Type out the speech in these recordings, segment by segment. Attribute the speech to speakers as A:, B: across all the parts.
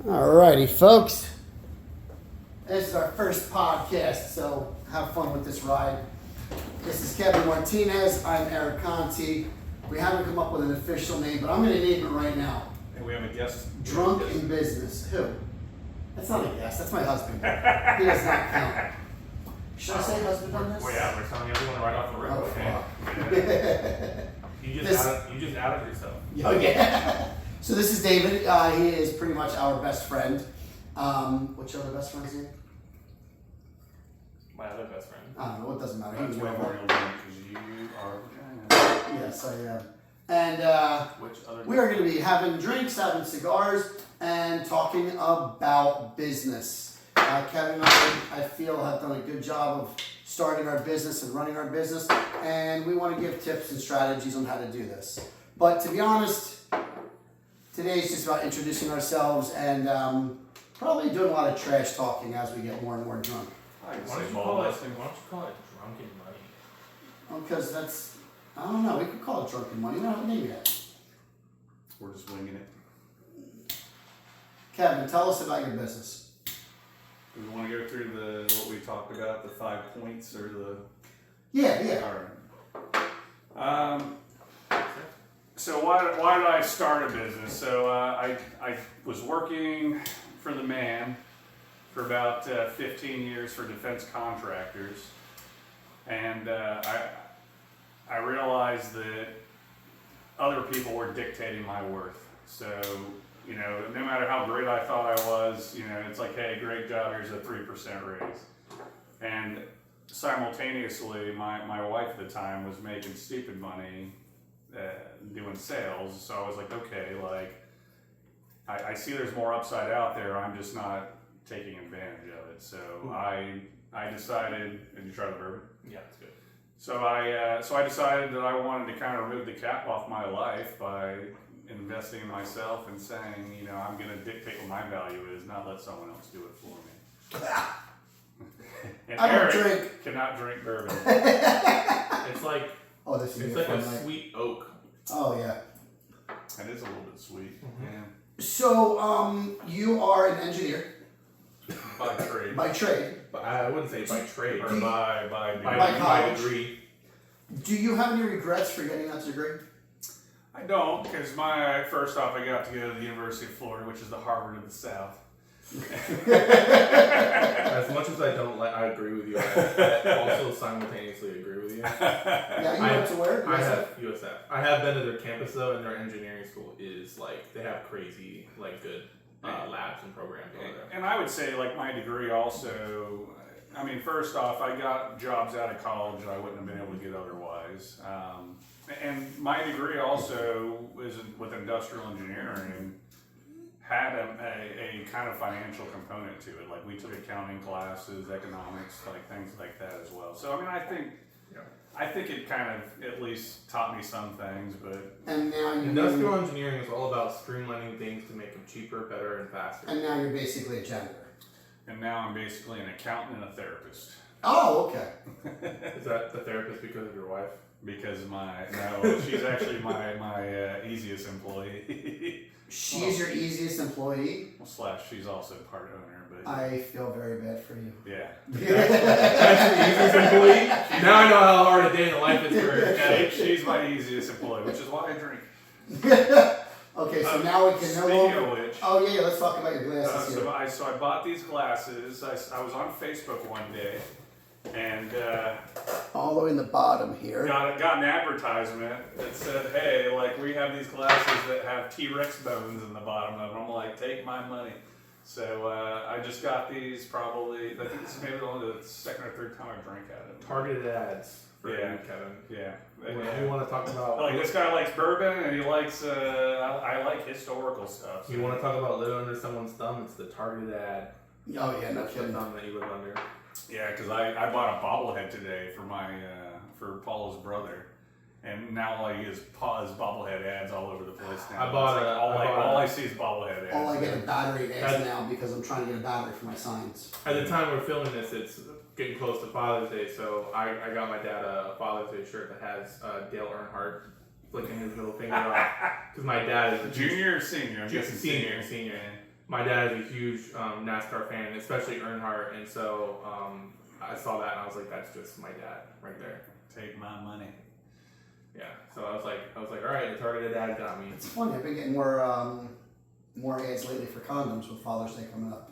A: Alrighty, folks. This is our first podcast, so have fun with this ride. This is Kevin Martinez. I'm Eric Conti. We haven't come up with an official name, but I'm going to name it right now.
B: And we have a guest.
A: Drunk in Business. Who? That's not a guest. That's my husband. He does not count. Should I say husband on this?
B: Well, yeah, we're telling everyone right off the rip.
A: Oh,
B: Okay. You just outed yourself.
A: Oh, yeah. So this is David. He is pretty much our best friend. What's your other best friend's name?
B: My other best friend.
A: I don't know. It doesn't matter.
B: That's
A: He
B: way
A: was
B: more
A: one.
B: illegal because you are vagina.
A: Yes, I am. And
B: Which other?
A: we are going to be having drinks, having cigars, and talking about business. Kevin and I feel, have done a good job of starting our business and running our business, and we want to give tips and strategies on how to do this. But to be honest, today is just about introducing ourselves and probably doing a lot of trash talking as we get more and more drunk.
B: Why
C: Why don't you call it drunken money?
A: Because that's, I don't know, we could call it drunken money. We don't have a name yet.
B: We're just winging it.
A: Kevin, tell us about your business.
B: Do we want to go through what we talked about, the 5 points or the?
A: Yeah.
B: All right. So why did I start a business? So I was working for the man for about 15 years for defense contractors, and I realized that other people were dictating my worth. So, you know, no matter how great I thought I was, you know, it's like, hey, great job, here's a 3% raise. And simultaneously, my wife at the time was making stupid money doing sales. So I was like, okay, like, I see there's more upside out there. I'm just not taking advantage of it. So I decided, did you try the bourbon?
C: Yeah, it's good.
B: So I decided that I wanted to kind of remove the cap off my life by investing in myself and saying, you know, I'm going to dictate what my value is, not let someone else do it for me. And
A: I don't
B: Eric
A: drink.
B: cannot drink bourbon.
C: It's like
A: Oh, this is
C: it's
A: gonna
C: like
A: be
C: a
A: fun night.
C: sweet oak.
A: Oh yeah.
B: It is a little bit sweet. Yeah.
A: So you are an engineer
B: By trade.
A: by trade.
C: But I wouldn't say by trade
B: Or
C: or
B: by
A: By college.
C: degree.
A: Do you have any regrets for getting that degree?
B: I don't, because first off, I got to go to the University of Florida, which is the Harvard of the South.
C: As much as I don't like, I agree with you. I also simultaneously agree with you.
A: Yeah, you went to where?
C: I have USF. I have been to their campus though, and their engineering school is like they have crazy, like good labs and programs over there.
B: And I would say, like, my degree also, I mean, first off, I got jobs out of college that I wouldn't have been able to get otherwise. And my degree also is with industrial engineering, had a kind of financial component to it. Like, we took accounting classes, economics, like things like that as well. So, I mean, I think it kind of at least taught me some things, but
A: And now you
C: Industrial engineering is all about streamlining things to make them cheaper, better, and faster.
A: And now you're basically a janitor.
B: and now I'm basically an accountant and a therapist.
A: Oh, okay.
C: Is that the therapist because of your wife?
B: Because she's actually my easiest employee.
A: She's your easiest employee.
B: Well, / she's also part owner, but
A: I feel very bad for you.
B: yeah.
C: That's your easiest employee? Now I know how hard a day in the life is for her.
B: She's my easiest employee, which is why I drink.
A: Okay, so now we can no
B: Speaking
A: longer.
B: of which,
A: Oh yeah, let's talk about your glasses here.
B: so I bought these glasses. I was on Facebook one day, and
A: All the way in the bottom here.
B: got an advertisement that said, "Hey, like, we have these glasses that have T-Rex bones in the bottom of them." I'm like, "Take my money." So I just got these. Probably, I think this is maybe only the second or third time I drank out of them.
C: Targeted ads for
B: Yeah.
C: you, Kevin.
B: Yeah.
C: When you want to talk about
B: Like, this guy likes bourbon and he likes. I like historical stuff. So.
C: you want to talk about living under someone's thumb, it's the targeted ad.
A: Oh yeah, no
C: That's the
A: kidding.
C: thumb that you live under.
B: Yeah, because I bought a bobblehead today for for Paul's brother, and now all I use Paul's bobblehead ads all over the place now.
C: I bought
B: all I see is bobblehead ads.
A: All I get a battery ads
C: That's-
A: now because I'm trying to get a battery for my signs.
C: At the time we're filming this, it's getting close to Father's Day, so I got my dad a Father's Day shirt that has Dale Earnhardt flicking his middle finger off. Because my dad is a
B: Junior or senior? I'm
C: Just
B: guessing
C: senior.
B: Yeah.
C: my dad is a huge NASCAR fan, especially Earnhardt, and so I saw that and I was like, that's just my dad right there.
B: Take my money.
C: Yeah. So I was like, all right, the targeted dad got me.
A: It's funny. I've been getting more ads lately for condoms with Father's Day coming up.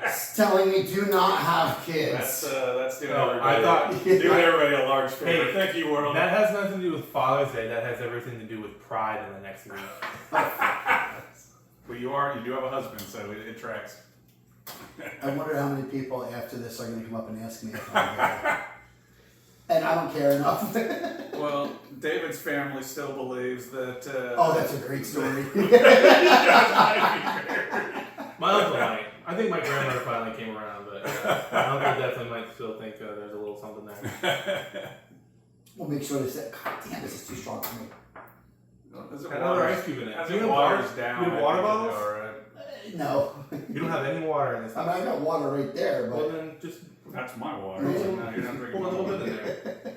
A: It's telling me do not have kids.
B: That's doing
C: No,
B: everybody.
C: I thought-
B: doing everybody a large favor.
C: Hey,
B: Thank you, world.
C: That has nothing to do with Father's Day. That has everything to do with Pride in the next week.
B: Well, you do have a husband, so it tracks.
A: I wonder how many people after this are going to come up and ask me if I'm gay. And I don't care enough.
B: Well, David's family still believes that.
A: Oh, that's a great story.
C: My uncle might. I think my grandmother finally came around, but my uncle definitely might still think there's a little something there.
A: We'll make sure they say, God damn, this is too strong for me.
B: As it
C: Add another
B: waters-
C: ice cube in it.
B: As
C: Do
B: it
C: you have
B: waters
C: water?
B: down,
C: You have
B: I
C: water
B: think it'll be
C: bottles?
B: all right.
A: No.
C: You don't have any water in this.
A: I mean, I got water right there,
C: Well,
A: but
C: then just
B: That's my water. So no, you're not drinking
C: pour a little
B: my
C: bit in
B: water.
C: there.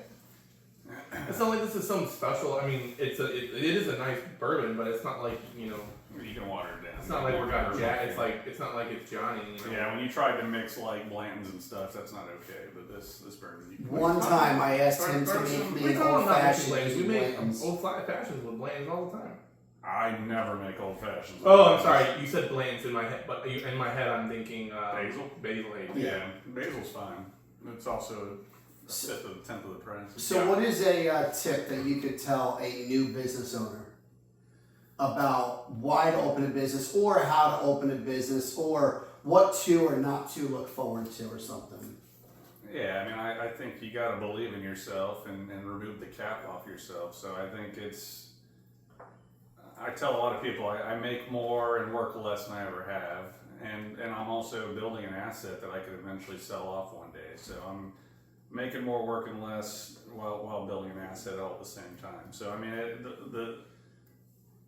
C: It's not like this is some special. I mean, it is a nice bourbon, but it's not like
B: You can water it down.
C: it's not like we're got Jack. It's not like it's Johnny.
B: Yeah, when you tried to mix like Blanton's and stuff, that's not okay. But this bourbon, you can
A: one time I asked him to
B: Start
A: make
B: some-
A: me
C: We
A: an
C: call
A: old
C: them not mixing
A: fashioned.
C: Blanton's. We make
A: Blanton's.
C: old fashions with Blanton's all the time.
B: I never make old fashions.
C: Oh, I'm sorry. You said Blanton's in my head, but in my head I'm thinking
B: Basil?
C: Basil Hayes.
B: Yeah, basil's fine. It's also a fifth of the tenth of the price.
A: So, what is a tip that you could tell a new business owner about why to open a business, or how to open a business, or what to or not to look forward to, or something?
B: Yeah, I mean, I think you got to believe in yourself and remove the cap off yourself. So I think I tell a lot of people I make more and work less than I ever have. And I'm also building an asset that I could eventually sell off one day. So I'm making more, working less while building an asset all at the same time. So I mean,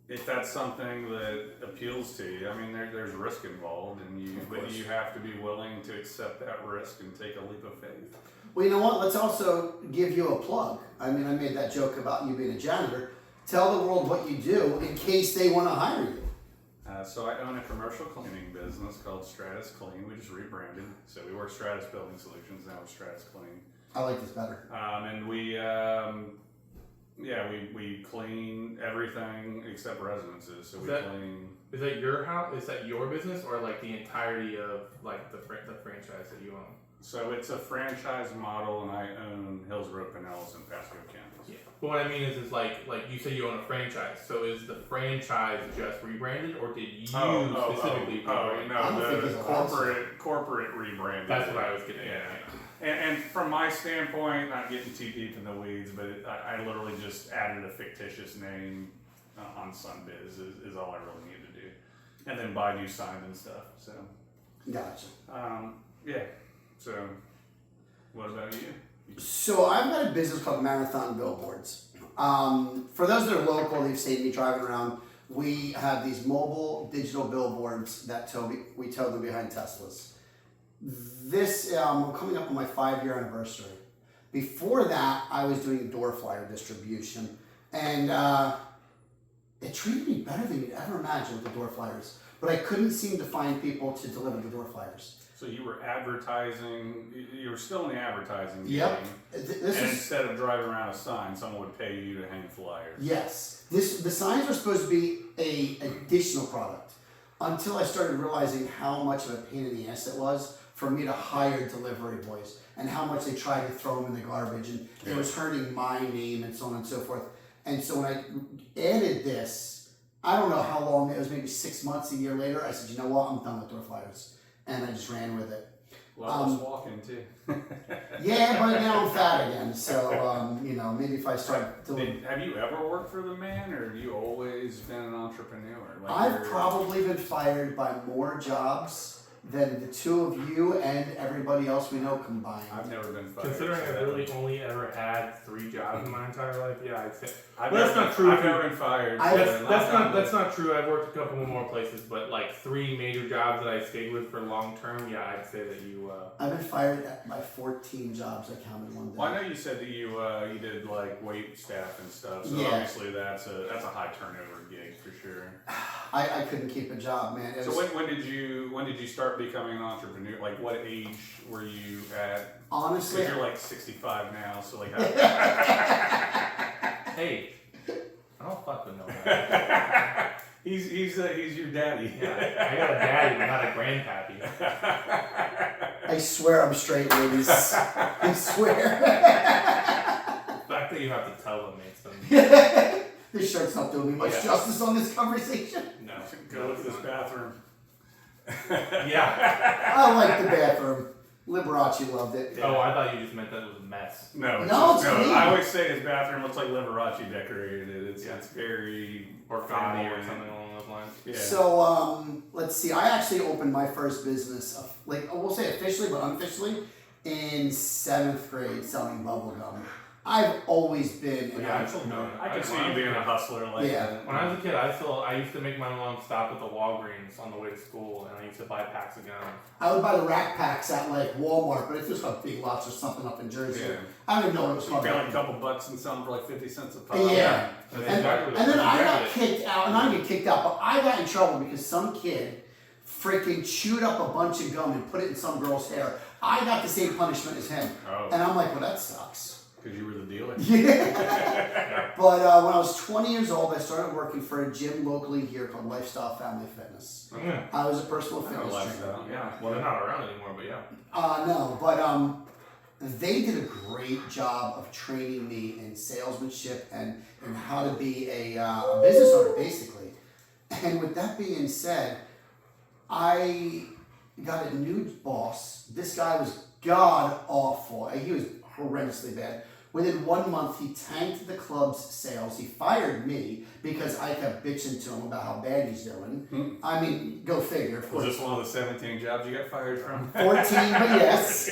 B: if that's something that appeals to you, I mean, there's risk involved, but you have to be willing to accept that risk and take a leap of faith.
A: Well, you know what? Let's also give you a plug. I mean, I made that joke about you being a janitor. Tell the world what you do in case they want to hire you.
B: So I own a commercial cleaning business called Stratus Clean. We just rebranded. So we were Stratus Building Solutions, now we're Stratus Clean.
A: I like this better.
B: And we clean everything except residences. So we clean.
C: Is that your house? Is that your business, or like the entirety of like the franchise that you own?
B: So it's a franchise model, and I own Hillsborough, Pinellas, and Pasco counties.
C: Yeah. But what I mean is like you said you own a franchise. So is the franchise just rebranded, or did you specifically rebrand?
A: I don't think
B: No,
A: he's
B: the
A: allowed
B: corporate rebranded.
C: That's what I was getting at.
B: And from my standpoint, not getting too deep in the weeds, but I literally just added a fictitious name on SunBiz is all I really need to do, and then buy new signs and stuff. So,
A: Gotcha.
B: yeah. So, what about you?
A: So I've got a business called Marathon Billboards. For those that are local, they've seen me driving around. We have these mobile digital billboards that we tow them behind Teslas. This I'm coming up on my 5-year anniversary. Before that, I was doing door flyer distribution, and it treated me better than you'd ever imagine with the door flyers. But I couldn't seem to find people to deliver the door flyers.
B: So you were advertising. You were still in the advertising
A: Yep.
B: game.
A: This
B: And
A: is
B: instead of driving around a sign, someone would pay you to hang flyers.
A: yes. The signs were supposed to be a additional product until I started realizing how much of a pain in the ass it was for me to hire delivery boys and how much they tried to throw them in the garbage, and it was hurting my name and so on and so forth. And so when I added this, I don't know how long it was, maybe 6 months, a year later, I said, you know what, I'm done with door flyers. And I just ran with it.
B: Less walking too.
A: Yeah, but now I'm fat again, so maybe if I start doing.
B: Have you ever worked for the man, or have you always been an entrepreneur?
A: I've probably been fired by more jobs than the two of you and everybody else we know combined.
B: I've never been fired.
C: Considering
B: so
C: I
B: that
C: really
B: would-
C: only ever had 3 jobs in my entire life, yeah, I'd say.
B: I've
C: Well, that's
B: never
C: not
B: been-
C: true.
B: I've never been fired.
A: I-
B: so
C: That's not true. I've worked a couple more places, but like 3 major jobs that I stayed with for long term, yeah, I'd say that you.
A: I've been fired at my 14 jobs. I counted one day.
B: Well, I know you said that you did like wait staff and stuff, so
A: Yeah.
B: obviously that's a high turnover gig for sure.
A: I couldn't keep a job, man. It
B: So
A: was,
B: when did you start becoming an entrepreneur? Like what age were you at?
A: honestly,
B: Because you're like 65 now, so like.
C: Hey, I don't fucking know that.
B: he's your daddy.
C: Yeah, I got a daddy, but not a grandpappy.
A: I swear I'm straight, ladies. I swear.
C: The fact that you have to tell them makes them.
A: This shirt's not doing me much
C: Yeah.
A: justice on this conversation.
C: No.
B: Go to this bathroom.
C: Yeah.
A: I like the bathroom. Liberace loved it.
C: Oh, I thought you just meant that it was a mess.
B: No,
A: No,
B: just,
A: it's clean.
B: I always say his bathroom looks like Liberace decorated. It's very
C: Or Fendi or something along those lines.
B: Yeah.
A: So let's see. I actually opened my first business, like we'll say officially, but unofficially, in 7th grade, selling bubble gum. I've always been an
C: Yeah,
A: entrepreneur.
B: I can see you being a hustler like
A: Yeah.
B: that.
C: When I was a kid, I used to make my mom stop at the Walgreens on the way to school, and I used to buy packs of gum.
A: I would buy the rack packs at like Walmart, but it's just like Big Lots or something up in Jersey.
B: Yeah.
A: I don't even know what it was
B: You
A: called.
B: pay like a couple bucks and some for like 50 cents a pop.
A: Yeah.
C: That's
A: And,
C: exactly what
A: and then I got
C: exactly.
A: kicked out, and I didn't get kicked out, but I got in trouble because some kid freaking chewed up a bunch of gum and put it in some girl's hair. I got the same punishment as him.
B: Oh,
A: And I'm like, well, that sucks.
B: because you were the dealer.
A: Yeah. But when I was 20 years old, I started working for a gym locally here called Lifestyle Family Fitness.
C: Yeah.
A: I was a personal
B: I know
A: fitness trainer.
B: lifestyle, yeah.
C: Well, they're not around anymore, but yeah.
A: No, but they did a great job of training me in salesmanship and how to be a business owner, basically. And with that being said, I got a new boss. This guy was god awful. He was horrendously bad. Within 1 month, he tanked the club's sales. He fired me because I kept bitching to him about how bad he's doing. I mean, go figure, of
B: Was
A: course.
B: this one of the 17 jobs you got fired from?
A: 14, but yes.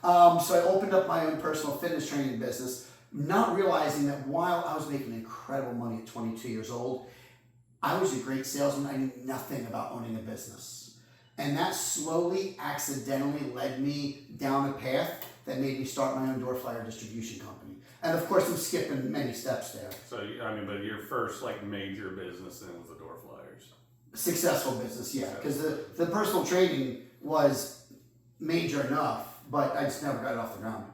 A: So I opened up my own personal fitness training business, not realizing that while I was making incredible money at 22 years old, I was a great salesman. I knew nothing about owning a business. And that slowly, accidentally led me down a path that made me start my own door flyer distribution company. And of course, I'm skipping many steps there.
B: So, I mean, but your first like major business then was the door flyers.
A: Successful business, yeah, because the personal training was major enough, but I just never got it off the ground.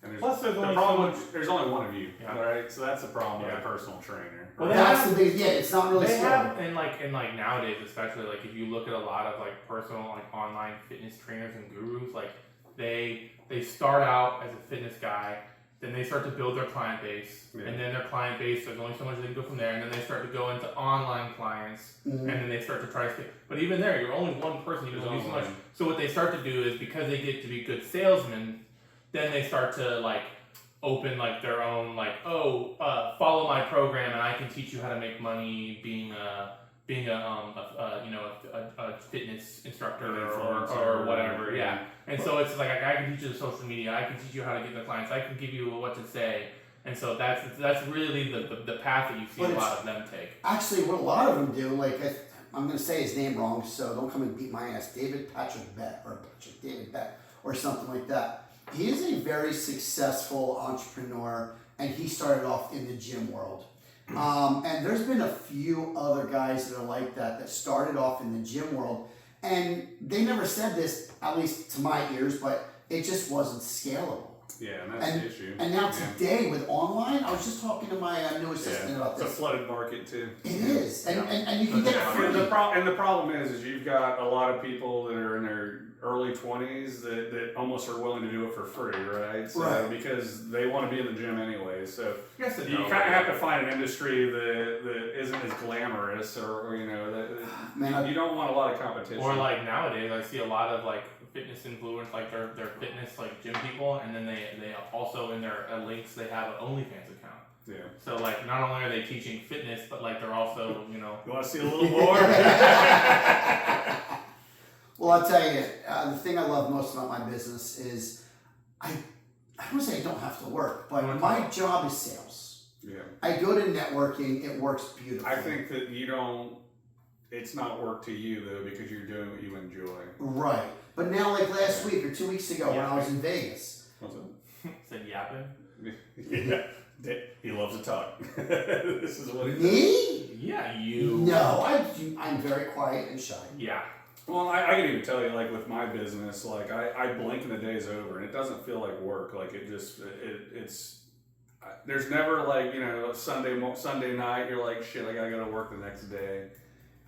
B: And there's,
C: Plus, there's
B: the
C: only
B: problem,
C: so much-
B: there's only one of you,
C: Yeah.
B: right? So that's the problem with
C: Yeah.
B: a personal trainer.
C: Well,
B: right?
C: they
A: That's
C: have-
A: the big, yeah, it's not really
C: They
A: scalable.
C: have, and like nowadays, especially like if you look at a lot of like personal like online fitness trainers and gurus, like they start out as a fitness guy, then they start to build their client base,
B: Yeah.
C: and then their client base, there's only so much they can go from there, and then they start to go into online clients,
A: Mhm.
C: and then they start to try to. But even there, you're only one person. You can
B: There's
C: only do so
B: only
C: much.
B: one.
C: So what they start to do is because they get to be good salesmen, then they start to like open like their own like follow my program and I can teach you how to make money being a fitness instructor
B: An
C: or
B: influencer,
C: whatever,
B: yeah.
C: yeah. And so it's like I can teach you the social media, I can teach you how to get the clients, I can give you what to say, and so that's really the path that you see
A: But
C: a
A: it's-
C: lot of them take.
A: Actually, what a lot of them do, like I'm going to say his name wrong, so don't come and beat my ass. David Patrick Beck or Patrick David Beck or something like that. He is a very successful entrepreneur, and he started off in the gym world. And there's been a few other guys that are like that started off in the gym world, and they never said this, at least to my ears, but it just wasn't scalable.
B: Yeah, and that's the issue.
A: And now
B: Yeah.
A: today with online, I was just talking to my new assistant
B: Yeah.
A: about
B: It's a
A: this.
B: flooded market too.
A: It is, and you can get it
C: Yeah.
A: free.
B: And the problem is you've got a lot of people that are in their early 20s that almost are willing to do it for free, right? So,
A: Right.
B: because they want to be in the gym anyway. So
C: Yes and
B: you
C: no,
B: kind of
C: but-
B: have to find an industry that isn't as glamorous, or you know,
A: Man,
B: you don't want a lot of competition.
C: Or like nowadays, I see a lot of like fitness influence, like they're fitness like gym people, and then they also in their links they have an OnlyFans account.
B: Yeah.
C: So like, not only are they teaching fitness, but like they're also, you know,
B: You want to see a little more?
A: Well, I'll tell you, the thing I love most about my business is I wouldn't say I don't have to work, but my job is sales.
B: Yeah.
A: I go to networking, it works beautifully.
B: I think that you don't. It's not work to you though because you're doing what you enjoy.
A: Right. But now, like last week or 2 weeks ago when I was in Vegas.
B: What's
C: said yapping.
B: Yeah. He loves to talk. This is what he does.
A: Me?
C: Yeah, you.
A: No, I'm very quiet and shy.
C: Yeah.
B: Well, I can even tell you, like with my business, like I blink and the day's over, and it doesn't feel like work. Like it's there's never like Sunday night. You're like shit. I gotta go to work the next day.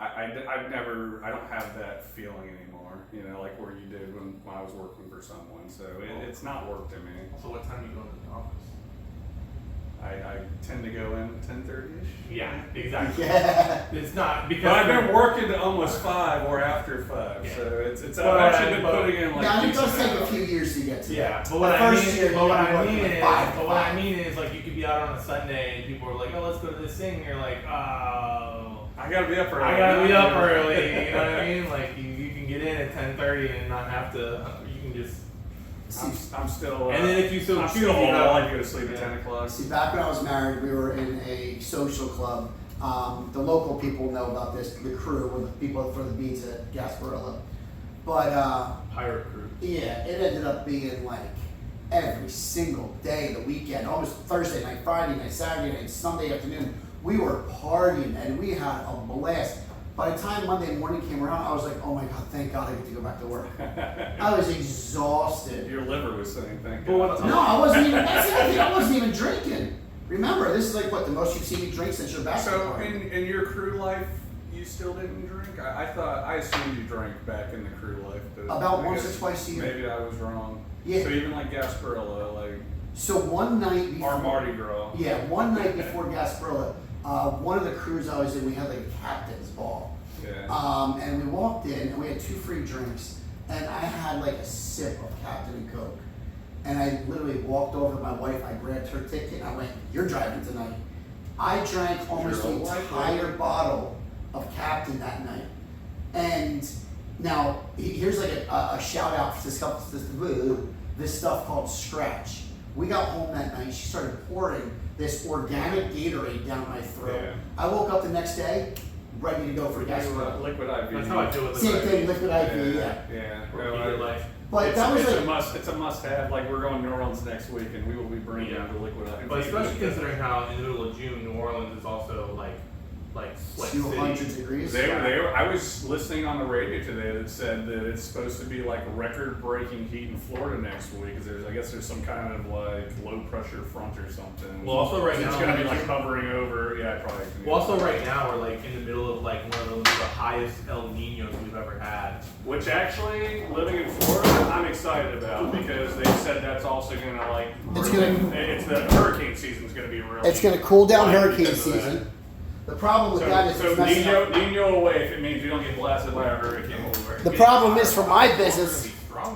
B: I don't have that feeling anymore. Like where you did when I was working for someone. So it's not work to me.
C: So what time do you go into the office?
B: I tend to go in 10:30ish.
C: Yeah, exactly.
A: Yeah.
C: It's not because.
B: But I've been working to almost 5 or after 5,
C: Yeah.
B: so it's
C: Well,
B: I've actually been putting in like.
A: Now, it does
B: decent
A: take a
B: hours.
A: few years to get to
C: Yeah,
A: that.
C: but what
A: The
C: I
A: first
C: mean,
A: year,
C: but
A: you
C: what
A: gotta
C: I
A: work
C: mean
A: from
C: is,
A: 5 to
C: but what I
A: 5.
C: mean is, like, you could be out on a Sunday and people are like, "Oh, let's go to this thing," and you're like, "Oh,
B: I gotta be up early.
C: I gotta be up early." You know what I mean? Like, you can get in at 10:30 and not have to. You can just.
B: I'm still.
C: And then if you so
B: I'm
C: choose,
B: still
C: you
B: old.
C: have.
B: I like to go to sleep at 10 o'clock.
A: See, back when I was married, we were in a social club. The local people know about this. The crew were the people for the beats at Gasparilla. But
C: Pirate crew.
A: yeah, it ended up being like every single day of the weekend, almost Thursday night, Friday night, Saturday night, Sunday afternoon. We were partying and we had a blast. By the time Monday morning came around, I was like, oh my God, thank God I get to go back to work. I was exhausted.
B: Your liver was saying thank
C: But
B: God.
C: what-
A: No, I wasn't even, that's the other thing, I wasn't even drinking. Remember, this is like what, the most you've seen me drink since your basketball
B: So
A: party.
B: in your crew life, you still didn't drink? I assumed you drank back in the crew life. But
A: About
B: I
A: once
B: guess
A: or twice a year.
B: Maybe I was wrong.
A: Yeah.
B: So even like Gasparilla, like
A: So one night before,
B: our Mardi Gras.
A: yeah, one night before Gasparilla, one of the crews I was in, we had like a captain's ball.
B: Yeah.
A: And we walked in and we had 2 free drinks and I had like a sip of Captain and Coke. And I literally walked over to my wife, I grabbed her ticket and I went, you're driving tonight. I drank almost the
B: You're a lightweight.
A: entire bottle of Captain that night. And now, here's like a shout out for this stuff called Scratch. We got home that night, she started pouring this organic Gatorade down my throat.
B: Yeah.
A: I woke up the next day, ready to go for Gasparilla.
B: Liquid IV.
C: That's how I do it.
A: Same thing, liquid IV, yeah.
B: Yeah.
C: Repeat your life.
A: But that was like,
B: It's a must have. Like we're going to New Orleans next week, and we will be bringing
C: Yeah.
B: the liquid IV.
C: But especially considering how in the middle of June, New Orleans is also like sweat
A: 200
C: city.
A: degrees.
B: I was listening on the radio today that said that it's supposed to be like record-breaking heat in Florida next week. Because I guess there's some kind of like low pressure front or something.
C: Well, also right
B: it's
C: now,
B: going to be like hovering over. Yeah, probably.
C: Well, also right now we're like in the middle of like one of the highest El Niños we've ever had.
B: Which actually, living in Florida, I'm excited about because they said that's also going to like. It's the hurricane season's going to be real.
A: It's going to cool down
B: Like,
A: hurricane
B: because of that.
A: season. The problem with that is
B: So
A: it's messing up.
B: Nino away if it means you don't get blasted by a hurricane.
A: The problem is for my business.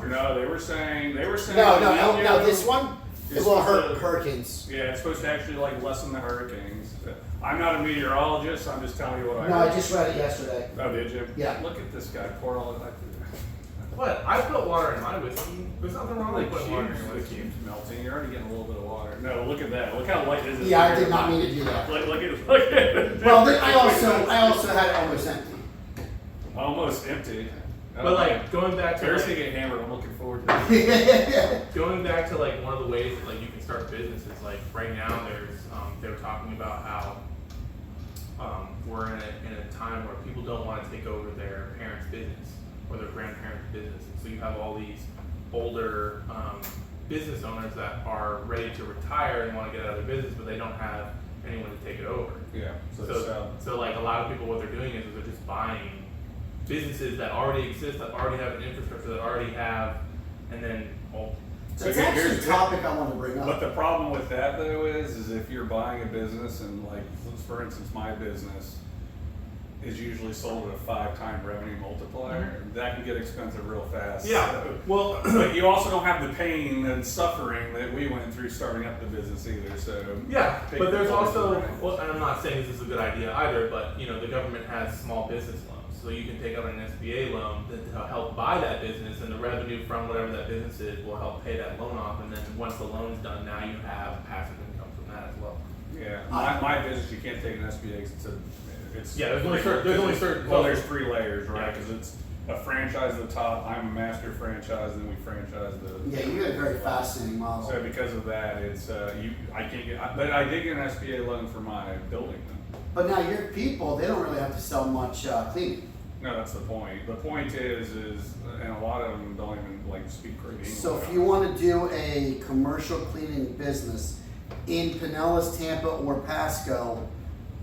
B: No, they were saying
A: No,
B: Nino
A: this one, it
B: is
A: will
B: supposed
A: hurt
B: to-
A: hurricanes.
B: Yeah, it's supposed to actually like lessen the hurricanes. I'm not a meteorologist. I'm just telling you what I
A: No,
B: heard.
A: I just read it yesterday.
B: Oh, did you?
A: Yeah.
B: Look at this guy. Pour all of that.
C: What? I put water in my whiskey. There's nothing wrong with
B: The
C: putting water in your
B: cube's
C: whiskey.
B: melting. You're already getting a little bit of water. No, look at that. Look how light it is.
A: Yeah, I did not mean to do that.
B: Look at it.
A: Well, I also had it almost empty.
B: Almost empty.
C: But like going back to
B: Thursday
C: like,
B: get hammered. I'm looking forward to it.
A: Yeah.
C: going back to like one of the ways that like you can start businesses. Like right now, there's they were talking about how we're in a time where people don't want to take over their parents' business or their grandparents' business. And so you have all these older business owners that are ready to retire and want to get out of their business, but they don't have anyone to take it over.
B: Yeah.
C: So like a lot of people, what they're doing is they're just buying businesses that already exist, that already have an infrastructure, that already have, and then
A: That's actually a topic I want to bring
B: But
A: up.
B: the problem with that though is if you're buying a business and like, for instance, my business, is usually sold at a 5-time revenue multiplier. That can get expensive real fast.
C: Yeah.
B: So-
C: Well,
B: But you also don't have the pain and suffering that we went through starting up the business either. So
C: yeah,
B: Take
C: but there's
B: the points
C: also,
B: away.
C: well, and I'm not saying this is a good idea either, but the government has small business loans, so you can take out an SBA loan to help buy that business, and the revenue from whatever that business is will help pay that loan off, and then once the loan's done, now you have passive income from that as well.
B: yeah, my business you can't take an SBA. It's
C: Yeah, there's only certain.
B: Well, there's 3 layers, right? Because it's a franchise at the top. I'm a master franchise, and then we franchise the.
A: Yeah, you got a very fascinating model.
B: So because of that, it's I can't get. But I did get an SBA loan for my building. Though.
A: But now your people, they don't really have to sell much cleaning.
B: No, that's the point. The point is, and a lot of them don't even like speak great English.
A: So if you want to do a commercial cleaning business in Pinellas, Tampa, or Pasco,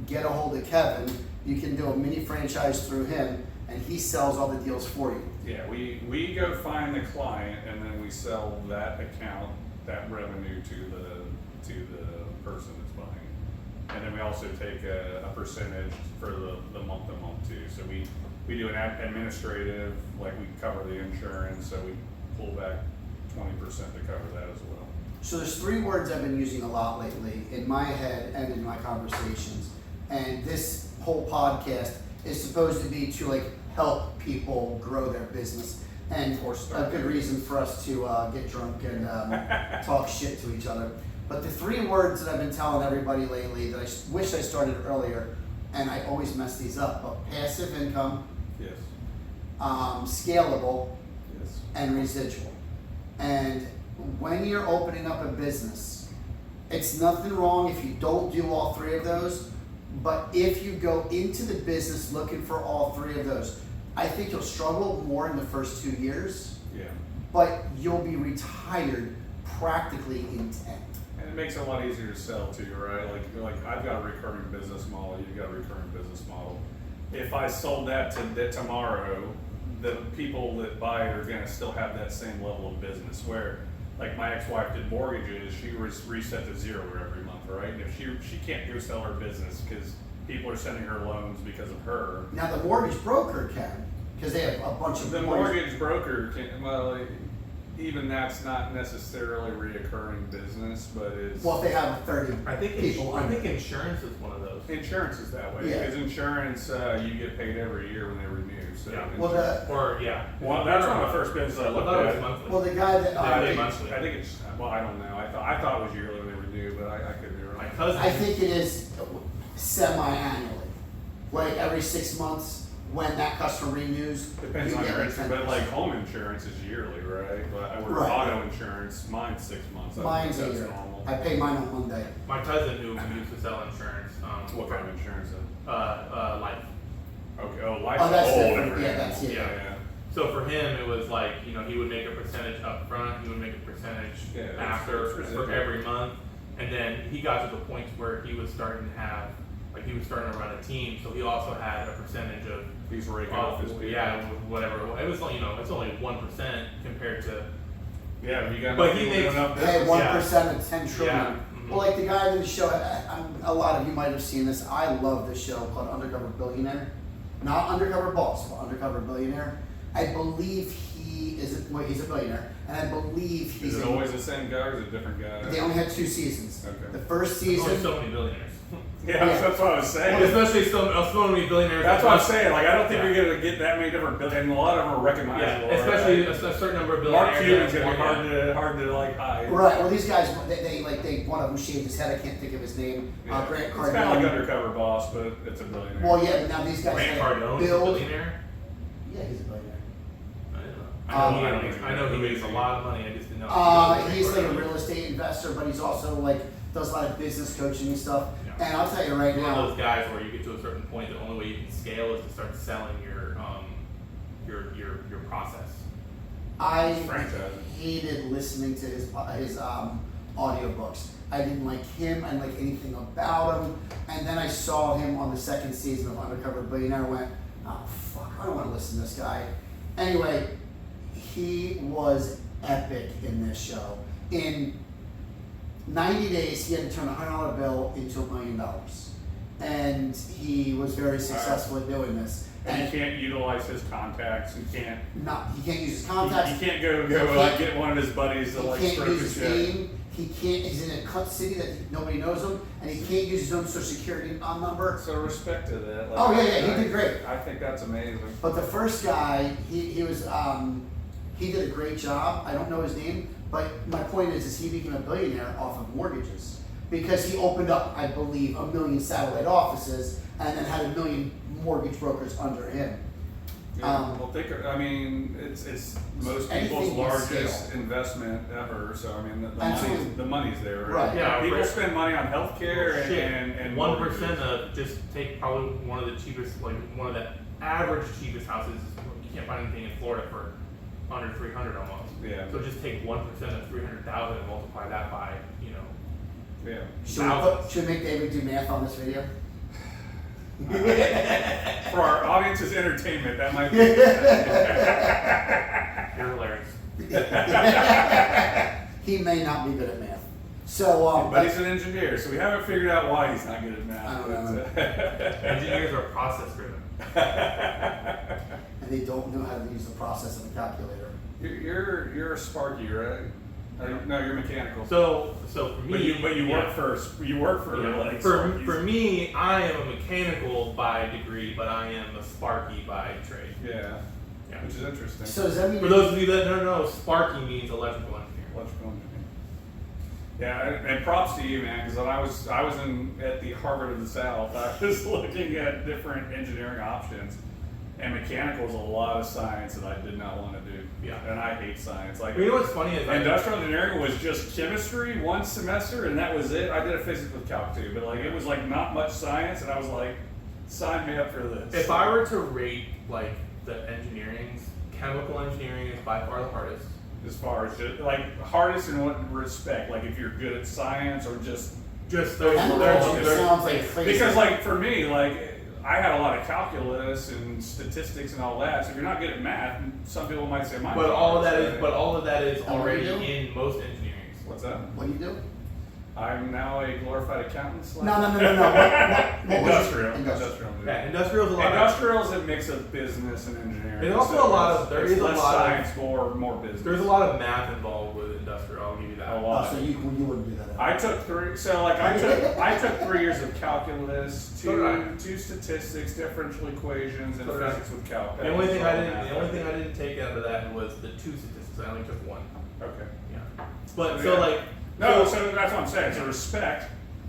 A: get a hold of Kevin. You can do a mini franchise through him, and he sells all the deals for you.
B: Yeah, we go find the client, and then we sell that account, that revenue to the person that's buying. And then we also take a percentage for the month to month too. So we do an administrative, like we cover the insurance, so we pull back 20% to cover that as well.
A: So there's 3 words I've been using a lot lately in my head and in my conversations. And this whole podcast is supposed to be to like help people grow their business, and
B: Or start
A: a good reason for us to get drunk and talk shit to each other. But the 3 words that I've been telling everybody lately that I wish I started earlier, and I always mess these up, but passive income,
B: Yes.
A: scalable,
B: Yes.
A: and residual. And when you're opening up a business, it's nothing wrong if you don't do all 3 of those, but if you go into the business looking for all 3 of those, I think you'll struggle more in the first 2 years,
B: Yeah.
A: but you'll be retired practically in 10.
B: And it makes it a lot easier to sell too, right? Like I've got a recurring business model. You've got a recurring business model. If I sold that tomorrow, the people that buy it are going to still have that same level of business. Where, like my ex-wife did mortgages, she was reset to 0 every month, right? And if she can't go sell her business because people are sending her loans because of her.
A: Now the mortgage broker can, because they have a bunch of
B: The mortgage broker can, well, even that's not necessarily reoccurring business, but it's.
A: Well, if they have 30
C: I think
A: people.
C: I think insurance is one of those.
B: Insurance is that way,
A: Yeah.
B: because insurance, you get paid every year when they renew, so.
C: Yeah.
A: Well,
B: Well, that's one of the first businesses I
C: I
B: looked
C: thought it was
B: at.
C: monthly.
A: well, the guy that
B: I
C: they
B: think,
C: monthly.
B: I think it's, well, I don't know, I thought it was yearly when they renew, but I could be
C: My
B: wrong.
C: cousin.
A: I think it is semi-annually, like every 6 months when that customer renews.
B: Depends
A: you
B: on
A: get
B: your
A: like
B: insurance, but like home insurance is yearly, right? But I work
A: Right.
B: auto insurance, mine's 6 months. I think
A: Mine's a
B: that's
A: year.
B: normal.
A: I pay mine on Monday.
C: My cousin who used to sell insurance.
B: What kind of insurance then?
C: Life.
B: Okay, oh, life
A: Oh,
B: is
A: that's
B: a whole
A: different.
B: different
A: Yeah,
B: animal.
A: that's-
B: Yeah.
C: So for him, it was like, he would make a percentage up front, he would make a percentage
B: Yeah, it's
C: after for
B: residual.
C: every month, and then he got to the point where he was starting to have, like he was starting to run a team, so he also had a percentage of,
B: He's raking off his people.
C: whatever, it was, it's only 1% compared to,
B: Yeah, you got.
C: But he
B: people
C: makes-
B: doing up
A: Hey,
B: business.
A: 1% of 10 trillion.
C: Yeah. Mhm.
A: Well, like the guy in the show, a lot of you might have seen this. I love this show called Undercover Billionaire. Not Undercover Boss, but Undercover Billionaire. I believe he's a billionaire, and I believe he's
B: Is it always the same guy or is it a different guy?
A: They only had 2 seasons.
B: Okay.
A: The first
C: there's only
A: season,
C: so many billionaires.
B: Yeah, that's what I was saying.
C: Especially so many billionaires.
B: That's what I'm saying. Like, I don't think you're gonna get that many different and a lot of them are recognizable.
C: Yeah, especially
B: right?
C: a certain number of billionaires.
B: Mark Cuban's gonna be
C: Yeah.
B: hard to like hide.
A: right? Well, these guys, they one of them shaved his head. I can't think of his name.
B: Yeah.
A: Grant
B: It's
A: Cardone.
B: kind of like Undercover Boss, but it's a billionaire.
A: Well, yeah, but now these guys
C: Grant
A: had
C: Cardone is a
A: build.
C: billionaire.
A: Yeah, he's a billionaire.
C: I know he makes a lot of money. I just didn't know.
A: He's like a real estate investor, but he's also like does a lot of business coaching and stuff.
C: Yeah.
A: And I'll tell you right
C: One of
A: now,
C: those guys where you get to a certain point, the only way you can scale is to start selling your process.
A: I
B: Franchising.
A: hated listening to his audiobooks. I didn't like him. I didn't like anything about him. And then I saw him on the 2nd season of Undercover Billionaire. I went, oh fuck, I don't want to listen to this guy. Anyway, he was epic in this show. In 90 days, he had to turn a $100 bill into $1 million. and he was very successful at doing this.
B: And he can't utilize his contacts. He can't.
A: He can't use his contacts.
B: He can't go
A: can't-
B: like get one of his buddies to
A: He
B: like
A: can't
B: stroke
A: use
B: his
A: his
B: check.
A: name. He can't. He's in a cut city that nobody knows him, and he can't use his own social security number.
B: So respect to that. Like,
A: Oh yeah, he did great.
B: I think that's amazing.
A: But the first guy, he was he did a great job. I don't know his name, but my point is he became a billionaire off of mortgages because he opened up, I believe, 1 million satellite offices and then had 1 million mortgage brokers under him.
B: Yeah, well, I mean, it's most people's
A: anything can
B: largest
A: scale.
B: investment ever. So I mean,
A: Absolutely.
B: the money's there.
A: Right.
C: Yeah,
B: People
C: right.
B: spend money on healthcare and
C: 1% of just take probably one of the cheapest, like one of the average cheapest houses. You can't find anything in Florida for under 300 almost.
B: Yeah.
C: So just take 1% of 300,000 and multiply that by,
B: Yeah.
A: Should we make David do math on this video?
B: For our audience's entertainment, that might be.
C: You're hilarious.
A: He may not be good at math. So,
B: But he's an engineer, so we haven't figured out why he's not good at math.
A: I don't know.
C: Engineers are process driven.
A: and they don't know how to use the process of a calculator.
B: You're a Sparky, right? No, you're mechanical.
C: So for me,
B: but you work for like
C: for
B: Sparkies.
C: me, I am a mechanical by degree, but I am a Sparky by trade.
B: Yeah.
C: Yeah.
B: Which is interesting.
A: So does that mean
C: For those of you that don't know, Sparky means electrical engineer.
B: Electrical engineering. Yeah, and props to you, man, because when I was at the Harvard of the South, I was looking at different engineering options, and mechanical is a lot of science that I did not want to do.
C: Yeah.
B: And I hate science. Like,
C: You know what's funny is
B: industrial engineering was just chemistry one semester, and that was it. I did a physics with calc too, but like it was like not much science, and I was like, sign me up for this.
C: if I were to rate like the engineerings, chemical engineering is by far the hardest.
B: as far as just, like hardest in what respect, like if you're good at science or just
C: Just
A: Chemical sounds like crazy.
B: because like for me, like I had a lot of calculus and statistics and all that. So if you're not good at math, some people might say mine.
C: but all of that is
A: And what
C: already
A: do you do?
C: in most engineerings.
B: What's that?
A: What do you do?
B: I'm now a glorified accountant.
A: No. What was
B: Industrial.
A: it? Industrial.
C: Yeah, industrial is a lot.
B: Industrial is a mix of business and engineering.
C: There's also
B: So
C: a lot of-
B: it's-
C: there
B: it's
C: is a
B: less
C: lot of-
B: science, more business.
C: There's a lot of math involved with industrial. I'll give you that.
B: A
A: Oh,
B: lot.
A: so you wouldn't do that.
B: I took three. So like I took 3 years of calculus,
C: So did I.
B: two statistics, differential equations, and
C: So did I.
B: physics with calc.
C: The only thing I didn't take out of that was the 2 statistics. I only took 1.
B: Okay.
C: Yeah. But
B: Yeah.
C: so like
B: No, so that's what I'm saying. So respect,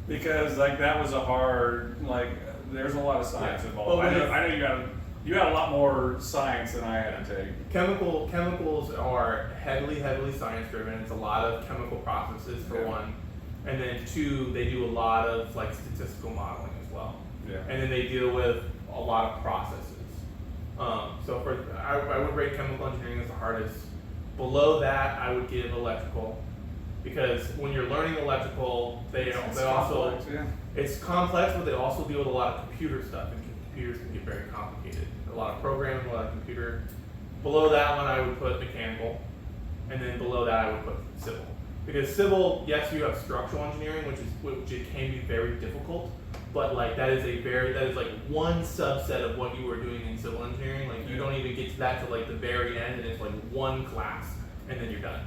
B: because like that was a hard like. There's a lot of science
C: Yeah.
B: involved.
C: Well,
B: I
C: when
B: know you had a lot more science than I had to take.
C: chemicals are heavily science driven. It's a lot of chemical processes for
B: Yeah.
C: 1, and then 2, they do a lot of like statistical modeling as well.
B: Yeah.
C: And then they deal with a lot of processes. So I would rate chemical engineering as the hardest. Below that, I would give electrical, because when you're learning electrical, they also
B: complex, yeah.
C: it's complex, but they also deal with a lot of computer stuff, and computers can get very complicated. A lot of programming, a lot of computer. Below that one, I would put mechanical, and then below that, I would put civil. Because civil, yes, you have structural engineering, which it can be very difficult, but like that is like one subset of what you are doing in civil engineering. Like you don't even get to that till like the very end, and it's like one class, and then you're done.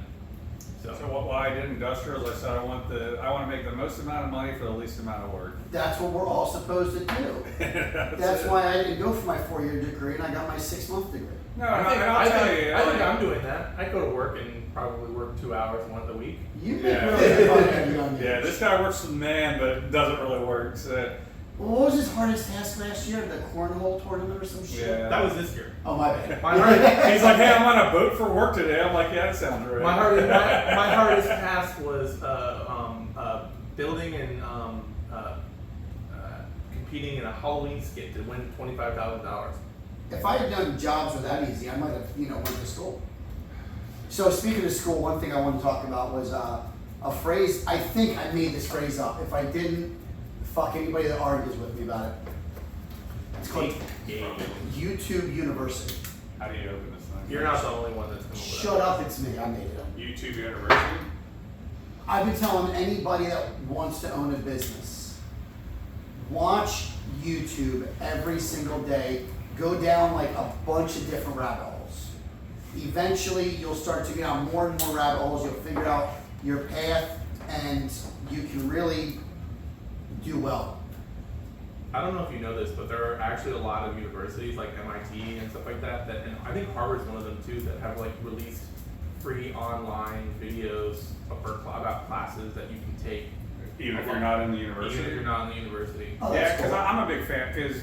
B: So why I did industrial is I said I want to make the most amount of money for the least amount of work.
A: That's what we're all supposed to do. That's why I didn't go for my 4-year degree and I got my 6-month degree.
B: No,
C: I think
B: like,
C: I'm doing that. I go to work and probably work 2 hours once a week.
A: You make
B: Yeah.
A: really good money at a young age.
B: yeah, this guy works for the man, but doesn't really work. So,
A: What was his hardest task last year? The cornhole tournament or some shit?
B: yeah.
C: That was this year.
A: Oh, my bad.
C: My hardest,
B: He's like, hey, I'm on a boat for work today. I'm like, yeah, that sounds right.
C: my hardest task was building and competing in a Halloween skit to win $25,000.
A: If I had done jobs were that easy, I might have, went to school. So speaking of school, one thing I want to talk about was a phrase. I think I made this phrase up. If I didn't, fuck anybody that argues with me about it. It's called YouTube University.
B: How do you open this thing?
C: You're not the only one that's coming up with
A: Shut up, it's me. I made it up.
B: YouTube University.
A: I've been telling anybody that wants to own a business, watch YouTube every single day, go down like a bunch of different rabbit holes. Eventually, you'll start to get down more and more rabbit holes. You'll figure out your path, and you can really do well.
C: I don't know if you know this, but there are actually a lot of universities like MIT and stuff like that, and I think Harvard's one of them too, that have like released free online videos about classes that you can take.
B: Even if you're not in the university.
C: Even if you're not in the university.
A: Oh,
B: Yeah,
A: that's
B: because
A: cool.
B: I'm a big fan. Because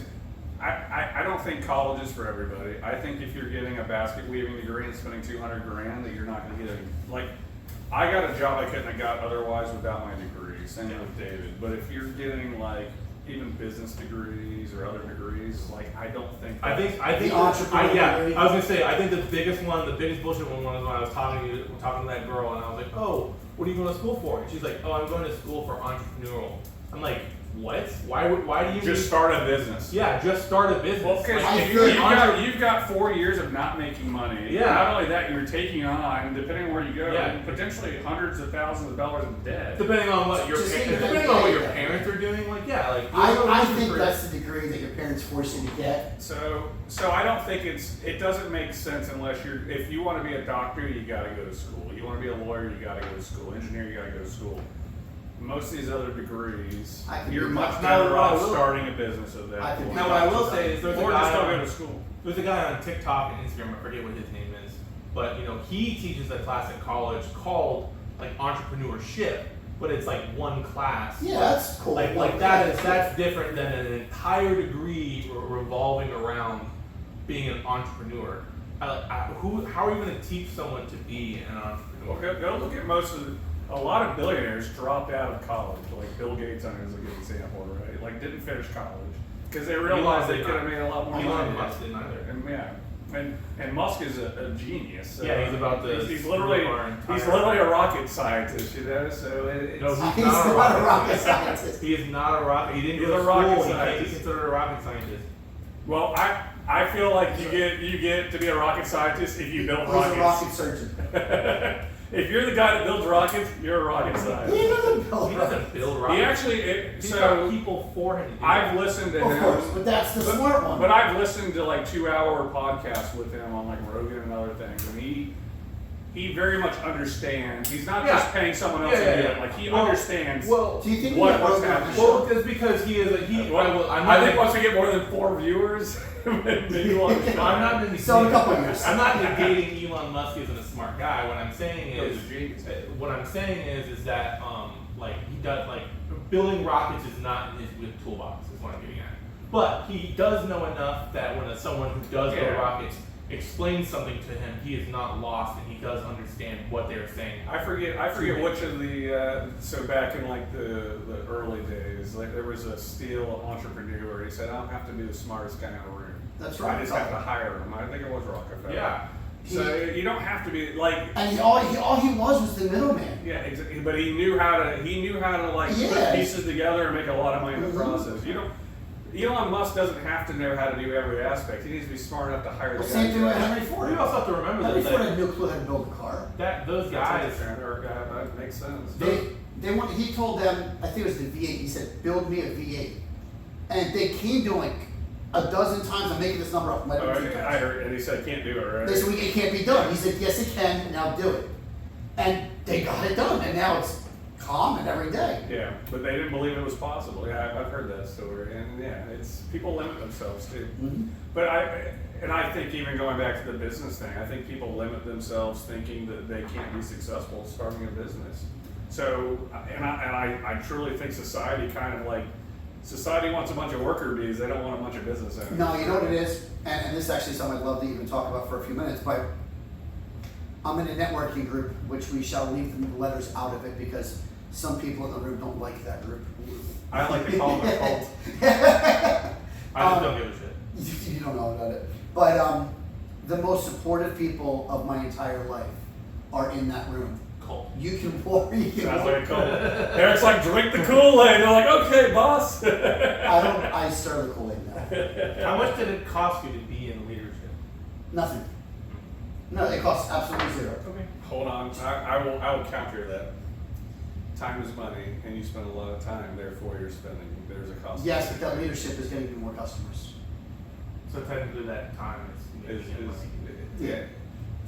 B: I don't think college is for everybody. I think if you're getting a basket weaving degree and spending $200,000, that you're not going to get any. Like, I got a job I couldn't have got otherwise without my degree. Same with David. But if you're getting like even business degrees or other degrees, like I don't think.
C: I think
A: The entrepreneur degree.
C: I was gonna say, I think the biggest bullshit one was when I was talking to that girl, and I was like, oh, what are you going to school for? And she's like, oh, I'm going to school for entrepreneurial. I'm like, what? Why do you
B: Just start a business.
C: Yeah, just start a business.
B: Well, because
A: I
B: if
A: feel
B: you've got 4 years of not making money.
C: Yeah.
B: Not only that, you're taking on, depending on where you go,
C: Yeah.
B: potentially hundreds of thousands of dollars in debt.
C: depending on what your
A: Just think of
C: depending
A: it,
C: on what your
A: yeah.
C: parents are doing, like like
A: I think that's the degree that your parents force you to get.
B: So I don't think it doesn't make sense unless if you want to be a doctor, you got to go to school. You want to be a lawyer, you got to go to school. Engineer, you got to go to school. Most of these other degrees,
A: I can
B: you're
A: do
B: much
A: that.
B: better
C: Now, what I
B: off
C: will-
B: starting a business of that.
A: I can
B: point.
A: do
C: Now, what I will say is there's a
B: or just don't
C: guy
B: go to school.
C: There's a guy on TikTok and Instagram, I forget what his name is, but he teaches a class at college called like entrepreneurship, but it's like one class.
A: Yeah, that's cool.
C: That's different than an entire degree revolving around being an entrepreneur. How are you going to teach someone to be an entrepreneur?
B: Well, go look at a lot of billionaires dropped out of college. Like Bill Gates, I know, is a good example, right? Like didn't finish college because they realized they could have made a lot more money.
C: Elon Musk didn't either.
B: And Musk is a genius. So
C: Yeah, he's about to
B: He's
C: screw
B: literally
C: up our entire-
B: he's literally a rocket scientist, you know. So it's
C: No,
A: He's not a rocket scientist.
C: He is not a rocket. He didn't
B: He's
C: go to
B: a rocket
C: school. He can't be
B: scientist.
C: considered a rocket scientist.
B: well, I feel like you get to be a rocket scientist if you build
A: He's a
B: rockets.
A: rocket surgeon.
B: If you're the guy that builds rockets, you're a rocket
A: He
B: scientist.
A: doesn't build
C: He
A: rockets.
C: doesn't build
B: He
C: rockets.
B: actually
C: He's
B: so
C: got people for him to do
B: I've
C: that.
B: listened to
A: Of
B: him.
A: course, but that's the smart one.
B: But I've listened to like 2-hour podcasts with him on like Rogan and other things, and he very much understands. He's not just paying someone else to do it. Like he understands.
C: Well,
A: Do you think
B: What's
A: we have Rogan on
B: happening?
A: the
C: well,
A: show?
C: it's because he is a
B: I think once we get more than 4 viewers, maybe we'll understand.
C: I'm not negating.
A: So in a couple years.
C: I'm not negating Elon Musk isn't a smart guy. What I'm saying
B: No,
C: is,
B: he's a genius.
C: what I'm saying is that like he does like building rockets is not in his toolbox. Is what I'm getting at. But he does know enough that when someone who does build
B: Yeah.
C: rockets explains something to him, he is not lost and he does understand what they're saying.
B: I forget which of the so back in like the early days, like there was a steel entrepreneur. He said, "I don't have to be the smartest guy in the room.
A: That's
B: I just have to
A: right.
B: hire him." I think it was Rockefeller.
C: Yeah.
B: So you don't have to be like.
A: And all he was the middleman.
B: Yeah, exactly. But he knew how to like
A: Yeah.
B: put pieces together and make a lot of money in the
A: Mhm.
B: process. Elon Musk doesn't have to know how to do every aspect. He needs to be smart enough to hire the
A: Well,
B: guy.
A: same thing with Henry
C: We
A: Ford.
C: also have to remember
A: Henry
C: that,
A: Ford had no clue how to build a car.
C: those guys.
B: That makes sense.
A: He told them, I think it was the V8. He said, "Build me a V8," and they came to him like a dozen times. I'm making this number up. Might
B: Oh,
A: have been two
B: I
A: times.
B: heard, and he said can't do it, right?
A: They said, "It can't be done." He said, "Yes, it can. Now do it." And they got it done, and now it's common every day.
B: Yeah, but they didn't believe it was possible. Yeah, I've heard that story, and yeah, it's people limit themselves too.
A: Mhm.
B: But I think even going back to the business thing, I think people limit themselves thinking that they can't be successful starting a business. So, and I truly think society society wants a bunch of worker bees. They don't want a bunch of business owners.
A: No, you know what it is, and this is actually something I'd love to even talk about for a few minutes. But I'm in a networking group, which we shall leave the letters out of it because some people in the room don't like that group.
B: I like to call them a cult.
C: I just don't give a shit.
A: You don't know about it. But the most supportive people of my entire life are in that room.
C: Cult.
A: You can worry.
B: Sounds like a cult. Eric's like, drink the Kool-Aid. They're like, okay, boss.
A: I stir the Kool-Aid now.
C: How much did it cost you to be in leadership?
A: Nothing. No, it costs absolutely zero.
C: Okay.
B: Hold on, I will counter that.
D: time is money, and you spend a lot of time. Therefore, there's a cost.
A: Yes, but that leadership is getting you more customers.
C: So technically, that time is
D: Yeah.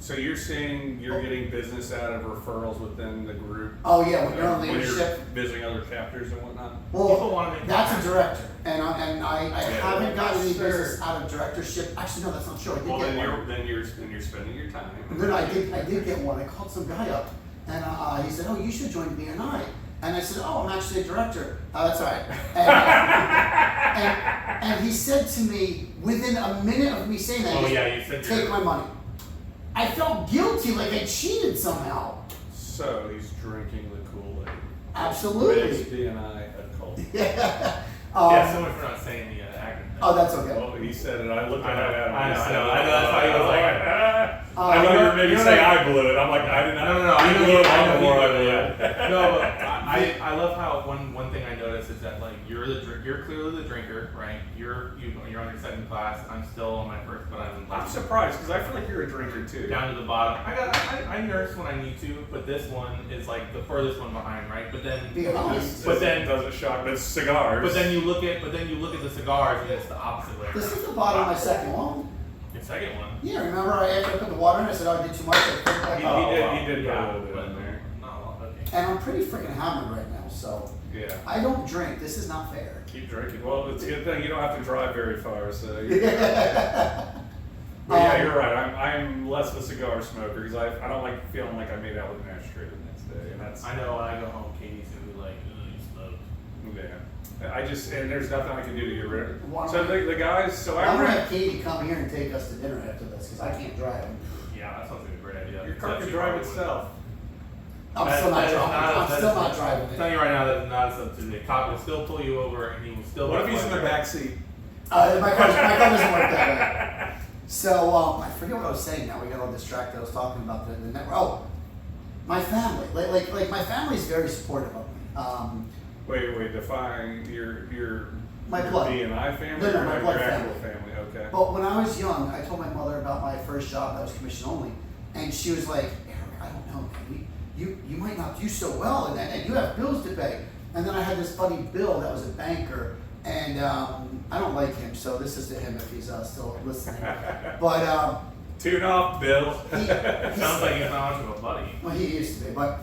D: So you're saying you're getting business out of referrals within the group?
A: Oh yeah, when you're on
D: When you're
A: leadership.
D: visiting other chapters and whatnot?
C: People
A: Well,
C: want to make
A: that's a director, and I
D: Yeah,
A: haven't gotten any
D: sure.
A: business out of directorship. Actually, no, that's not true. I did
D: Well,
A: get
D: then
A: one.
D: you're spending your time.
A: No, I did get one. I called some guy up, and he said, "Oh, you should join BNI." And I said, "Oh, I'm actually a director." That's all right. And he said to me within a minute of me saying that,
C: Oh
A: he
C: yeah,
A: said,
C: you said
A: "Take my money." I felt guilty, like I cheated somehow.
D: So he's drinking the Kool-Aid.
A: Absolutely.
D: Makes DNI a cult.
A: Yeah.
C: Yeah, so much for not saying the acronym.
A: Oh, that's okay.
D: Well, he said it. I looked
C: I
D: at
C: know,
D: it.
C: I know, that's why he was like,
D: I know you were maybe
C: you know
D: saying
C: what?
D: I blew it. I'm like, I did not.
C: No, I know
D: blew it
C: I know
D: on
C: he
D: more
C: blew
D: than
C: it.
D: that.
C: No, but I love how one thing I noticed is that like you're clearly the drinker, right? You're on your second class. I'm still on my first, but
D: I'm surprised because I feel like you're a drinker too.
C: down to the bottom. I nurse when I need to, but this one is like the furthest one behind, right? But then
A: Be honest.
C: But then-
D: doesn't shock. That's cigars.
C: But then you look at the cigars and it's the opposite way.
A: This is the bottom of my second one.
C: The second one.
A: Yeah, remember after I put the water in, I said, "Oh, I did too much." I put it back
D: He
A: up.
D: did
C: yeah,
D: put a little bit
C: but
D: in there.
C: not a lot. Okay.
A: And I'm pretty freaking hammered right now, so
D: Yeah.
A: I don't drink. This is not fair.
D: Keep drinking. Well, it's a good thing you don't have to drive very far, so.
A: Yeah.
D: Well, yeah, you're right. I'm less of a cigar smoker because I don't like feeling like I made out with an ashtray the next day, and that's.
C: I know when I go home, Katie's gonna be like, "Ugh, you smoke."
D: Yeah. And there's nothing I can do to get rid of it.
A: Why
D: So
A: not?
D: the guys, so I
A: I'm gonna
D: rent.
A: have Katie come here and take us to dinner after this because I can't drive.
C: Yeah, that sounds like a great idea.
D: Your car can
C: Except
D: drive
C: you probably
D: itself.
A: I'm
C: That-
A: still not
C: that is
A: driving.
C: not-
A: I'm
C: that
A: still
C: is-
A: not driving
C: I'm telling
A: it.
C: you right now, that is not up to the cop will still pull you over and he will still.
D: What if he's in the back seat?
A: My car doesn't work that way. So I forget what I was saying now. We got all distracted. I was talking about the network. Oh, my family. Like my family's very supportive of me.
D: Wait, define your
A: My blood.
D: BNI family
A: No,
D: or
A: my
D: your
A: blood
D: actual
A: family.
D: family? Okay.
A: But when I was young, I told my mother about my first job that was commission only, and she was like, "Eric, I don't know, man. You might not do so well, and you have bills to pay." And then I had this buddy Bill that was a banker, and I don't like him, so this is to him if he's still listening. But
D: Tune off, Bill.
A: he
C: Sounds like he's not much of a buddy.
A: well, he used to be, but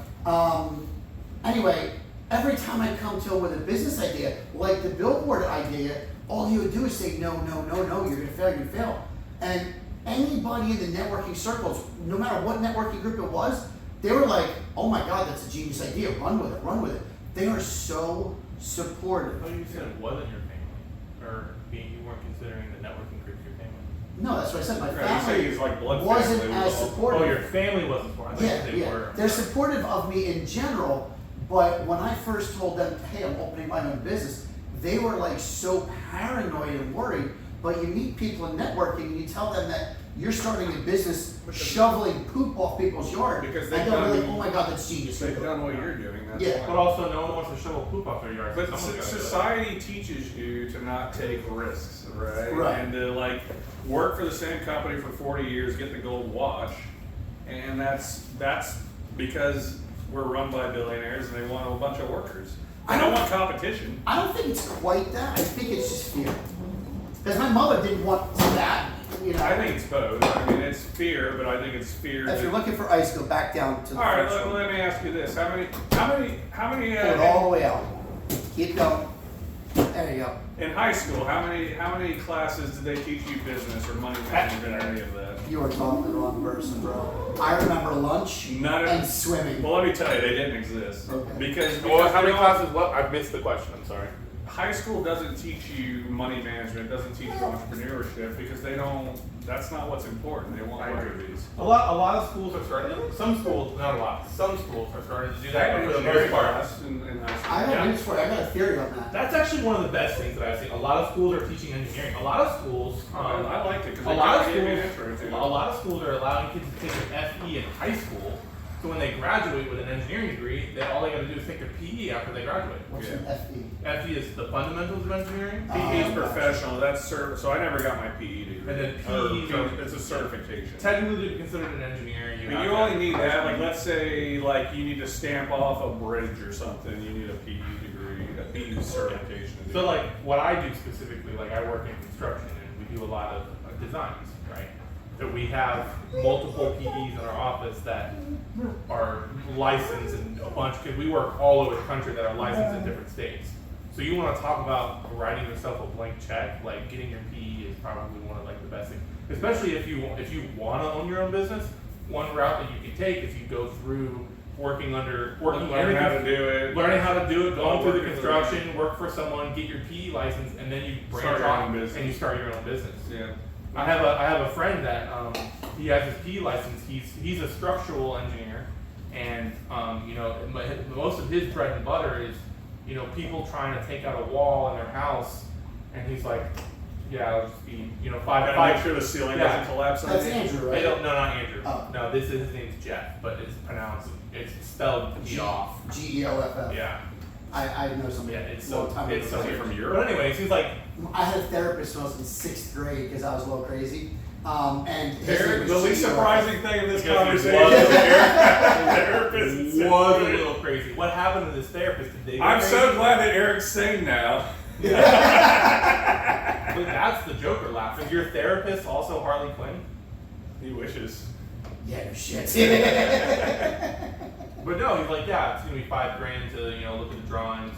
A: anyway, every time I come to him with a business idea, like the billboard idea, all he would do is say, no, you're gonna fail. And anybody in the networking circles, no matter what networking group it was, they were like, "Oh my God, that's a genius idea, run with it. They are so supportive.
C: Oh, you said it wasn't your family, or you weren't considering the networking group your family.
A: No, that's what I said, my
D: Right, you say
A: family
D: he's like blood
A: wasn't
D: family.
A: as
D: Well,
A: supportive.
C: Oh, your family wasn't for it. I thought
A: Yeah,
C: they
A: yeah.
C: were.
A: They're supportive of me in general, but when I first told them, "Hey, I'm opening my own business," they were like so paranoid and worried. But you meet people in networking and you tell them that you're starting a business shoveling poop off people's yard.
D: Because
A: and
D: they've
A: they're
D: done-
A: like, "Oh my God, that's genius."
D: They've done what you're doing. That's
A: Yeah.
D: why.
C: But also, no one wants to shovel poop off their yard.
D: But
C: Someone's gotta do that.
D: society teaches you to not take risks, right?
A: Right.
D: And to like work for the same company for 40 years, get the gold watch, and that's because we're run by billionaires and they want a bunch of workers. They don't want competition.
A: I don't think it's quite that. I think it's just fear. Because my mother didn't want that. You know.
D: I think it's both. I mean, it's fear, but I think it's fear.
A: If you're looking for ice, go back down to the
D: all right,
A: first one.
D: let me ask you this: how many?
A: Pull it all the way out. Keep going. There you go.
D: In high school, how many classes did they teach you business or money management or any of that?
A: You are talking to the wrong person, bro. I remember lunch
D: None of-
A: and swimming.
D: Well, let me tell you, they didn't exist.
A: Okay.
D: Because
C: Well, how
D: we
C: many
D: don't-
C: classes? What? I missed the question. I'm sorry.
D: High school doesn't teach you money management, doesn't teach you entrepreneurship because they don't. That's not what's important. They want
C: I
D: worker
C: agree.
D: bees.
C: A lot of schools are starting. Some schools, not a lot. Some schools are starting to do
D: I
C: that.
D: had
C: But
D: an
C: for the
D: engineering
C: most part,
D: class in high school.
A: I
C: Yeah.
A: got news for you. I got a theory on that.
C: that's actually one of the best things that I've seen. A lot of schools are teaching engineering. A lot of schools.
D: I liked it because
C: A
D: they
C: lot of
D: gave me an
C: schools,
D: intro to
C: a
D: it.
C: lot of schools are allowing kids to take an FE in high school. So when they graduate with an engineering degree, all they got to do is take their PE after they graduate.
A: What's
D: Yeah.
A: an FE?
C: FE is the fundamentals of engineering.
D: PE is
A: Oh,
D: professional. That's service. So I never got my PE degree. degree.
C: And then
D: Or
C: PEs are
D: it's a certification.
C: technically to be considered an engineer.
D: I
C: You,
D: mean,
C: have
D: you
C: to
D: only
C: have
D: need
C: a
D: that, like
C: degree.
D: let's say like you need to stamp off a bridge or something, you need a PE degree, a PE certification. to do
C: So
D: that.
C: like what I do specifically, like I work in construction and we do a lot of designs, right? So we have multiple PEs in our office that are licensed and a bunch, because we work all over the country that are licensed in different states. So you want to talk about writing yourself a blank check, like getting your PE is probably one of like the best things. Especially if you want to own your own business, one route that you can take is you go through working in
D: learn how to do it.
C: learning how to do it, going through the
D: Working
C: construction, work for someone, get your PE license, and then you branch
D: Start your
C: off
D: own business.
C: and you start your own business.
D: Yeah.
C: I have a friend that he has his PE license. He's a structural engineer, and you know, most of his bread and butter is, you know, people trying to take out a wall in their house, and he's like, yeah, it'll just be, you know,
D: Gotta
C: five.
D: make sure the ceiling
C: Yeah.
D: doesn't collapse on
A: That's
D: you.
A: Andrew,
C: They
A: right?
C: don't, no, not Andrew.
A: Oh.
C: No, his name's Jeff, but it's spelled G off.
A: GELFF.
C: Yeah,
A: I know somebody.
C: yeah, it's
A: long
C: so
A: time
C: it's
A: ago.
C: so
D: Somebody
C: weird.
D: from Europe?
C: But anyway, it seems like
A: I had a therapist when I was in 6th grade because I was a little crazy. And his name
D: Eric,
A: was
D: the least
A: GELFF.
D: surprising thing in this
C: Because he
D: conversation
C: was-
D: is therapist. in sixth
C: was a
D: grade.
C: little crazy. What happened to this therapist? Did they go
D: I'm
C: crazy?
D: so glad that Eric's sane now.
C: But that's the Joker laugh. Is your therapist also Harley Quinn?
D: He wishes.
A: Yeah, no shit.
C: But no, he's like, yeah, it's gonna be $5,000 to, you know, look at the drawings.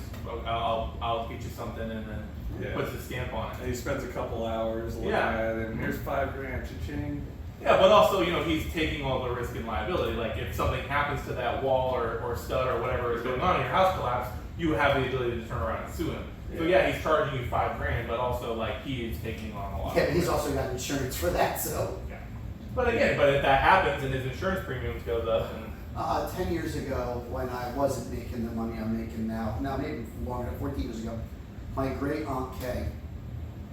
C: I'll get you something, and then
D: Yeah.
C: puts the stamp on it.
D: And he spends a couple hours looking
C: Yeah.
D: at it, and here's $5,000, cha-ching.
C: Yeah, but also, you know, he's taking all the risk and liability. Like, if something happens to that wall or stud or whatever is going on and your house collapse, you have the ability to turn around and sue him. So yeah, he's charging you $5,000, but also like he is taking on a lot.
A: Yeah,
C: of
A: but he's
C: risk.
A: also got insurance for that, so.
C: Yeah. But again, if that happens and his insurance premiums goes up, and
A: 10 years ago, when I wasn't making the money I'm making now, maybe longer, 14 years ago, my great aunt Kay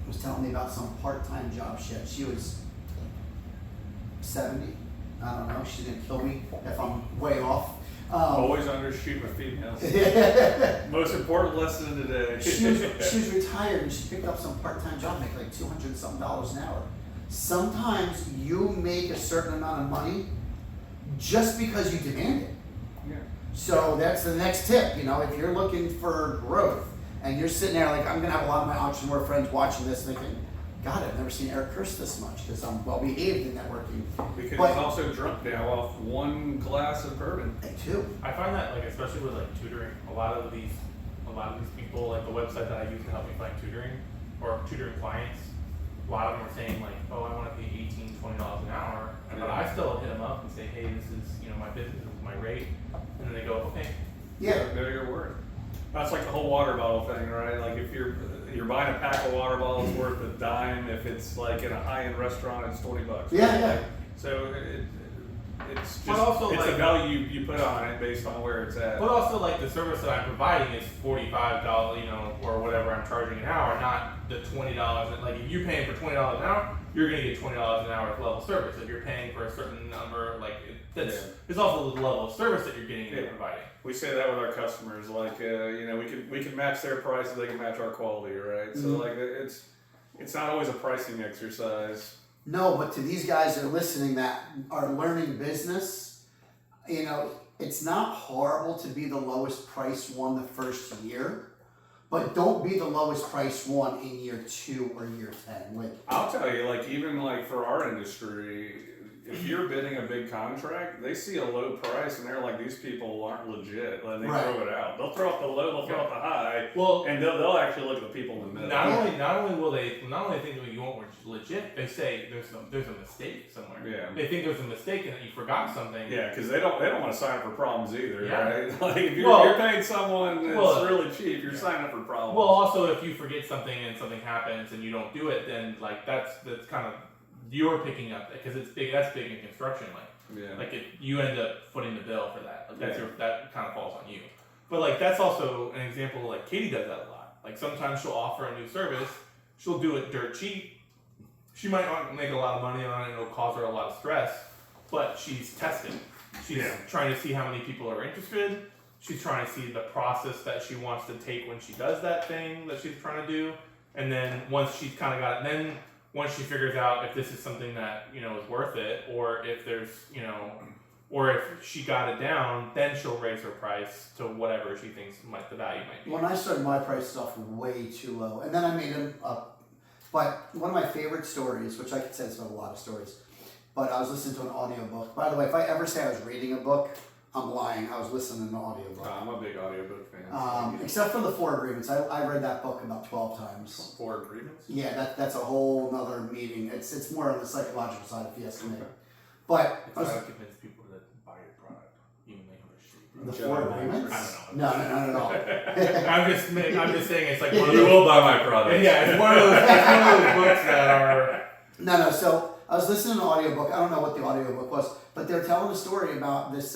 A: was telling me about some part-time job shit. She was 70. I don't know. She's gonna kill me if I'm way off.
D: Always undershoot with females. Most important lesson of the day.
A: she was retired and she picked up some part-time job, making like $200 something an hour. Sometimes you make a certain amount of money just because you demand it.
D: Yeah.
A: So that's the next tip. You know, if you're looking for growth and you're sitting there like, I'm gonna have a lot of my entrepreneur friends watching this thinking, God, I've never seen Eric curse this much because I'm well behaved in networking.
D: Because
A: But-
D: he's also drunk now off one glass of bourbon.
A: Me too.
C: I find that, like, especially with like tutoring, a lot of these people, like the website that I use to help me find tutoring or tutoring clients, a lot of them are saying like, oh, I want to pay $18, $20 an hour, but I still hit them up and say, hey, this is, you know, my business, this is my rate, and then they go, okay.
A: Yeah.
D: Know your worth. That's like the whole water bottle thing, right? Like if you're buying a pack of water bottles worth a dime, if it's like in a high-end restaurant, it's $20.
A: Yeah,
D: right?
A: yeah.
D: Like, so it's
C: But
D: just
C: also,
D: it's
C: like-
D: the value you put on it based on where it's at.
C: But also, like, the service that I'm providing is $45, you know, or whatever I'm charging an hour, not the $20. And like, if you're paying for $20 an hour, you're gonna get $20 an hour of level service. If you're paying for a certain number, like, it's also the level of service that you're getting and
D: Yeah.
C: providing.
D: We say that with our customers, like you know, we can match their price so they can match our quality, right? So
A: Mhm.
D: like it's not always a pricing exercise.
A: No, but to these guys that are listening that are learning business, you know, it's not horrible to be the lowest price one the first year, but don't be the lowest price one in year 2 or year 10. Like,
D: I'll tell you, like even like for our industry, if you're bidding a big contract, they see a low price and they're like, these people aren't legit, and they
A: Right.
D: throw it out. They'll throw out the low, they'll throw out the high,
C: Well,
D: and they'll actually look at the people in the middle.
C: not only will they think that you won't legit, they say there's a mistake somewhere.
D: Yeah.
C: They think there's a mistake and that you forgot something.
D: Yeah, because they don't want to sign up for problems either,
C: Yeah.
D: right? Like if you're,
C: Well-
D: you're paying someone that's
C: well,
D: really cheap, you're
C: yeah.
D: signing up for problems.
C: Well, also, if you forget something and something happens and you don't do it, then like that's kind of you're picking up because it's big. That's big in construction.
D: yeah.
C: Like you end up footing the bill for that. Like
D: Yeah.
C: that kind of falls on you. But like that's also an example. Like Katie does that a lot. Like sometimes she'll offer a new service. She'll do it dirt cheap. She might not make a lot of money on it. It'll cause her a lot of stress. But she's testing. She's
D: Yeah.
C: trying to see how many people are interested. She's trying to see the process that she wants to take when she does that thing that she's trying to do. And then once she's kind of got it, then once she figures out if this is something that is worth it, or if there's or if she got it down, then she'll raise her price to whatever she thinks the value might be.
A: When I started, my prices off were way too low, and then I made them up. But one of my favorite stories, which I could say it's not a lot of stories, but I was listening to an audiobook. By the way, if I ever say I was reading a book, I'm lying. I was listening to an audiobook.
D: I'm a big audiobook fan.
A: Except for the 4 Agreements. I read that book about 12 times.
D: 4 Agreements?
A: Yeah, that's a whole nother meeting. It's more on the psychological side, if you ask me. But
C: It's how to convince people to buy your product, even though it's shitty.
A: the 4 Agreements?
C: I don't
A: No, not at all.
C: I'm just saying it's like one of
D: You
C: those.
D: will buy my product.
C: Yeah, it's one of those books that are.
A: No. So I was listening to an audiobook. I don't know what the audiobook was, but they're telling a story about this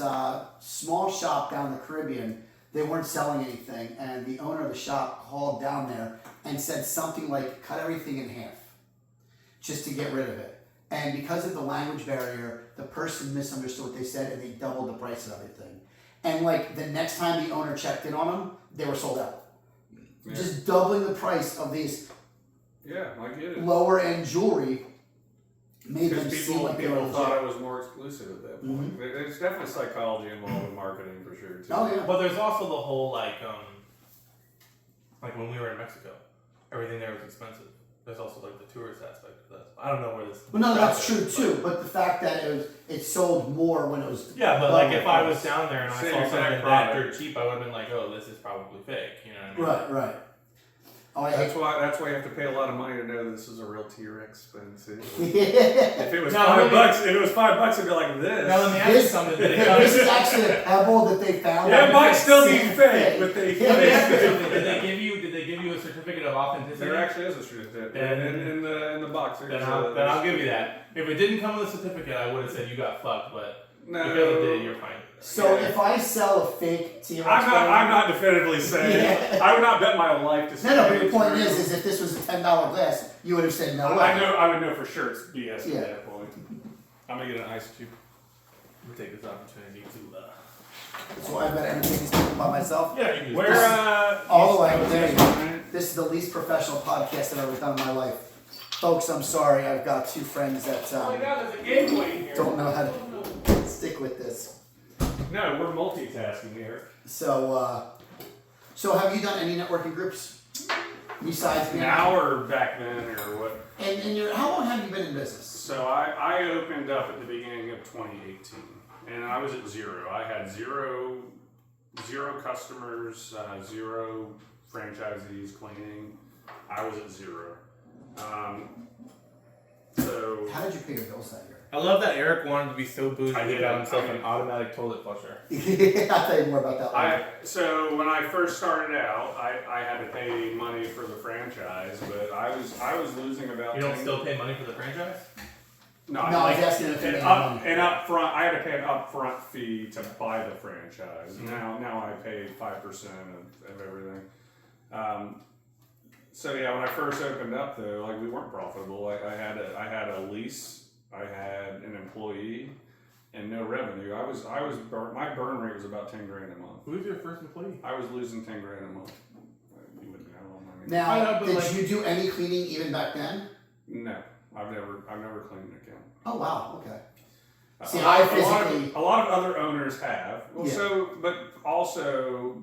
A: small shop down in the Caribbean. They weren't selling anything, and the owner of the shop called down there and said something like, cut everything in half just to get rid of it. And because of the language barrier, the person misunderstood what they said, and they doubled the price of everything. And like the next time the owner checked in on them, they were sold out.
D: Yeah.
A: Just doubling the price of these
D: Yeah, I get it.
A: lower end jewelry made them
D: Because
A: seem like they were
D: people thought
A: legit.
D: it was more exclusive at that point. There's definitely psychology involved with marketing for sure, too.
A: Oh yeah.
C: But there's also the whole like when we were in Mexico, everything there was expensive. There's also like the tourist aspect of that. I don't know where this.
A: Well, no, that's true too. But the fact that it sold more when it was
C: Yeah, but like if I was down there and I
D: Same
C: saw
D: exact
C: something that
D: product.
C: dirt cheap, I would have been like, oh, this is probably fake. You know what I mean?
A: right. Oh, I
D: That's
A: hate.
D: why you have to pay a lot of money to know this is a real T-Rex expensive.
A: Yeah.
D: If it was
C: No,
D: $5,
C: maybe-
D: if it was $5, it'd be like this.
C: Now let me ask you
A: This,
C: something.
A: this is actually a pebble that they found.
D: Yeah, it
A: that
D: might
A: was
D: still be
A: same
D: fake, but they.
C: Let me ask you something. Did they give you a certificate of authenticity?
D: There actually is a certificate in the box.
C: Then I'll give you that. If it didn't come with a certificate, I would have said you got fucked. But
D: No.
C: because it did, you're fine.
A: So
D: Yeah.
A: if I sell a fake T-Rex,
D: I'm not definitively saying.
A: Yeah.
D: I would not bet my life to say.
A: No, but the
D: it's
A: point
D: true.
A: is if this was a $10 glass, you would have said no way.
D: I would know for sure it's BS
A: Yeah.
D: at that point. I'm gonna get an ice cube.
C: We'll take this opportunity to.
A: So I better entertain these people by myself.
C: Yeah, you can.
D: Where
A: All the way. There you go. This is the least professional podcast I've ever done in my life. Folks, I'm sorry. I've got 2 friends that
C: Oh my God, there's a game waiting here.
A: don't know how to stick with this.
D: No, we're multitasking here.
A: So have you done any networking groups besides being
D: Now or back then or what?
A: And how long have you been in business?
B: So I opened up at the beginning of 2018, and I was at zero. I had zero customers, 0 franchisees cleaning. I was at 0. So
A: How did you pay your bills that year?
C: I love that Eric wanted to be so bougie
B: I
C: he
B: did.
C: got himself
B: I
C: an automatic toilet flusher.
A: I'll tell you more about that later.
B: So when I first started out, I had to pay money for the franchise, but I was losing about.
C: You don't
B: 10
C: still pay money for the franchise?
B: No,
A: No, I was asking if you made money.
B: and up front, I had to pay an upfront fee to buy the franchise.
C: Mm-hmm.
B: Now I pay 5% of everything. So yeah, when I first opened up though, like we weren't profitable. I had a lease, I had an employee, and no revenue. My burn rate was about 10 grand a month.
C: Who was your first employee?
B: I was losing 10 grand a month. You wouldn't know. I mean,
A: Now,
C: I know, but
A: did
C: like-
A: you do any cleaning even back then?
B: no, I've never cleaned an account.
A: Oh wow, okay. See,
B: a
A: I
B: lot
A: physically-
B: a lot of other owners have. Well,
A: Yeah.
B: but also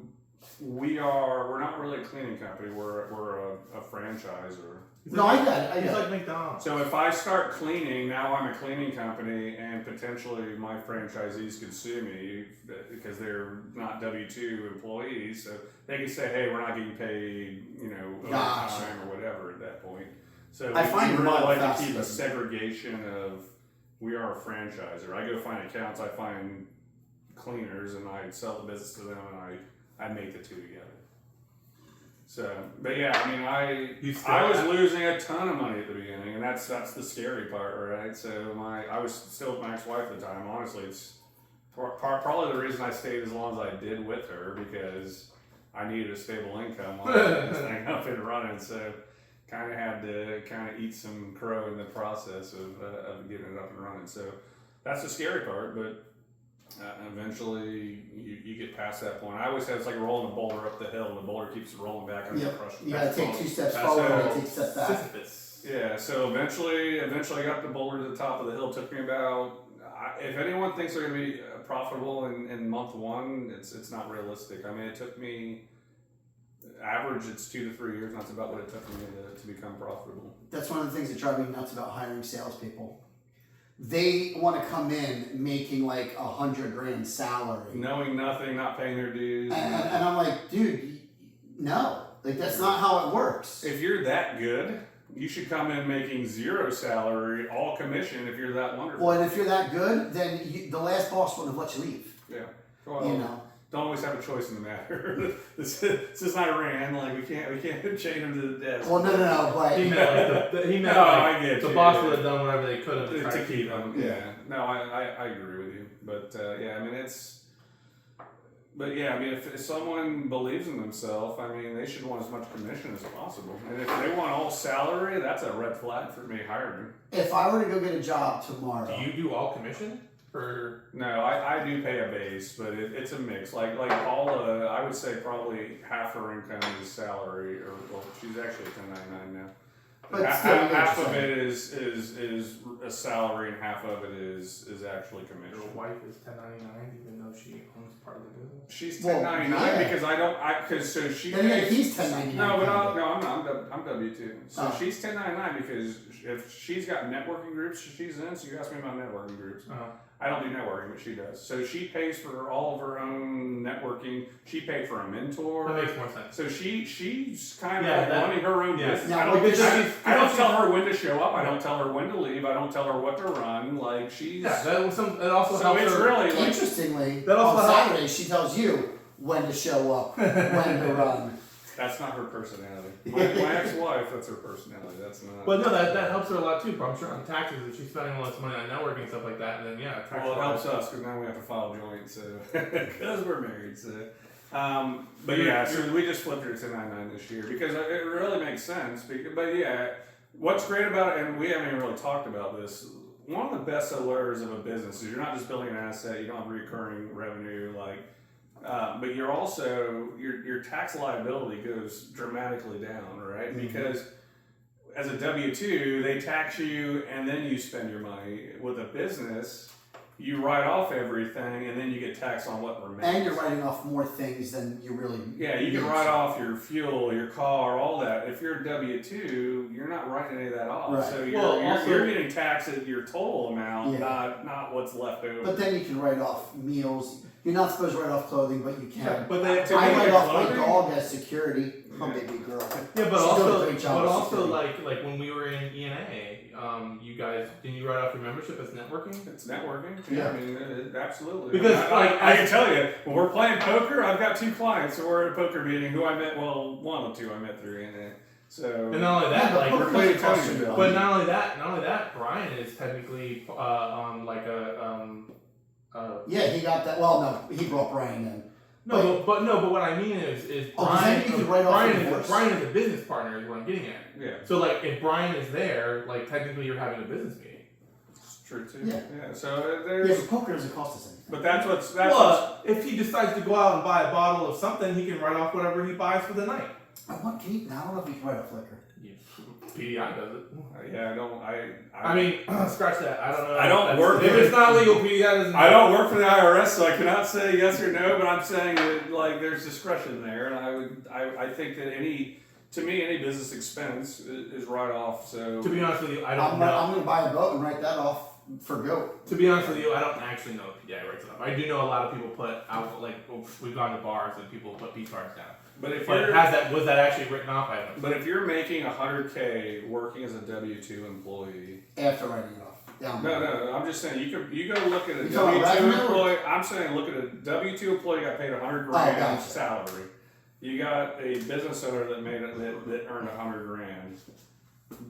B: we're not really a cleaning company. We're a franchisor.
A: No, I got it. I
C: He's
A: got
C: like
A: it.
C: McDonald's.
B: So if I start cleaning, now I'm a cleaning company, and potentially my franchisees could sue me because they're not W-2 employees. So they could say, "Hey, we're not getting paid,
A: Gotcha.
B: overtime or whatever." At that point, so
A: I find
B: we
A: your
B: really
A: model
B: like to keep a
A: fascinating.
B: segregation of we are a franchisor. I go find accounts, I find cleaners, and I sell the business to them, and I make the two together. So, but yeah, I mean, I was losing a ton of money at the beginning, and that's the scary part, right? So I was still with my ex-wife at the time. Honestly, it's probably the reason I stayed as long as I did with her, because I needed a stable income while I was this thing up and running. So, kind of had to eat some crow in the process of getting it up and running. So, that's the scary part, but. Eventually, you get past that point. I always say it's like rolling a boulder up the hill. The boulder keeps rolling back, and
A: Yep.
B: crushing.
A: You gotta take 2 steps
B: That's
A: forward
B: how-
A: and take a step back.
C: Sisyphus.
D: Yeah, so eventually I got the boulder to the top of the hill. It took me about, if anyone thinks they're going to be profitable in month one, it's not realistic. I mean, it took me, average, it's 2 to 3 years, and that's about what it took me to become profitable.
A: That's one of the things that drive me nuts about hiring salespeople. They want to come in making like $100,000 salary,
D: Knowing nothing, not paying their dues.
A: and I'm like, dude, no, like that's not how it works.
D: If you're that good, you should come in making 0 salary, all commission if you're that wonderful.
A: Well, and if you're that good, then the last boss wouldn't have let you leave.
D: Yeah. Well,
A: You know.
D: don't always have a choice in the matter. this is Iran. Like we can't chain them to the desk.
A: Well, no, but
C: He meant like
D: No, I get
C: the
D: you,
C: boss
D: yeah.
C: would have done whatever they could have
D: to,
C: tried
D: to keep
C: them.
D: them. Yeah. No, I agree with you. But yeah, I mean it's. But yeah, I mean if someone believes in themselves, I mean they should want as much commission as possible. And if they want all salary, that's a red flag for me hiring.
A: if I were to go get a job tomorrow,
C: Do you do all commission? For
D: No, I do pay a base, but it's a mix. Like Paula, I would say probably half her income is salary, or well, she's actually 1099 now.
A: But still, I get what
D: Half
A: you're
D: of
A: saying.
D: it is a salary, and half of it is actually
C: your
D: commission.
C: wife is 1099, even though she owns part of the business.
D: She's
A: Well,
D: 1099
A: yeah.
D: because because so she.
A: then again,
D: pays-
A: he's 1099.
D: No, but I'm W2. So
A: Oh.
D: she's 1099 because if she's got networking groups she's in, so you asked me about networking groups. I don't do networking, but she does. So she pays for all of her own networking. She paid for a mentor.
C: That makes more sense.
D: So she's kind of
C: Yeah,
D: like
C: that-
D: running her own
C: yeah.
D: business.
A: Now,
D: I don't,
A: because
D: I don't tell her when to show up. I don't tell her when to leave. I don't tell her what to run. Like she's.
C: Yeah, that was some. It also
D: so
C: helps
D: it's
C: her.
D: really like
A: Interestingly,
C: That also
A: on
C: helps-
A: Saturday she tells you when to show up, when to run.
D: that's not her personality. My ex-wife, that's her personality. That's not.
C: But no, that helps her a lot too. But I'm sure on taxes, if she's spending all this money on networking and stuff like that, then yeah, tax
D: Well, it helps us because now we have to file joint, so because we're married. So, but yeah, so we just flipped her to 1099 this year because it really makes sense. But yeah, what's great about it, and we haven't even really talked about this. One of the best sellers of a business is you're not just building an asset. You don't have recurring revenue, but you're also your tax liability goes dramatically down, right?
A: Mm-hmm.
D: Because as a W-2, they tax you and then you spend your money. With a business, you write off everything and then you get taxed on what remains.
A: And you're writing off more things than you really.
D: Yeah, you can
A: need
D: write
A: to.
D: off your fuel, your car, all that. If you're a W-2, you're not writing any of that off.
A: Right.
D: So
C: Well,
D: you're getting taxed at your total amount,
A: Yeah.
D: not what's left over.
A: But then you can write off meals. You're not supposed to write off clothing, but you can.
C: But they.
D: To
A: I
D: me,
A: write off my
D: clothing-
A: dog as security. Oh,
D: Yeah.
A: baby girl.
C: Yeah, but
A: She's
C: also,
A: doing a great job
C: but
A: with
C: also,
A: security.
C: like when we were in ENA, you guys didn't you write off your membership as networking?
D: It's networking.
A: Yeah.
D: I mean, absolutely.
C: Because,
D: I can tell you, when we're playing poker, I've got 2 clients who are at a poker meeting who I met. Well, one of the 2 I met through NA. So
C: And not only that,
A: Yeah, but
C: like
A: poker
D: we're playing
A: doesn't cost
D: Tony
A: you
D: Bill.
C: but not only that, Brian is technically on like a
A: Yeah, he got that. Well, no, he brought Brian in.
C: but what I mean is
A: Oh, 'cause
C: Brian.
A: then you could write off your
C: Brian
A: divorce.
C: is a business partner is what I'm getting at.
D: yeah,
C: So like if Brian is there, like technically you're having a business meeting.
D: it's true too.
A: Yeah.
D: So
A: Yeah,
D: there's,
A: but poker doesn't cost us anything.
D: but that's what's
C: If he decides to go out and buy a bottle of something, he can write off whatever he buys for the night.
A: I want can you, I don't know if you can write off liquor.
C: PDI does it.
D: yeah. I don't.
C: I mean, scratch that. I don't know.
D: I don't
C: That's-
D: work
C: If
D: for-
C: it's not legal, PDI doesn't.
D: I don't work for the IRS, so I cannot say yes or no. But I'm saying that like there's discretion there, and I think that any business expense is write off. So
C: To be honest with you, I
A: I'm
C: don't know.
A: going to buy a boat and write that off for goat.
C: To be honest with you, I don't actually know if PDI writes it up. I do know a lot of people put out like we've gone to bars and people put P cards down.
D: but if
C: But
D: you're
C: was that actually written off? I don't know.
D: but if you're making $100K working as a W-2 employee,
A: After writing it off. Down.
D: no, I'm just saying you go look at a
A: You talking about
D: W-2
A: revenue?
D: employee. I'm saying look at a W-2 employee got paid $100,000
A: gotcha.
D: salary. You got a business owner that that earned $100,000.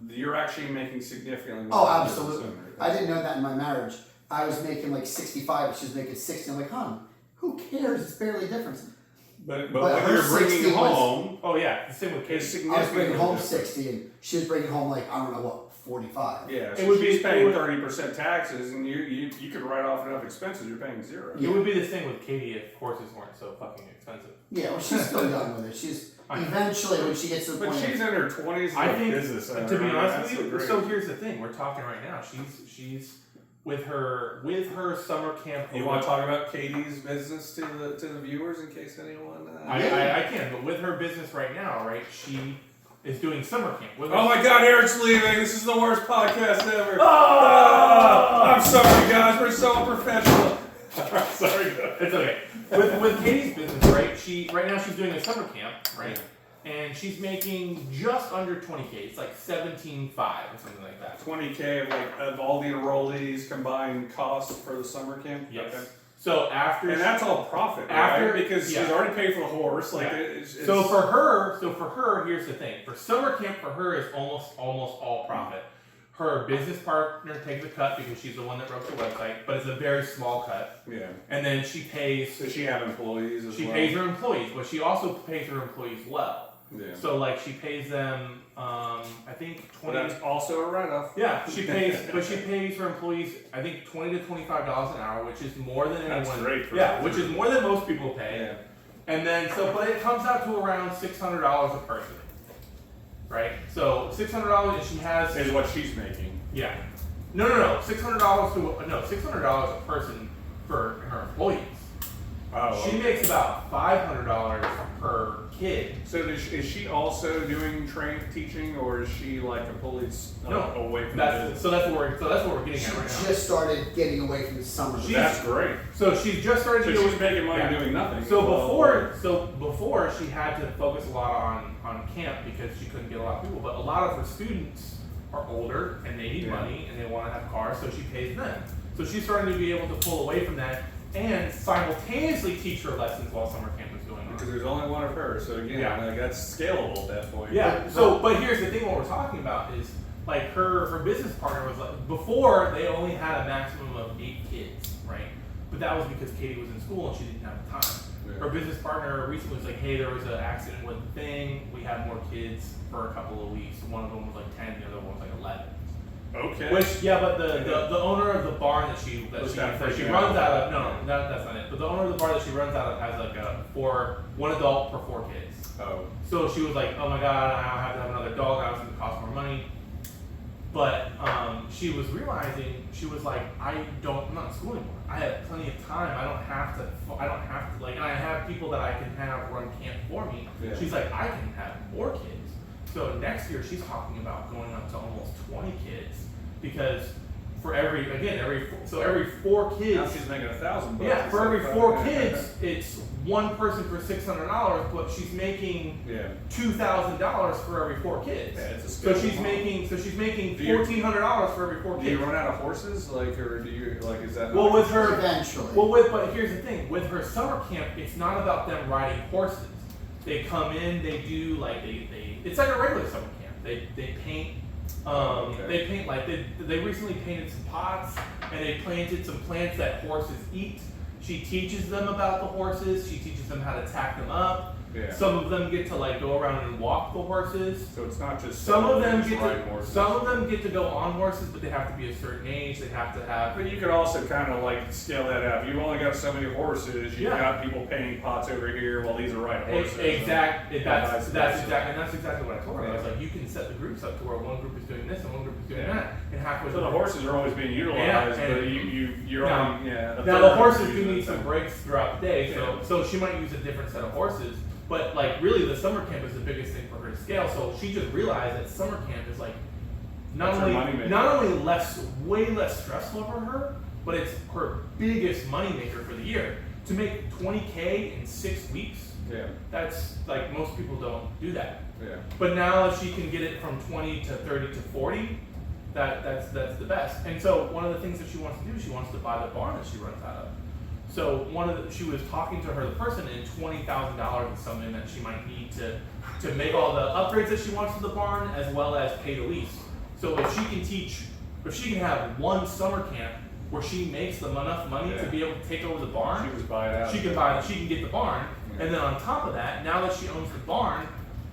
D: You're actually making significantly more.
A: Oh,
D: than a business
A: absolutely.
D: owner.
A: I didn't know that in my marriage. I was making like 65, and she was making 60. I'm like, hon, who cares? It's barely a difference.
D: But
A: But
D: what
A: her
D: you're
A: 60
D: bringing
A: was-
D: home
C: Oh yeah, the same with
D: is
C: Katie.
A: I was
D: significantly
A: bringing home
D: different.
A: 60, and she was bringing home like, I don't know what, 45.
D: Yeah,
C: It
D: so
C: would be-
D: she's
C: it
D: paying
C: would-
D: 30% taxes, and you could write off enough expenses. You're paying zero.
C: It would be the same with Katie if horses weren't so fucking expensive.
A: Yeah, well, she's still young with it. She's
C: I know.
A: eventually when she gets to the
D: But
A: point.
D: she's in her 20s.
C: I
D: in
C: think,
D: business owner.
C: to be
D: I mean,
C: honest
D: that's
C: with you,
D: great.
C: so here's the thing: we're talking right now. She's with her summer camp.
D: You want to talk about Katie's business to the viewers in case anyone?
C: I can, but with her business right now, right? She is doing summer camp. With her
D: Oh my God, Eric's leaving. This is the worst podcast ever.
C: Oh!
D: I'm sorry, guys. We're so unprofessional. Sorry.
C: It's okay. With Katie's business, right? Right now she's doing a summer camp, right? And she's making just under 20K. It's like 17.5 or something like that.
D: 20K of all the enrollees combined costs for the summer camp.
C: Yes.
D: Okay.
C: So after
D: And that's all profit,
C: After-
D: right? Because
C: yeah.
D: she's already paid for the horse. Like
C: Yeah.
D: it's,
C: So for her, here's the thing. For summer camp, for her is almost all profit. Her business partner takes a cut because she's the one that wrote the website, but it's a very small cut.
D: yeah.
C: And then she pays.
D: Does she have employees as
C: She
D: well?
C: pays her employees, but she also pays her employees well.
D: Yeah.
C: So like she pays them, I think
D: But
C: 20.
D: that's also a write-off.
C: Yeah, she pays her employees, I think $20 to $25 an hour, which is more than anyone.
D: That's great for
C: Yeah,
D: her.
C: which is more than most people pay.
D: Yeah.
C: And then but it comes out to around $600 a person, right? So $600, and she has.
D: Is what she's making.
C: Yeah. No. $600 $600 a person for her employees.
D: Oh.
C: She makes about $500 per kid.
D: So is she also doing teaching, or is she like completely away from the
C: So that's what we're getting
A: She
C: at right now.
A: just started getting away from the summer.
C: She-
D: That's great.
C: So she's just started
D: So
C: to
D: she's making money
C: Yeah.
D: doing nothing.
C: So
D: Well,
C: before she had to focus a lot on camp because she couldn't get a lot of people. But a lot of her students are older and they need
D: Yeah.
C: money and they want to have cars, so she pays them. So she's starting to be able to pull away from that and simultaneously teach her lessons while summer camp is going
D: because
C: on.
D: there's only one of her, so again,
C: Yeah.
D: like that's scalable at that point.
C: Yeah. So, but here's the thing: what we're talking about is like her business partner was like before they only had a maximum of 8 kids, right? But that was because Katie was in school and she didn't have the time.
D: Yeah.
C: Her business partner recently was like, hey, there was an accident with the thing. We had more kids for a couple of weeks. One of them was like 10, the other one was like 11.
D: Okay.
C: Which, yeah, but the owner of the barn that she
D: Was that
C: runs
D: freaking
C: out
D: out?
C: of, no, that's not it. But the owner of the barn that she runs out of has like one adult for 4 kids.
D: Oh.
C: So she was like, oh my god, I have to have another dog. Now it's going to cost more money. But she was realizing, she was like, I'm not in school anymore. I have plenty of time. I don't have to, like, and I have people that I can have run camp for me.
D: Yeah.
C: She's like, I can have more kids. So next year she's talking about going up to almost 20 kids because for every 4 kids.
D: Now she's making $1,000.
C: Yeah, for every 4 kids, it's one person for $600, but she's making
D: Yeah.
C: $2,000 for every 4 kids.
D: Yeah, it's a
C: So
D: scalable
C: she's
D: model.
C: making
D: Do you-
C: $1,400 for every 4
D: Do you
C: kids.
D: run out of horses, like, or do you like? Is that?
C: Well,
D: not-
C: with her,
A: Eventually.
C: but here's the thing: with her summer camp, it's not about them riding horses. They come in, they do like it's like a regular summer camp. They paint.
D: Okay.
C: They paint like they recently painted some pots and they planted some plants that horses eat. She teaches them about the horses. She teaches them how to tack them up.
D: Yeah.
C: Some of them get to like go around and walk the horses.
D: So it's not just
C: Some of them
D: just
C: get
D: riding horses.
C: to go on horses, but they have to be a certain age. They have to have.
D: But you could also kind of like scale that up. You've only got so many horses. You've
C: Yeah.
D: got people painting pots over here while these are riding horses.
C: That's
D: That's
C: exactly what I told her. I was like, you can set the groups up to where one group is doing this and one group is doing that, and halfway.
D: So the horses are always being utilized,
C: Yeah,
D: but
C: and-
D: you're
C: Now-
D: only a
C: Now
D: third
C: the
D: of
C: horses
D: them
C: do need
D: using
C: some
D: it.
C: breaks throughout the day,
D: Yeah.
C: so she might use a different set of horses. But like really, the summer camp is the biggest thing for her to scale. So she just realized that summer camp is like
D: That's her moneymaker.
C: not only way less stressful for her, but it's her biggest moneymaker for the year. To make 20K in 6 weeks,
D: Yeah,
C: that's like most people don't do that.
D: yeah.
C: But now if she can get it from 20 to 30 to 40, that's the best. And so one of the things that she wants to do, she wants to buy the barn that she runs out of. So she was talking to the person, and $20,000 is something that she might need to make all the upgrades that she wants to the barn, as well as pay the lease. So if she can have one summer camp where she makes enough money to
D: Yeah.
C: be able to take over the barn,
D: She just buy it out.
C: she can get the barn, and then on top of that, now that she owns the barn,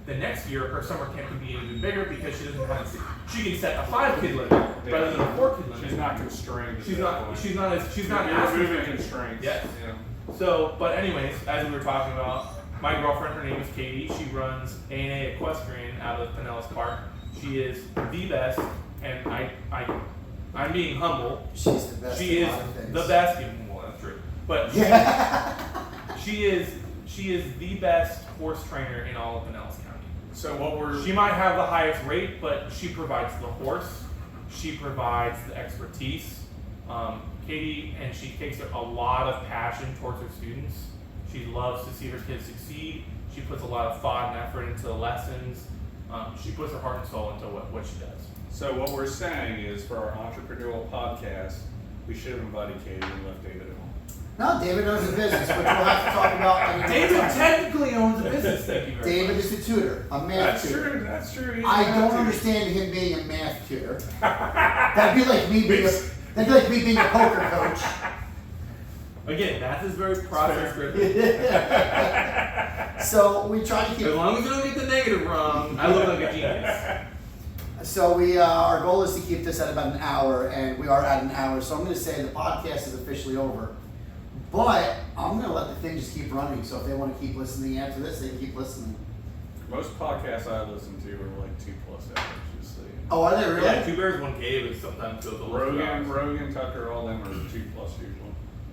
C: the next year her summer camp can be even bigger because she she can set a 5-kid limit rather than a 4-kid limit.
D: She's not constrained. at
C: She's
D: that
C: not.
D: point.
C: She's not. She's not
D: You're
C: asking
D: removing
C: for-
D: constraints.
C: Yes.
D: Yeah.
C: So, but anyways, as we were talking about, my girlfriend, her name is Katie. She runs A&A Equestrian out of Pinellas Park. She is the best, and I'm being humble.
A: She's the best.
C: She
A: at a
C: is
A: lot of things.
C: the best. Well, that's true. But she is the best horse trainer in all of Pinellas County.
D: So what we're
C: She might have the highest rate, but she provides the horse. She provides the expertise. Katie, and she takes a lot of passion towards her students. She loves to see her kids succeed. She puts a lot of thought and effort into the lessons. She puts her heart and soul into what she does.
D: So what we're saying is, for our entrepreneurial podcast, we should have invited Katie and left David at home.
A: No, David owns a business, which we'll have to talk about.
C: David technically owns a business. Thank you very
A: David
C: much.
A: is a tutor, a math
D: That's
A: tutor.
D: true. That's true. He's
A: I
D: a
A: don't
D: tutor.
A: understand him being a math tutor. That'd be like me being a poker coach.
C: Again, math is very process driven.
A: So we try to keep.
C: As long as you don't get the negative wrong, I look like a genius.
A: So our goal is to keep this at about an hour, and we are at an hour. So I'm going to say the podcast is officially over. But I'm going to let the thing just keep running. So if they want to keep listening after this, they can keep listening.
D: Most podcasts I listen to are like 2+ hours. Just so you know.
A: Oh, are they really?
C: Yeah, 2 Bears, 1 Cave is sometimes goes a little
D: Rogan, Tucker, all them are 2+ usually.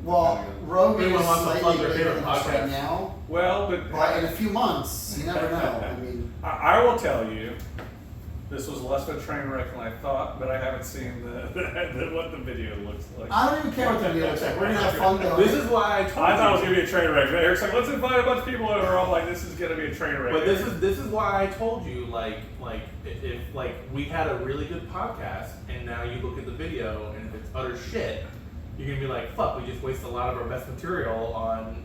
A: Well,
D: Depending on-
A: Rogan is
C: Anyone wants to plug
A: slightly
C: their
A: bigger
C: favorite
A: than us right
C: podcast?
A: now.
D: Well,
A: But in a few months, you never know. I mean,
D: I will tell you, this was less of a train wreck than I thought, but I haven't seen what the video looks like.
A: I don't even care what the video looks like. We're going to have fun doing
C: This
A: it.
C: is why I told
D: I thought it was
C: you.
D: gonna be a train wreck. But Eric's like, let's invite a bunch of people over. All like, this is gonna be a train wreck.
C: But this is why I told you, if we had a really good podcast and now you look at the video and if it's utter shit, you're gonna be like, fuck, we just wasted a lot of our best material on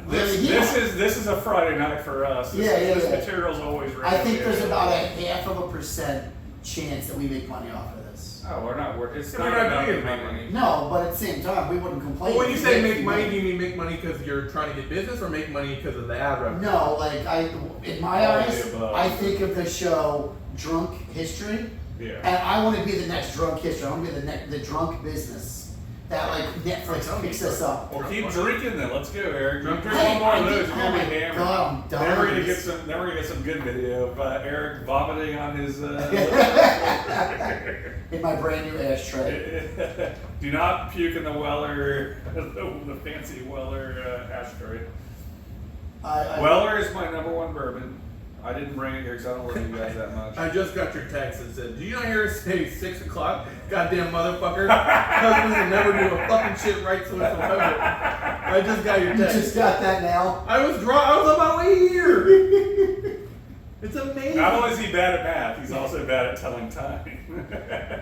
D: This is a Friday night for us. This
A: Yeah.
D: material's always ready.
A: I think there's about a 0.5% chance that we make money off of this.
D: Oh, we're not. It's
C: Yeah,
D: not
C: we're not
D: about
C: doing
D: the
C: it,
D: money.
A: No, but at the same time, we wouldn't complain.
C: But when you
A: if
C: say
A: we
C: make money,
A: made-
C: do you mean make money because you're trying to get business or make money because of the ad revenue?
A: No, like in my
D: All of
A: eyes,
D: the above.
A: I think of the show Drunk History,
D: Yeah.
A: and I want to be the next Drunk History. I want to be the drunk business that like Netflix picks us up.
D: Well, keep drinking then. Let's go, Eric.
C: Drink
D: Drink
A: Hey,
D: one more
A: I
D: of those.
A: did-
D: You're
A: oh
D: gonna
A: my
D: be hammered.
A: God, I'm done
D: Then we're gonna
A: with
D: get
A: this.
D: some. Then we're gonna get some good video of Eric vomiting on his.
A: In my brand new ashtray.
D: Do not puke in the Weller, the fancy Weller ashtray. Weller is my #1 bourbon. I didn't bring it here because I don't love you guys that much.
C: I just got your text and said, "Do you not hear us say 6 o'clock? Goddamn motherfucker! Husbands will never do a fucking shit right whatsoever." I just got your
A: You
C: text.
A: just got that now.
C: I was on my way here. It's amazing.
D: Not only is he bad at math, he's also bad at telling time.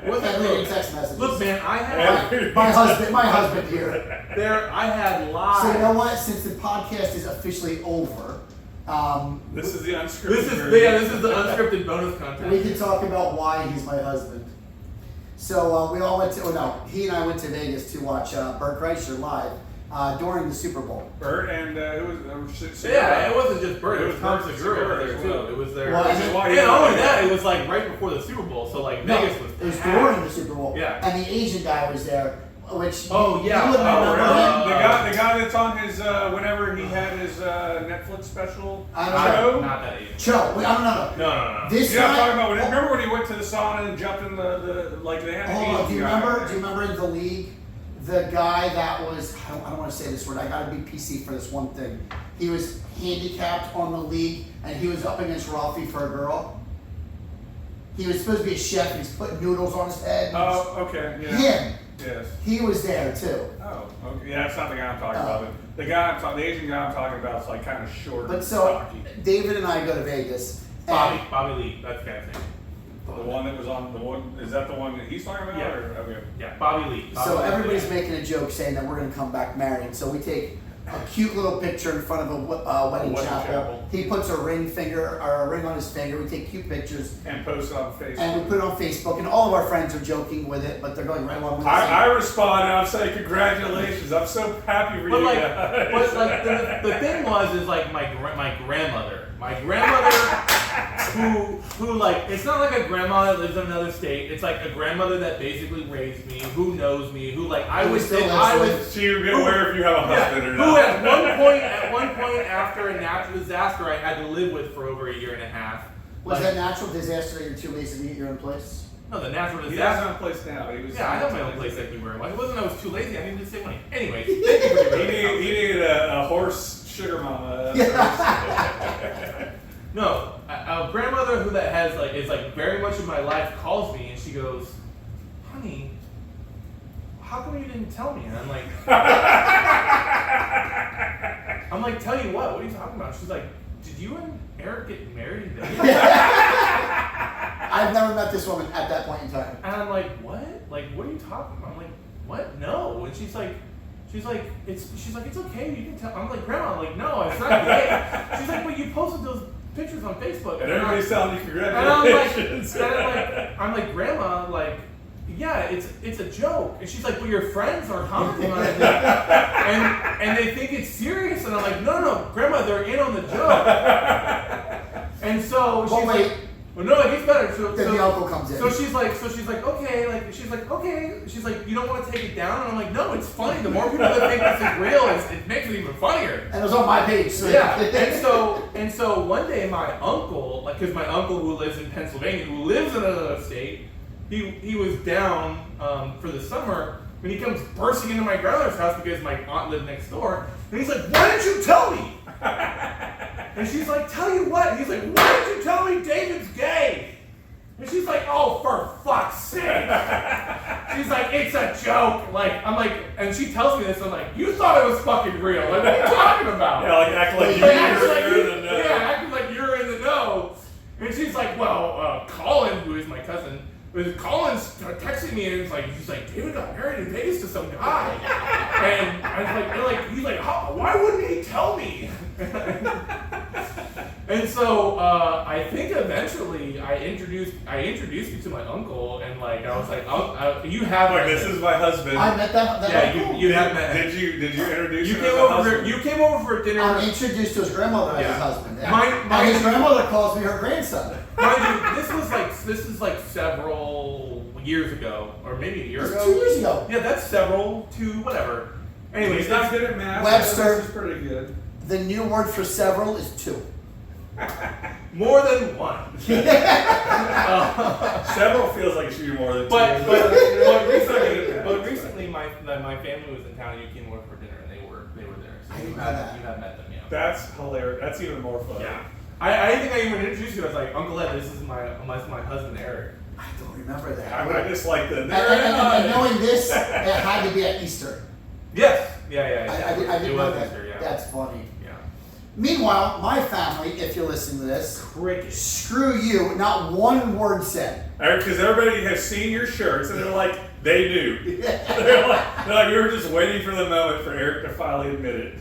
C: What's
A: And
C: that?
A: reading text messages.
C: Look, man, I had
A: my husband here.
C: I had live.
A: So you know what? Since the podcast is officially over,
D: This is the unscripted.
C: This is the unscripted bonus content.
A: we can talk about why he's my husband. So we all went to. He and I went to Vegas to watch Bert Kreischer live during the Super Bowl.
D: Bert and who was?
C: Yeah, it wasn't just Bert. It was Tom
D: Bert
C: Segura
D: Segura
C: there
D: as
C: too.
D: well.
C: It was there.
A: Well,
D: Which is why
C: And
D: he
C: not only
D: was-
C: that, it was like right before the Super Bowl. So like
A: No,
C: Vegas was.
A: it was
C: packed.
A: during the Super Bowl.
C: Yeah.
A: And the Asian guy was there, which
C: Oh, yeah.
A: you wouldn't
C: Oh,
A: remember
C: really?
A: him.
D: The guy that's on his whenever he had his Netflix special
A: I
D: show.
A: don't
C: Not that Asian.
A: Joe, wait, I don't know.
C: No.
A: This
D: You know what I'm
A: guy.
D: talking about? Remember when he went to the sauna and jumped in the like they had an
A: Hold on,
D: Asian
A: do you
D: guy.
A: remember? Do you remember in the league, the guy that was? I don't want to say this word. I gotta be PC for this one thing. He was handicapped on the league, and he was up against Ralphie for a girl. He was supposed to be a chef. He's putting noodles on his head.
D: Oh, okay. Yeah.
A: Him.
D: Yes.
A: He was there too.
D: Oh, okay. Yeah, that's not the guy I'm talking
A: Oh.
D: about. But the Asian guy I'm talking about is like kind of short
A: But
D: and
A: so
D: stocky.
A: David and I go to Vegas. and-
C: Bobby Lee. That's the guy's name.
D: The one that was on the one is that the one that he's talking about?
C: Yeah.
D: Or, okay.
C: Yeah, Bobby Lee.
A: So
C: Bobby Lee.
A: everybody's making a joke saying that we're going to come back married. So we take a cute little picture in front of a wedding
D: Wedding
A: chapel.
D: chapel.
A: He puts a ring on his finger. We take cute pictures
D: And post it on Facebook.
A: and we put it on Facebook. And all of our friends are joking with it, but they're going right along with it.
D: I respond and I'm saying congratulations. I'm so happy for
C: But
D: you
C: like,
D: guys.
C: the thing was is like my grandmother who like, it's not like a grandma that lives in another state. It's like a grandmother that basically raised me, who knows me, who like I
A: Who
C: was
A: still
C: I
A: lives
C: was
D: So you're aware if you have a husband or
C: who
D: not.
C: at one point after a natural disaster I had to live with for over a year and a half.
A: Was
C: Like,
A: that natural disaster that you're too lazy to meet your own place?
C: no, the natural
D: He has
C: disaster.
D: no place now. He was
C: Yeah, I have my own place. Thank you very much. It wasn't I was too lazy. I needed to save money. Anyways, thank you for the
D: He needed a horse sugar mama.
C: No, a grandmother who that has like is like very much in my life calls me and she goes, "Honey, how come you didn't tell me?" And I'm like, "Tell you what? What are you talking about?" She's like, "Did you and Eric get married in Vegas?"
A: I've never met this woman at that point in time.
C: And I'm like, "What? Like, what are you talking about?" I'm like, "What? No." And she's like, it's okay. You can tell. I'm like, "Grandma, I'm like, no, it's not gay." She's like, "But you posted those pictures on Facebook."
D: And everybody's telling you
C: And I'm
D: congratulations.
C: like, "Grandma, like, yeah, it's a joke." And she's like, "Well, your friends are commenting on it, and they think it's serious." And I'm like, no, Grandma, they're in on the joke." And so she's
A: But wait,
C: like, "Well, no, it gets better."
A: then the uncle comes in.
C: So she's like, okay, she's like, "You don't want to take it down?" And I'm like, "No, it's funny. The more people that think this is real, it makes it even funnier."
A: And it was on my page. So
C: Yeah, and so one day my uncle, like, because my uncle who lives in Pennsylvania, who lives in another state, he was down for the summer, and he comes bursting into my grandmother's house because my aunt lived next door, and he's like, "Why didn't you tell me?" And she's like, "Tell you what?" And he's like, "Why didn't you tell me David's gay?" And she's like, "Oh, for fuck's sake." She's like, "It's a joke." Like, I'm like, and she tells me this, I'm like, "You thought it was fucking real. Like, what are you talking about?"
D: Yeah, like act like
C: Like, acting
D: you're
C: like
D: in the know.
C: yeah, acting like you're in the know. And she's like, "Well, Colin, who is my cousin, Colin's texting me, and it's like, he's like, David got married in Vegas to some guy." And I was like, he's like, "Why wouldn't he tell me?" And so I think eventually I introduced you to my uncle, and like I was like, "You have
D: Like,
C: met
D: this
C: him."
D: is my husband.
A: I met that
C: Yeah,
A: uncle.
C: you have met him.
D: Did you introduce
C: You
D: him
C: came
D: as a
C: over.
D: husband?
C: You came over for dinner.
A: I'm introduced to his grandmother as his
C: Yeah.
A: husband. Yeah.
C: Mind
A: and his
C: you-
A: grandmother calls me her grandson.
C: Mind you, this is like several years ago, or maybe a year
A: It was
C: ago.
A: 2 years ago.
C: Yeah, that's several to whatever. Anyways,
D: He's not good at math.
A: Webster.
D: So this is pretty good.
A: The new word for several is two.
C: more than one.
D: Several feels like it should be more than two.
C: But
D: but
C: recently my family was in town. You came over for dinner, and they were there. So
A: I
C: you
A: didn't know
C: have
A: that.
C: met them, yeah.
D: That's hilarious. That's even more fun.
C: Yeah. I think I even introduced you. I was like, "Uncle Ed, this is my husband Eric."
A: I don't remember that.
D: I just like the.
A: and knowing this, it had to be at Easter.
C: Yes. Yeah.
A: I
C: It
A: didn't know
C: was
A: that.
C: Easter, yeah.
A: That's funny.
C: Yeah.
A: Meanwhile, my family, if you're listening to this,
C: Cricket.
A: screw you, not one word said.
D: Because everybody has seen your shirts and they're like, they do. they're like, we were just waiting for the moment for Eric to finally admit it.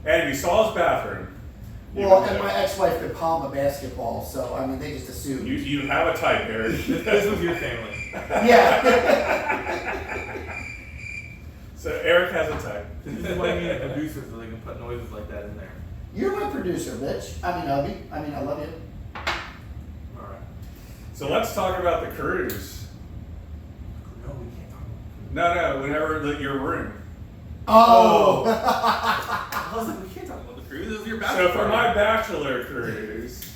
D: And you saw his bathroom. You
A: Well,
D: would
A: and
D: know.
A: my ex-wife could palm a basketball, so I mean, they just assumed.
D: You have a type, Eric.
C: This was your family.
A: Yeah.
D: So Eric has a type.
C: This is why you need a producer so they can put noises like that in there.
A: You're my producer, bitch. I love you. I love you.
C: All right.
D: So let's talk about the cruise.
C: No, we can't talk.
D: No, whenever your room.
A: Oh.
C: I was like, we can't talk about the cruise. This is your
D: So
C: bachelor
D: for
C: party.
D: my bachelor cruise,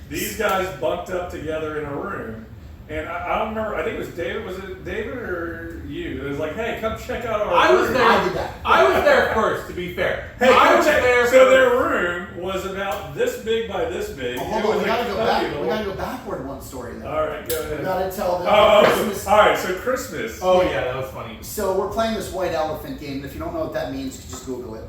D: these guys bunked up together in a room. And I don't remember, I think it was David, was it David or you? It was like, hey, come check out our
C: I
D: room.
C: was there.
A: I did that.
C: I was there first, to be fair.
D: Hey,
C: I
D: come
C: was
D: check.
C: there.
D: So
C: first.
D: their room was about this big by this big.
A: Oh,
D: It
A: hold on,
D: was
A: we gotta go back.
D: communal.
A: We gotta go backward one story then.
D: All right, go
A: We
D: ahead.
A: gotta tell them
D: Oh,
A: Christmas.
D: all right. So Christmas.
C: Oh yeah, that was funny.
A: So we're playing this white elephant game. If you don't know what that means, just Google it.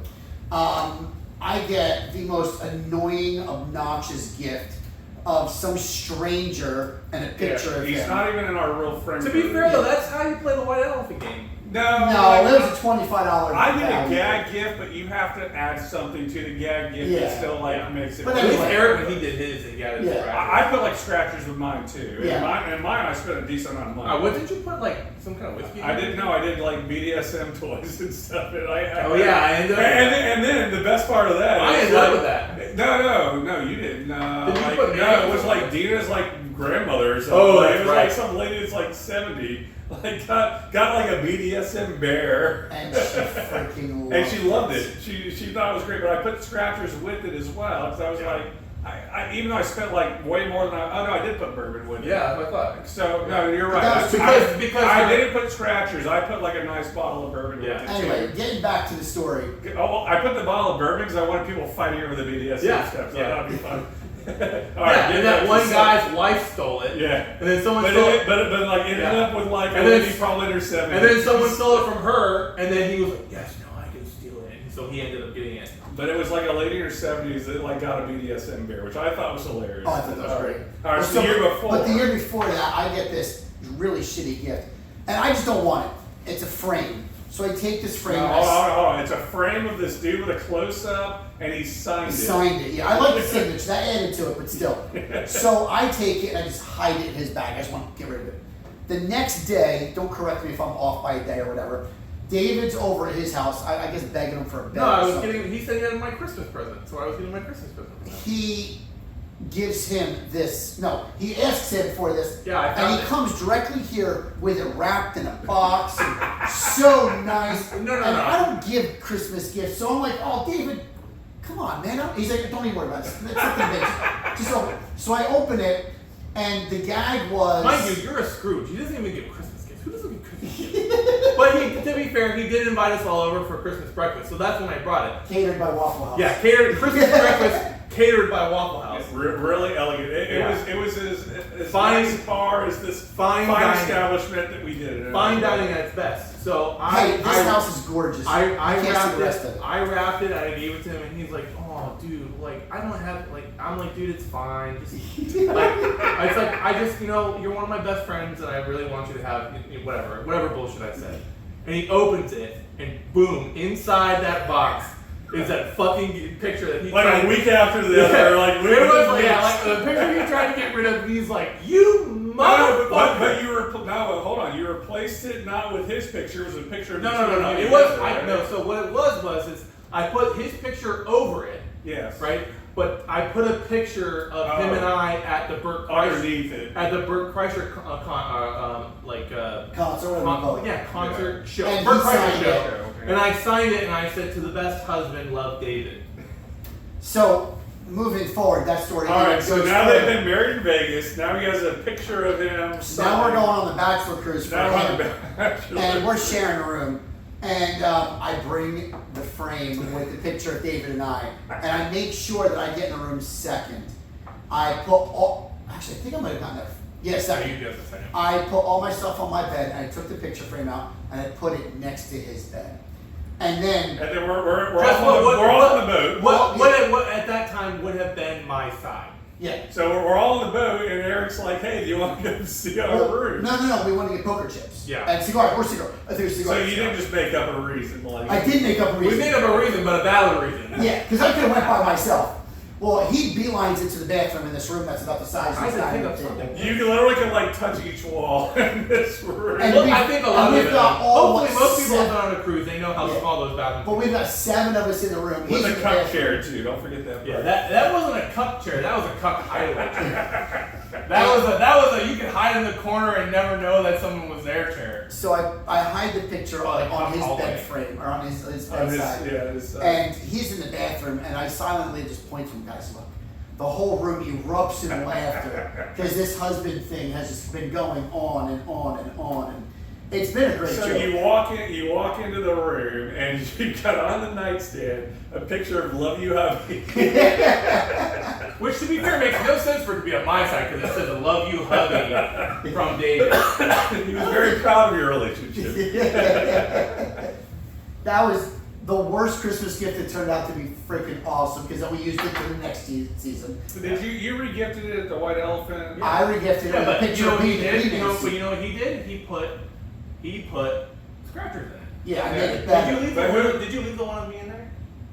A: I get the most annoying, obnoxious gift of some stranger and a picture
D: Yeah,
A: of
D: he's
A: him.
D: not even in our real friend
C: To be
D: group.
C: fair though, that's how you play the white elephant game.
D: No,
A: No, it was a $25.
D: I get a
A: value.
D: gag gift, but you have to add something to the gag gift that
A: Yeah.
D: still like makes it.
A: But
C: At least
A: anyway.
C: Eric, when he did his, he got his
A: Yeah.
C: scratcher.
D: I put like scratchers with mine too.
A: Yeah.
D: And mine I spent a decent amount of money.
C: What did you put, like, some kind of whiskey?
D: I didn't know. I did like BDSM toys and stuff. And
C: Oh, yeah, I ended up.
D: And then the best part of that.
C: I
D: is,
C: ended up
D: like-
C: with that.
D: No, you didn't.
C: Did you
D: Like,
C: put
D: no,
C: names
D: it was
C: on
D: like
C: it?
D: Dina's like grandmother or something.
C: Oh,
D: Like,
C: that's
D: it was
C: right.
D: like some lady that's like 70. Like got like a BDSM bear.
A: And she freaking loved
D: And she loved it. She thought it was great, but I put scratchers with it as well because I was like, I even though I spent like way more than I did put bourbon with it.
C: Yeah, that's what I thought.
D: So no, you're right.
A: That's
C: because
D: I didn't put scratchers. I put like a nice bottle of bourbon
C: Yeah.
D: with it.
A: Anyway, getting back to the story.
D: too. Oh, I put the bottle of bourbon because I wanted people fighting over the BDSM
C: Yeah,
D: stuff. So
C: yeah.
D: that'd be fun. All right,
C: Yeah,
D: get
C: and
D: back
C: that
D: to
C: one
D: the-
C: guy's wife stole it.
D: Yeah.
C: And then someone
D: But
C: stole
D: it, but like ended
C: Yeah.
D: up with like
C: And
D: a
C: then-
D: lady probably in her 70s.
C: And then someone stole it from her, and then he was like, yes, no, I can steal it. And so he ended up getting it.
D: But it was like a lady in her 70s that like got a BDSM bear, which I thought was hilarious.
A: Oh, I thought that was great.
D: All right,
A: Well,
D: so the year before.
A: But the year before that, I get this really shitty gift. And I just don't want it. It's a frame. So I take this frame.
D: No,
A: and
D: hold
A: I
D: on, hold on. It's a frame of this dude with a close up, and he signed it.
A: signed it. Yeah, I like the signature. That added to it, but still. So I take it and I just hide it in his bag. I just want to get rid of it. The next day, don't correct me if I'm off by a day or whatever. David's over at his house. I guess begging him for a bed.
C: No, I
A: or
C: was
A: something.
C: getting, he said he had my Christmas present, so I was getting my Christmas present.
A: He gives him this. No, he asks him for this.
C: Yeah, I
A: and
C: found
A: he
C: it.
A: comes directly here with it wrapped in a box. And so nice.
C: No,
A: and
C: no.
A: I don't give Christmas gifts, so I'm like, oh, David, come on, man. He's like, don't even worry about it. It's something big. Just open it. So I open it, and the gag was.
C: Mind you, you're a Scrooge. He doesn't even give Christmas gifts. Who doesn't give Christmas gifts? But to be fair, he did invite us all over for Christmas breakfast, so that's when I brought it.
A: Catered by Waffle House.
C: Yeah, catered Christmas breakfast catered by Waffle House.
D: It's really elegant. It
C: Yeah.
D: was as
C: Fine-
D: nice bar as this
C: fine dining.
D: establishment that we did.
C: Fine dining at its best. So
A: Hey, this house is gorgeous.
C: I
A: You can't see
C: wrapped
A: the rest of
C: it.
A: it.
C: I wrapped it. I gave it to him, and he's like, "Oh, dude, like I don't have like." I'm like, "Dude, it's fine. Just like it's like I just you're one of my best friends, and I really want you to have whatever bullshit I said." And he opens it, and boom, inside that box is that fucking picture that he
D: Like
C: tried
D: a week after the other, like
C: it
D: within
C: was like,
D: weeks.
C: yeah, like the picture he tried to get rid of. He's like, "You
D: No,
C: motherfucker!"
D: but you were but hold on. You replaced it not with his picture. It was a picture of
C: No.
D: the two of you
C: It was
D: together,
C: no.
D: right?
C: So what it was I put his picture over it,
D: Yes.
C: right? But I put a picture of him and I at the Burt Kreischer
D: Underneath it.
C: Concert,
A: Concert, whatever you call it.
C: concert show.
A: And
C: Burt
A: he
C: Kreischer
A: signed
C: show.
A: it.
D: Okay.
C: And I signed it and I said, "To the best husband, love David."
A: So moving forward, that story.
D: All right.
A: goes
D: So now
A: further.
D: they've been married in Vegas. Now he has a picture of him.
A: Now we're
D: signed.
A: going on the bachelor cruise for
D: Now we're on
A: him.
D: the bachelor.
A: And we're sharing a room. And I bring the frame with the picture of David and I make sure that I get in the room second. I put all, actually, I think I might have gotten there. Yeah, second.
C: You guys are saying.
A: I put all my stuff on my bed and I took the picture frame out and I put it next to his bed. And then,
D: And then we're all,
C: Guess
D: on the, we're all on the boat.
C: What at that time would have been my side?
A: yeah.
D: So we're all on the boat, and Eric's like, "Hey, do you want to go see our
A: Well,
D: room?"
A: no, we want to get poker chips.
C: Yeah.
A: And cigars, or cigar. I think it was
D: So
A: cigars.
D: you didn't just make up a reason, like
A: I did make up a
C: We
A: reason.
C: made up a reason, but a valid reason.
A: Yeah, because I could have went by myself. Well, he beelines into the bathroom in this room that's about the size of
C: I
A: this
C: had to
A: dining
C: pick up
A: table.
C: something.
D: You literally can like touch each wall in this room.
A: And
C: Well,
A: we-
C: I think a
A: and
C: lot of
A: we've
C: it.
A: got all
C: Hopefully, most people
A: seven-
C: have been on a cruise. They know how
A: Yeah.
C: small those bathrooms.
A: But we've got 7 of us in the room.
D: With
A: He's
D: a
A: in the
D: cup
A: bathroom.
D: chair too. Don't forget that.
C: Yeah,
D: part.
C: that wasn't a cup chair. That was a cup hideaway chair. That was a you could hide in the corner and never know that someone was there chair.
A: So I hide the picture on his
C: hallway.
A: bed frame or on his
D: On his,
A: bedside.
D: yeah, his,
A: And he's in the bathroom, and I silently just point to him, guys, look. The whole room erupts in laughter because this husband thing has just been going on and on and on, and it's been a great
D: So
A: joke.
D: you walk into the room and you got on the nightstand a picture of "Love You, Hubby."
C: Which, to be fair, makes no sense for it to be on my side because it says "Love You, Hubby" from David.
D: He was very proud of your relationship.
A: That was the worst Christmas gift. It turned out to be freaking awesome because then we used it for the next season.
D: So did you regifted it at the White Elephant?
A: I regifted
C: Yeah,
A: a
C: but
A: picture
C: you know
A: of
C: what
A: me
C: he
A: and
C: did?
A: Venus.
C: You know what he did? He put scratchers in it.
A: Yeah, I
D: Yeah.
A: made it
E: Did
A: better.
E: you leave
D: But
E: the
D: who-
E: one? Did you leave the one of me in there?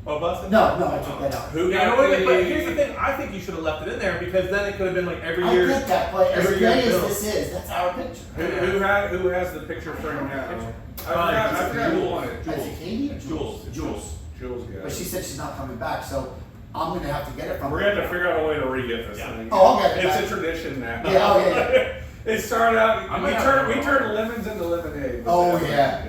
E: Oh, busted?
A: No, I took that out.
D: Who
E: Yeah,
D: got
E: no, wait, but
D: the-
E: here's the thing. I think you should have left it in there because then it could have been like every
A: I
E: year.
A: get that, but as
E: every
A: gay
E: year
A: as
E: bill.
A: this is, that's our picture.
D: Who has the picture frame now? I forgot who won it.
A: Is it Katie or
E: Jules.
D: Jules got
A: But
D: it.
A: she said she's not coming back, so I'm gonna have to get it from
D: We're
A: her.
D: gonna have to figure out a way to re-get this
E: Yeah.
D: thing.
A: Oh, I'll get it
D: It's
A: back.
D: a tradition now.
A: Yeah, oh, yeah,
D: It started out.
E: I
D: We
E: might have
D: turned
E: to
D: we
E: go.
D: turned lemons into lemonade.
A: Oh, yeah.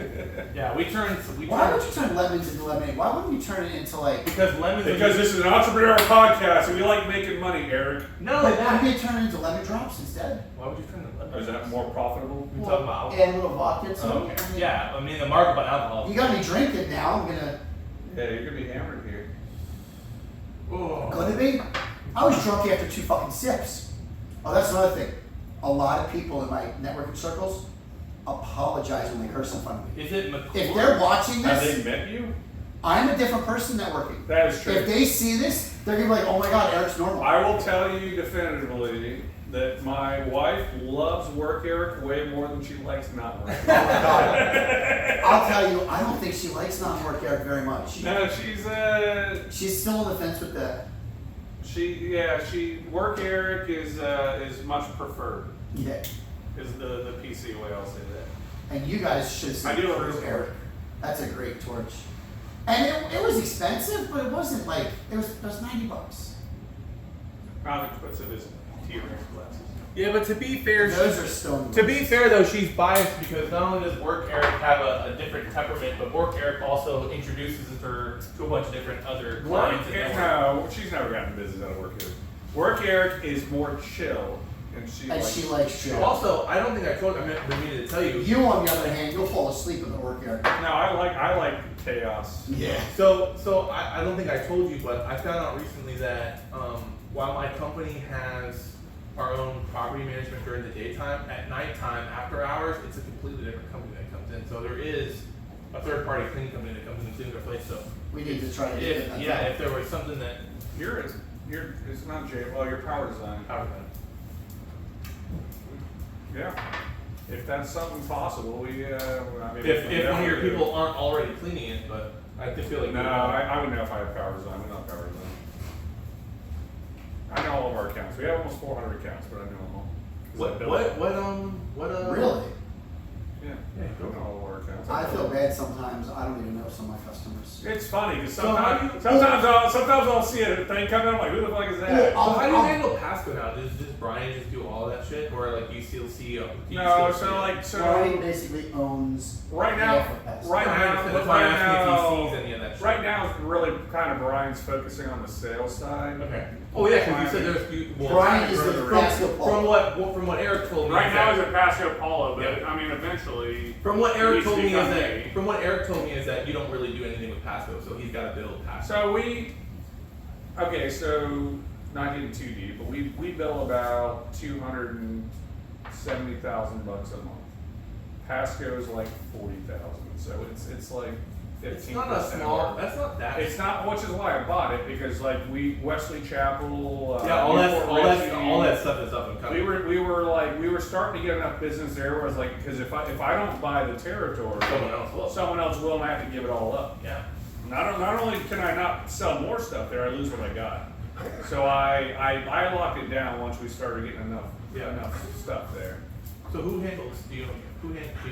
E: Yeah, we turned.
A: Why would you turn lemons into lemonade? Why wouldn't you turn it into like?
E: Because lemons.
D: Because this is an entrepreneurial podcast and we like making money, Eric.
E: No,
A: But why
E: that.
A: don't you turn it into lemon drops instead?
E: Why would you turn the lemons?
D: Is that more profitable?
E: We talking about?
A: Add a little vodka to
E: Oh,
A: it.
E: okay.
A: I mean,
E: Yeah, I mean the market about alcohol.
A: You got me drinking now. I'm gonna.
D: Yeah, you're gonna be hammered here.
E: Oh.
A: Gonna be? I was drunk after 2 fucking sips. Oh, that's another thing. A lot of people in my networking circles apologize when they curse in front of me.
E: Is it McCool?
A: If they're watching
D: Have
A: this,
D: they met you?
A: I'm a different person networking.
D: That is true.
A: If they see this, they're gonna be like, "Oh my god, Eric's normal."
D: I will tell you definitively that my wife loves work Eric way more than she likes not work.
A: Oh my god. I'll tell you, I don't think she likes non-work Eric very much.
D: No,
A: She's still on the fence with that.
D: she work Eric is much preferred.
A: Yeah.
D: Is the PC way I'll say that.
A: And you guys should see
D: I do
A: Crew
D: understand.
A: Eric. That's a great torch. And it was expensive, but it wasn't like it was $90.
D: Not expensive as T-Rex glasses.
E: Yeah, but to be fair,
A: Those are stone.
E: to be fair though, she's biased because not only does Work Eric have a different temperament, but Work Eric also introduces her to a bunch of different other
D: Work
E: clients. and
D: no, she's never gotten business out of work Eric. Work Eric is more chill, and
A: she likes chill.
E: Also, I don't think I told. I meant for me to tell you.
A: You, on the other hand, you'll fall asleep in the work Eric.
D: No, I like chaos.
A: Yeah.
E: So I don't think I told you, but I found out recently that while my company has our own property management during the daytime, at nighttime, after hours, it's a completely different company that comes in. So there is a third-party cleaning company that comes in and cleans our place. So
A: We need to try to get that.
E: if there was something that
D: It's not J. Well, your power design. Yeah. If that's something possible, we. I mean,
E: if one of your people aren't already cleaning it, but I just feel like
D: No, I would know if I have power design. We don't have power design. I know all of our accounts. We have almost 400 accounts, but I know them all. 'Cause I built-
A: Really?
D: Yeah. I know all of our accounts.
A: I feel bad sometimes. I don't even know some of my customers.
D: It's funny because
E: So how
D: sometimes I'll see a thing come in. I'm like, who the fuck is that?
A: Well,
E: So how do you
A: I'll-
E: handle Pasco now? Does Brian just do all that shit, or like do you still see?
D: No,
A: Brian basically owns
D: right now,
A: half of Pasco.
D: right now,
E: That's why I'm asking if he
D: now,
E: sees any of that shit.
D: right now, it's really kind of Brian's focusing on the sales side.
E: Okay. Oh yeah, because you said there's
A: Brian is the
D: further
A: basketball.
E: from what Eric told me.
B: Right
E: is
B: now
E: that-
B: he's at Pasco Palo, but
E: Yeah.
B: I mean, eventually.
E: From what
B: he
E: Eric
B: needs to
E: told me is
B: become
E: that
B: me.
E: from what Eric told me is that you don't really do anything with Pasco, so he's got to build Pasco.
D: So not getting too deep, but we bill about $270,000 a month. Pasco's like 40,000, so it's like 15%.
E: It's not a small. That's not that.
D: It's not, which is why I bought it, because like Wesley Chapel.
E: yeah, all
D: Newport Richie,
E: that stuff is up and coming.
D: We were starting to get enough business there where it's like, because if I don't buy the territory,
E: Someone else will.
D: and I have to give it all up.
E: Yeah.
D: Not only can I not sell more stuff there, I lose what I got. So I locked it down once we started getting enough stuff there.
E: So who handles? Do you know?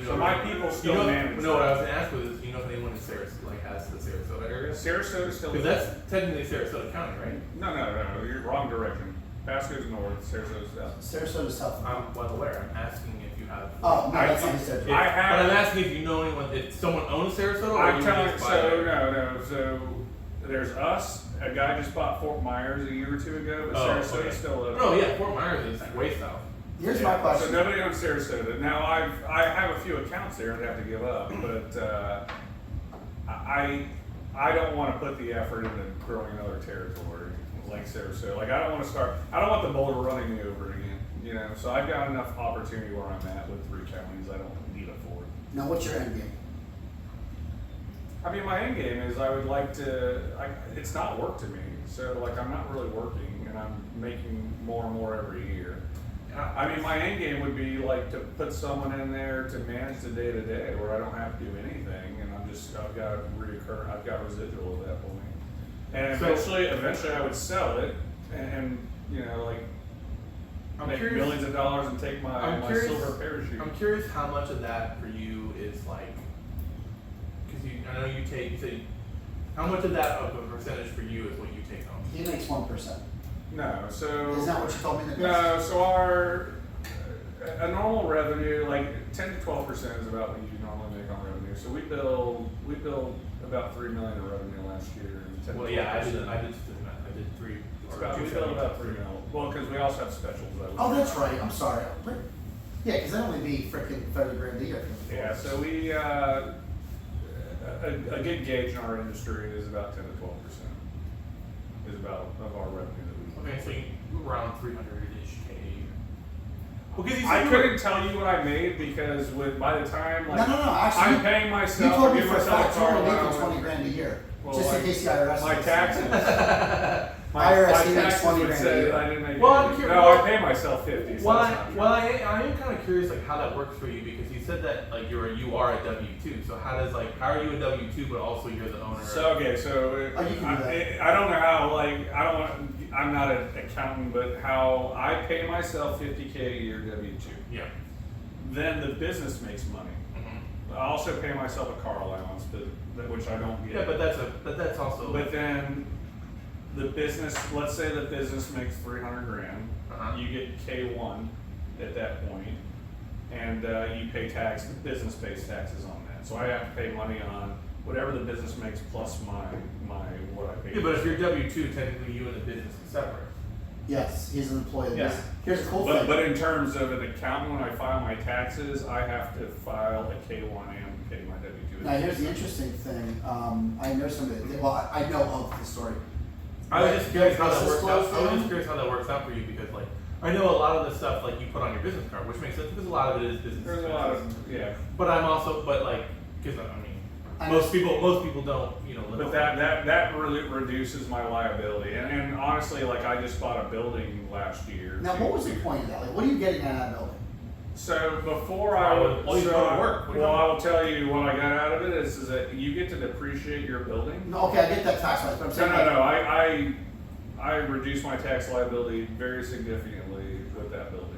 D: So my people still manage
E: No, what I
D: that.
E: was gonna ask was, do you know if anyone in Sarasota has the Sarasota area?
D: Sarasota still.
E: Because that's technically Sarasota County, right?
D: No, you're wrong direction. Pasco's north, Sarasota's south.
A: Sarasota South.
E: I'm well aware. I'm asking if you have.
A: Oh, no,
D: I-
A: that's not his territory.
D: I
E: But
D: have.
E: I'm asking if you know anyone, if someone owns Sarasota, or
D: I'm
E: you
D: telling
E: just buy
D: so
E: there?
D: so there's us. A guy just bought Fort Myers a year or two ago, but
E: Oh,
D: Sarasota's
E: okay.
D: still open.
E: No, yeah, Fort Myers is way south.
A: Here's my question.
D: So nobody owns Sarasota. Now I have a few accounts there I'd have to give up, but I don't want to put the effort into growing another territory like Sarasota. Like I don't want the boulder running me over again. You know, so I've got enough opportunity where I'm at with 3 counties. I don't need a 4.
A: Now, what's your end game?
D: I mean, my end game is I would like to. It's not work to me, so like I'm not really working, and I'm making more and more every year. I mean, my end game would be like to put someone in there to manage the day to day, where I don't have to do anything, and I've got residual at that point. And
C: So-
D: eventually, I would sell it, and you know, like
C: I'm
D: make
C: curious.
D: millions of dollars and take
C: I'm
D: my
C: curious-
D: silver parachute.
C: I'm curious how much of that for you is like, because I know you say, how much of that of a percentage for you is what you take home?
A: He makes 1%.
D: No, so
A: Isn't that what you told me in the
D: no, so our a normal revenue, like 10 to 12% is about what you normally make on revenue. So we built about $3 million in revenue last year. And 10 to
C: Well, yeah, I
D: 12%.
C: did 3.
D: It's about, we built about 3 million. Well, because we also have specials.
A: Oh, that's right. I'm sorry. Yeah, because that'd only be freaking $30,000 a year.
D: Yeah, so we a good gauge in our industry is about 10 to 12% is about of our revenue that we.
C: Okay, so you around 300-ish K a year. Because you
D: I
C: said
D: couldn't tell you what I made because by the time like
A: No. Actually,
D: I'm paying
A: you
D: myself,
A: told
D: I
A: me
D: give
A: for a
D: myself
A: fact
D: a
A: you
D: car
A: were making
D: allowance.
A: $20,000 a year,
D: Well,
A: just in
D: like,
A: case the IRS.
D: My
A: listens.
D: taxes.
A: IRS, he makes
D: taxes
A: 20
D: would
A: grand a
D: say
A: year.
D: that I didn't make
C: Well,
D: any.
C: I'm curious-
D: No, I pay myself 50. So
C: Well,
D: that's not true.
C: I am kind of curious like how that works for you because you said that like you are a W-2. So how are you a W-2 but also you're the owner?
D: So okay, so
A: Oh, you can do that.
D: I don't know how I'm not an accountant, but how I pay myself 50K a year W-2.
C: Yeah.
D: Then the business makes money.
C: Mhm.
D: I also pay myself a car allowance, which I don't get.
C: Yeah, but that's also.
D: But then the business, let's say the business makes 300 grand,
C: Uh-huh.
D: you get K1 at that point, and you pay tax. The business pays taxes on that, so I have to pay money on whatever the business makes plus my what I pay.
C: Yeah, but if you're W-2, technically you and the business is separate.
A: Yes, he's an employee of
C: Yeah.
A: this. Here's the cool
D: But,
A: thing.
D: but in terms of an accountant, when I file my taxes, I have to file a K1 and pay my W-2.
A: Now, here's the interesting thing. I know somebody. Well, I know of the story.
C: I was just curious how that
A: Business
C: works out.
A: close
C: I was
A: down?
C: just curious how that works out for you because like I know a lot of the stuff like you put on your business card, which makes sense because a lot of it is business.
D: There's a lot
C: expenses.
D: of, yeah.
C: But I'm also like because
A: I
C: most people don't live
D: But
C: off
D: that really reduces my liability. And honestly, like I just bought a building last year.
A: Now, what was the point of that? Like, what are you getting out of that building?
D: So before I would,
C: Well, you go to work. What do you
D: well,
C: mean?
D: I will tell you what I got out of it is that you get to depreciate your building.
A: No, okay, I get that tax wise, but I'm
D: No,
A: saying.
D: no,
A: like,
D: no. I reduced my tax liability very significantly with that building.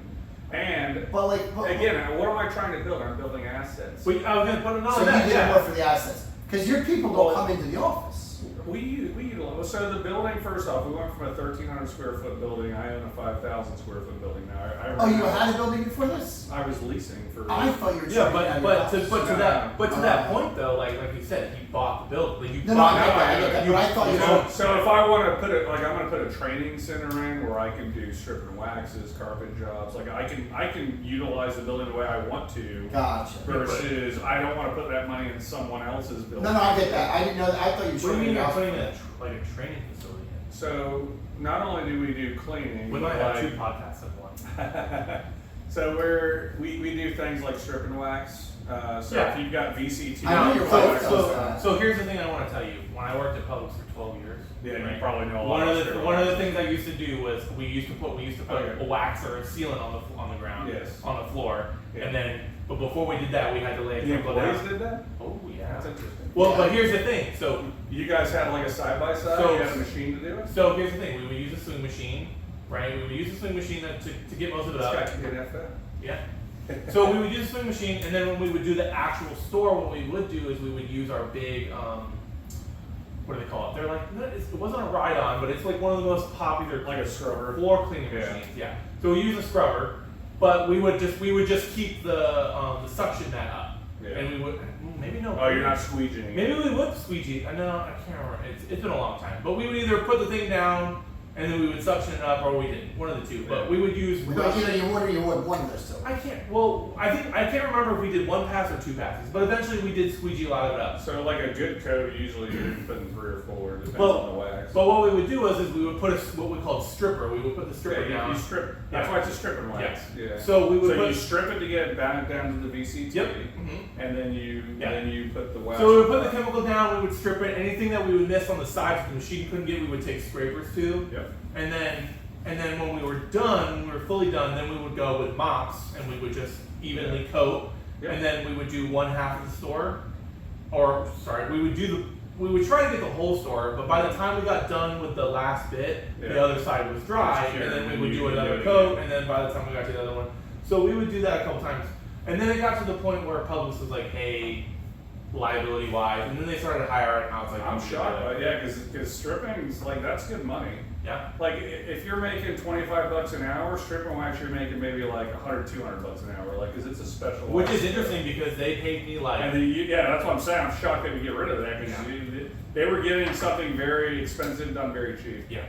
D: And
A: But like,
D: again, what am I trying to build? I'm building assets.
C: But I was gonna put it on
A: so you
C: that.
A: did
C: Yeah.
A: more for the assets because your people don't
D: Well-
A: come into the office.
D: We utilize, so the building, first off, we went from a 1,300 square foot building, I own a 5,000 square foot building now.
A: Oh, you had a building before this?
D: I was leasing for.
A: I thought you were.
C: Yeah,
A: trading out
C: but
A: your
C: to
A: house.
C: that point though, like you said, you bought the building. Like you
A: No, no,
C: bought
A: I get that, I get that, but I thought you.
D: So if I want to put it, like I'm going to put a training center in where I can do strip and waxes, carpet jobs, like I can utilize the building the way I want to.
A: Gotcha.
D: Versus, I don't want to put that money in someone else's building.
A: No, I get that. I didn't know that. I thought you were.
C: What do you
A: trading
C: mean
A: your
C: you're
A: house.
C: putting like a training facility in?
D: So not only do we do cleaning,
C: We might have
D: like-
C: two podcasts at once.
D: So we do things like strip and wax. So
C: Yeah.
D: if you've got VCT,
A: I know your
C: so,
A: wife does that.
C: so here's the thing I want to tell you. When I worked at Publix for 12 years,
D: yeah, you
C: right,
D: probably know a lot.
C: one of
D: about
C: the
D: strip and
C: one of the
D: wax.
C: things I used to do was we used to put
D: Okay.
C: a wax or a sealant on the ground,
D: Yes.
C: on the floor,
D: Yeah.
C: and then but before we did that we had to lay a
D: The
C: chemical
D: employees
C: down.
D: did that.
C: Oh yeah.
D: That's interesting.
C: Well,
A: Yeah.
C: but here's the thing. So
D: You guys had like a side by side.
C: So-
D: You had a machine to do it.
C: so here's the thing. We would use a swing machine, right? We would use a swing machine to get most of it
D: This
C: up.
D: guy can get FF.
C: Yeah. So we would use a swing machine, and then when we would do the actual store, what we would do is we would use our big, what do they call it? They're like, it wasn't a ride-on, but it's like one of the most popular
D: Like a scrubber.
C: floor cleaning
D: Yeah.
C: machines. Yeah. So we use a scrubber, but we would just keep the suction mat up,
D: Yeah.
C: and we would maybe no.
D: Oh, you're not squeegeeing.
C: Maybe we would squeegee. No, I can't remember. It's been a long time. But we would either put the thing down and then we would suction it up, or we didn't. One of the two. But we would use.
A: But either you would or you would one of those two.
C: I can't. Well, I can't remember if we did one pass or two passes. But eventually we did squeegee a lot of it up.
D: So like a good coat, usually you're putting 3 or 4. Depends
C: Well,
D: on the wax.
C: But what we would do is we would put what we called stripper. We would put the stripper
D: Yeah,
C: down.
D: you strip. That's
C: Yeah.
D: why it's a strip and wax. Yeah.
C: So we would
D: So
C: put.
D: you strip it to get it down to the VCT.
C: Yep. Mhm.
D: And then you put the wax.
C: So we would put the chemical down. We would strip it. Anything that we would miss on the sides that the machine couldn't get, we would take scrapers to.
D: Yep.
C: And then And then when we were done, when we were fully done, then we would go with mops and we would just evenly coat.
D: Yeah.
C: And then we would do one half of the store, or sorry, we would try to get the whole store, but by the time we got done with the last bit, the
D: Yeah.
C: other side was dry,
D: Sure,
C: and then
D: and
C: we would
D: you
C: do
D: could do
C: another
D: it
C: coat,
D: again.
C: and then by the time we got to the other one. So we would do that a couple times. And then it got to the point where Publix was like, hey, liability wise, and then they started hiring, and I was like,
D: I'm
C: okay,
D: shocked by yeah, because stripping's like that's good money.
C: Yeah.
D: Like if you're making $25 an hour, strip and wax, you're making maybe like $100, $200 an hour. Like, 'cause it's a special.
C: Which is interesting because they paid me like,
D: And yeah, that's what I'm saying. I'm shocked they would get rid of that because they were getting something very expensive done very cheap.
C: yeah.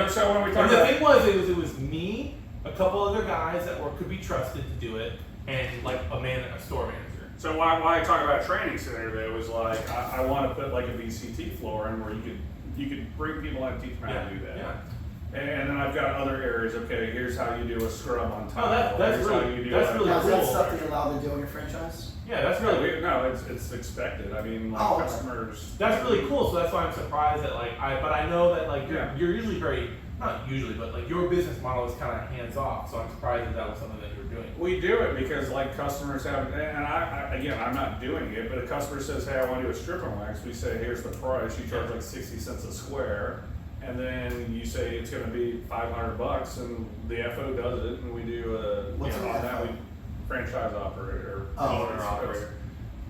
D: So when we talk
C: And the
D: about
C: thing was, it was me, a couple other guys that could be trusted to do it, and like a store manager.
D: so why I talk about training center though is like I want to put like a VCT floor in where you could bring people in and teach them how to do that.
C: Yeah.
D: And then I've got other areas. Okay, here's how you do a scrub on tile.
C: that's
D: Here's
C: really-
D: how you do
C: that's
D: a-
C: really
A: Now, is that
C: cool.
A: stuff that you're allowed to do in your franchise?
C: Yeah, that's
D: No,
C: really
D: no, it's expected. I mean, like
A: Oh, okay.
D: customers.
C: that's really cool. So that's why I'm surprised that but I know that like
D: Yeah.
C: you're usually very, not usually, but like your business model is kind of hands off. So I'm surprised that was something that you were doing.
D: We do it because like customers have, and I again, I'm not doing it, but a customer says, hey, I want to do a strip and wax. We say, here's the price. You charge like 60 cents a square. And then you say it's going to be $500, and the FO does it, and we do
A: What's
D: on
A: an
D: that
A: FO?
D: we franchise operator.
A: Oh,
C: Owner operator.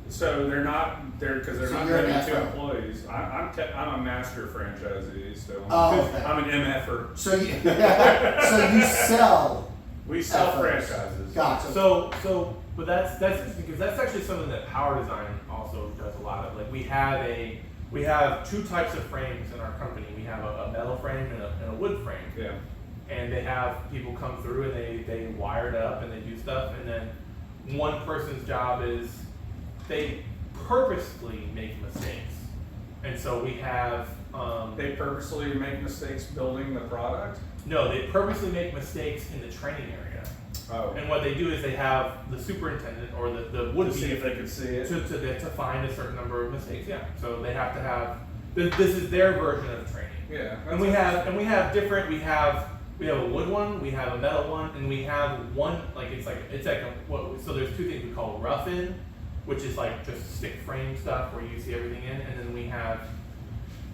D: So they're not they're because they're
A: So
D: not
A: you're an
D: having two
A: FO.
D: employees. I'm a master franchisee, so
A: Oh, okay.
D: I'm an MFer.
A: So you, so you sell.
D: We sell
A: FOs.
D: franchises.
A: Gotcha.
C: But that's interesting because that's actually something that Power Design also does a lot of. Like we have two types of frames in our company. We have a metal frame and a wood frame.
D: Yeah.
C: And they have people come through and they wire it up and they do stuff, and then one person's job is they purposely make mistakes. And so we have
D: They purposely make mistakes building the product.
C: no, they purposely make mistakes in the training area.
D: Oh.
C: And what they do is they have the superintendent or the would
D: To
C: be
D: see if they could see it.
C: to find a certain number of mistakes. Yeah. So they have to have this is their version of training.
D: Yeah.
C: And we have different. We have a wood one, we have a metal one, and we have one so there's two things we call rough-in, which is like just stick frame stuff where you see everything in, and then we have.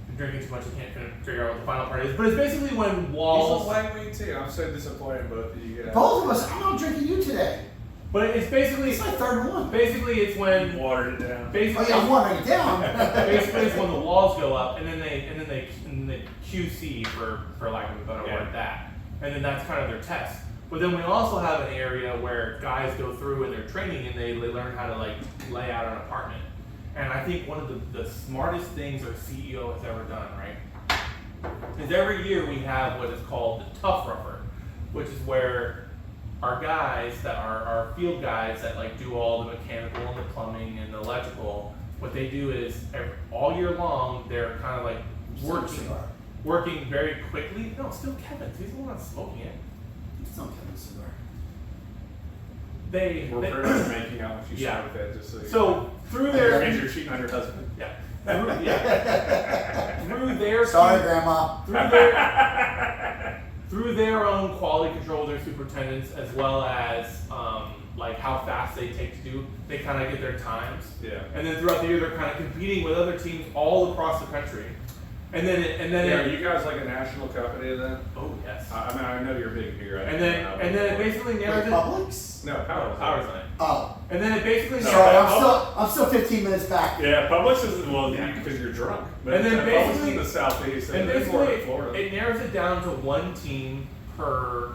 C: I'm drinking too much, I can't figure out what the final part is, but it's basically when
D: He's
C: walls.
D: a lightweight too. I'm so disappointed in both of you guys.
A: Both of us. I'm not drinking you today.
C: But it's basically
A: It's my third one.
C: basically it's when
D: Watered it down.
A: Oh
C: basically
A: yeah, I'm watering it down.
C: basically it's when the walls go up, and then they QC for lack of a better
D: Yeah.
C: word that, and then that's kind of their test. But then we also have an area where guys go through in their training and they learn how to like lay out an apartment. And I think one of the smartest things our CEO has ever done, right, is every year we have what is called the Tough Rougher, which is where our guys that are our field guys that like do all the mechanical and the plumbing and the electrical, what they do is all year long they're kind of like working very quickly. No, still Kevin's. He's the one that's smoking it.
A: It's not Kevin's cigar.
D: We're
C: They
D: pretty much making out what you
C: Yeah.
D: said with that, just so you
C: so through
D: That
C: their
D: means you're cheating on your husband.
C: through their
A: Sorry, Grandma.
C: through their own quality control, their superintendents, as well as like how fast they take to do, they kind of get their times.
D: Yeah.
C: And then throughout the year, they're kind of competing with other teams all across the country. And then
D: Yeah, are you guys like a national company then?
C: oh yes.
D: I mean, I know you're big here. I
C: And
D: don't
C: then
D: know.
C: it basically
A: Wait,
C: narrows it.
A: Publix?
D: No, Power.
C: Power Design.
A: Oh,
C: And then it basically
D: No.
A: sorry.
C: narrows
A: I'm still 15 minutes back.
D: Yeah, Publix is because you're drunk. But
C: And then
D: Publix
C: basically-
D: is in the southeast,
C: and
D: it's more
C: basically
D: in Florida.
C: it narrows it down to one team per.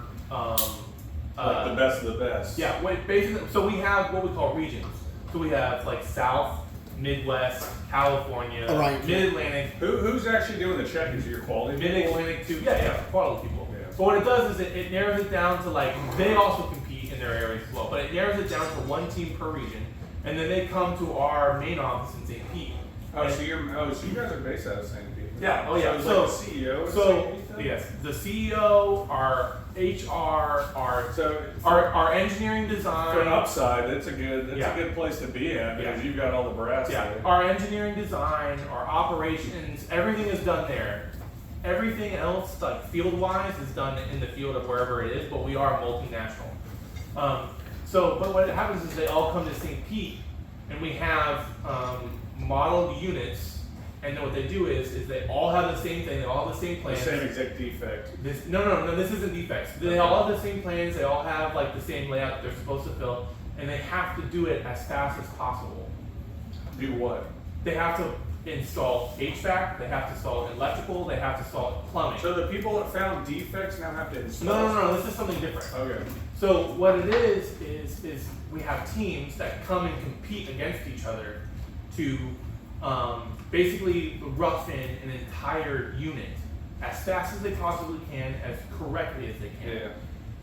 D: Like the best of the best.
C: Yeah, basically, so we have what we call regions. So we have like South, Midwest, California,
A: Right.
C: Mid-Atlantic,
D: Who's actually doing the check? Is it your quality? people?
C: Mid-Atlantic too. Yeah, quality people.
D: Yeah.
C: But what it does is it narrows it down to like, they also compete in their areas as well, but it narrows it down to one team per region. And then they come to our main office in St. Pete.
D: Oh, so you guys are based out of St. Pete.
C: Yeah, oh yeah.
D: So,
C: So,
D: it's like the CEO. of
C: so
D: St. Pete then?
C: yes, the CEO, our HR,
D: So
C: our engineering
D: for
C: design.
D: an upside, that's a
C: Yeah.
D: good place to be in because
C: Yeah.
D: you've got all the brass
C: Yeah,
D: there.
C: our engineering design, our operations, everything is done there. Everything else, like field-wise, is done in the field of wherever it is, but we are multinational. But what happens is they all come to St. Pete, and we have modeled units. And then what they do is they all have the same thing. They all have the same
D: The
C: plans.
D: same exact defect.
C: No. This isn't defects. They all have the same plans. They all have like the same layout that they're supposed to fill, and they have to do it as fast as possible.
D: Do what?
C: They have to install HVAC. They have to install electrical. They have to install plumbing.
D: So the people that found defects now have to install.
C: No. This is something different.
D: Okay.
C: So what it is we have teams that come and compete against each other to basically rough in an entire unit as fast as they possibly can, as correctly as they can.
D: Yeah.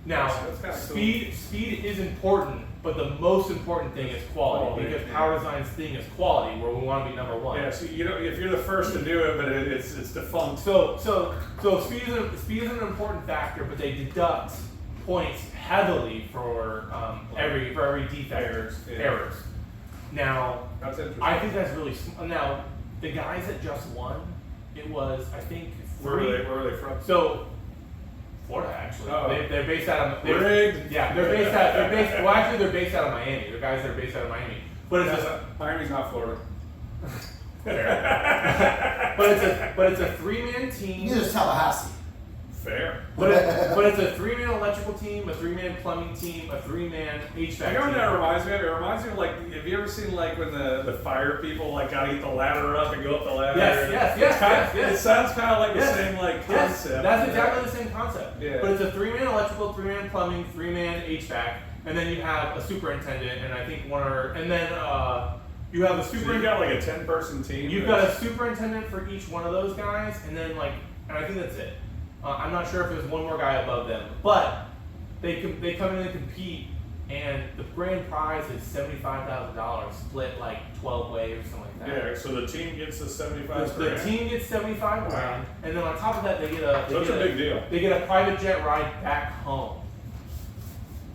C: Now,
D: That's kinda cool.
C: speed is important, but the most important thing is quality,
D: Quality,
C: because
D: yeah.
C: Power Design's thing is quality, where we want to be number one.
D: Yeah. So you know, if you're the first to do it, but it's defunct.
C: So speed is an important factor, but they deduct points heavily for every defect
D: Yeah.
C: errors. Now,
D: That's interesting.
C: I think that's really now the guys that just won. It was I think
D: Where
C: three.
D: were they from?
C: So Florida actually.
D: Oh.
C: They're based out of
D: Rigged.
C: yeah they're based out well actually they're based out of Miami. They're guys that are based out of Miami. But it's a
D: Miami's not Florida.
C: but it's a 3-man team.
A: Neither is Tallahassee.
D: Fair.
C: But it's a 3-man electrical team, a 3-man plumbing team, a 3-man HVAC
D: You know
C: team.
D: what that reminds me of? It reminds me of like, have you ever seen like when the fire people like gotta get the ladder up and go up the ladder?
C: Yes.
D: It sounds kind of like the
C: Yes.
D: same like
C: Yes,
D: concept.
C: that's exactly the same concept.
D: Yeah.
C: But it's a 3-man electrical, 3-man plumbing, 3-man HVAC, and then you have a superintendent, and I think you have a
D: So you
C: superintendent.
D: got like a 10-person team.
C: You've got a superintendent for each one of those guys, and then and I think that's it. I'm not sure if there's one more guy above them, but they come in and compete, and the grand prize is $75,000 split like 12 ways or something like that.
D: Yeah, so the team gets the 75
C: The
D: grand.
C: team gets 75 grand, and then on top of that, they get a
D: So it's a big deal.
C: They get a private jet ride back home.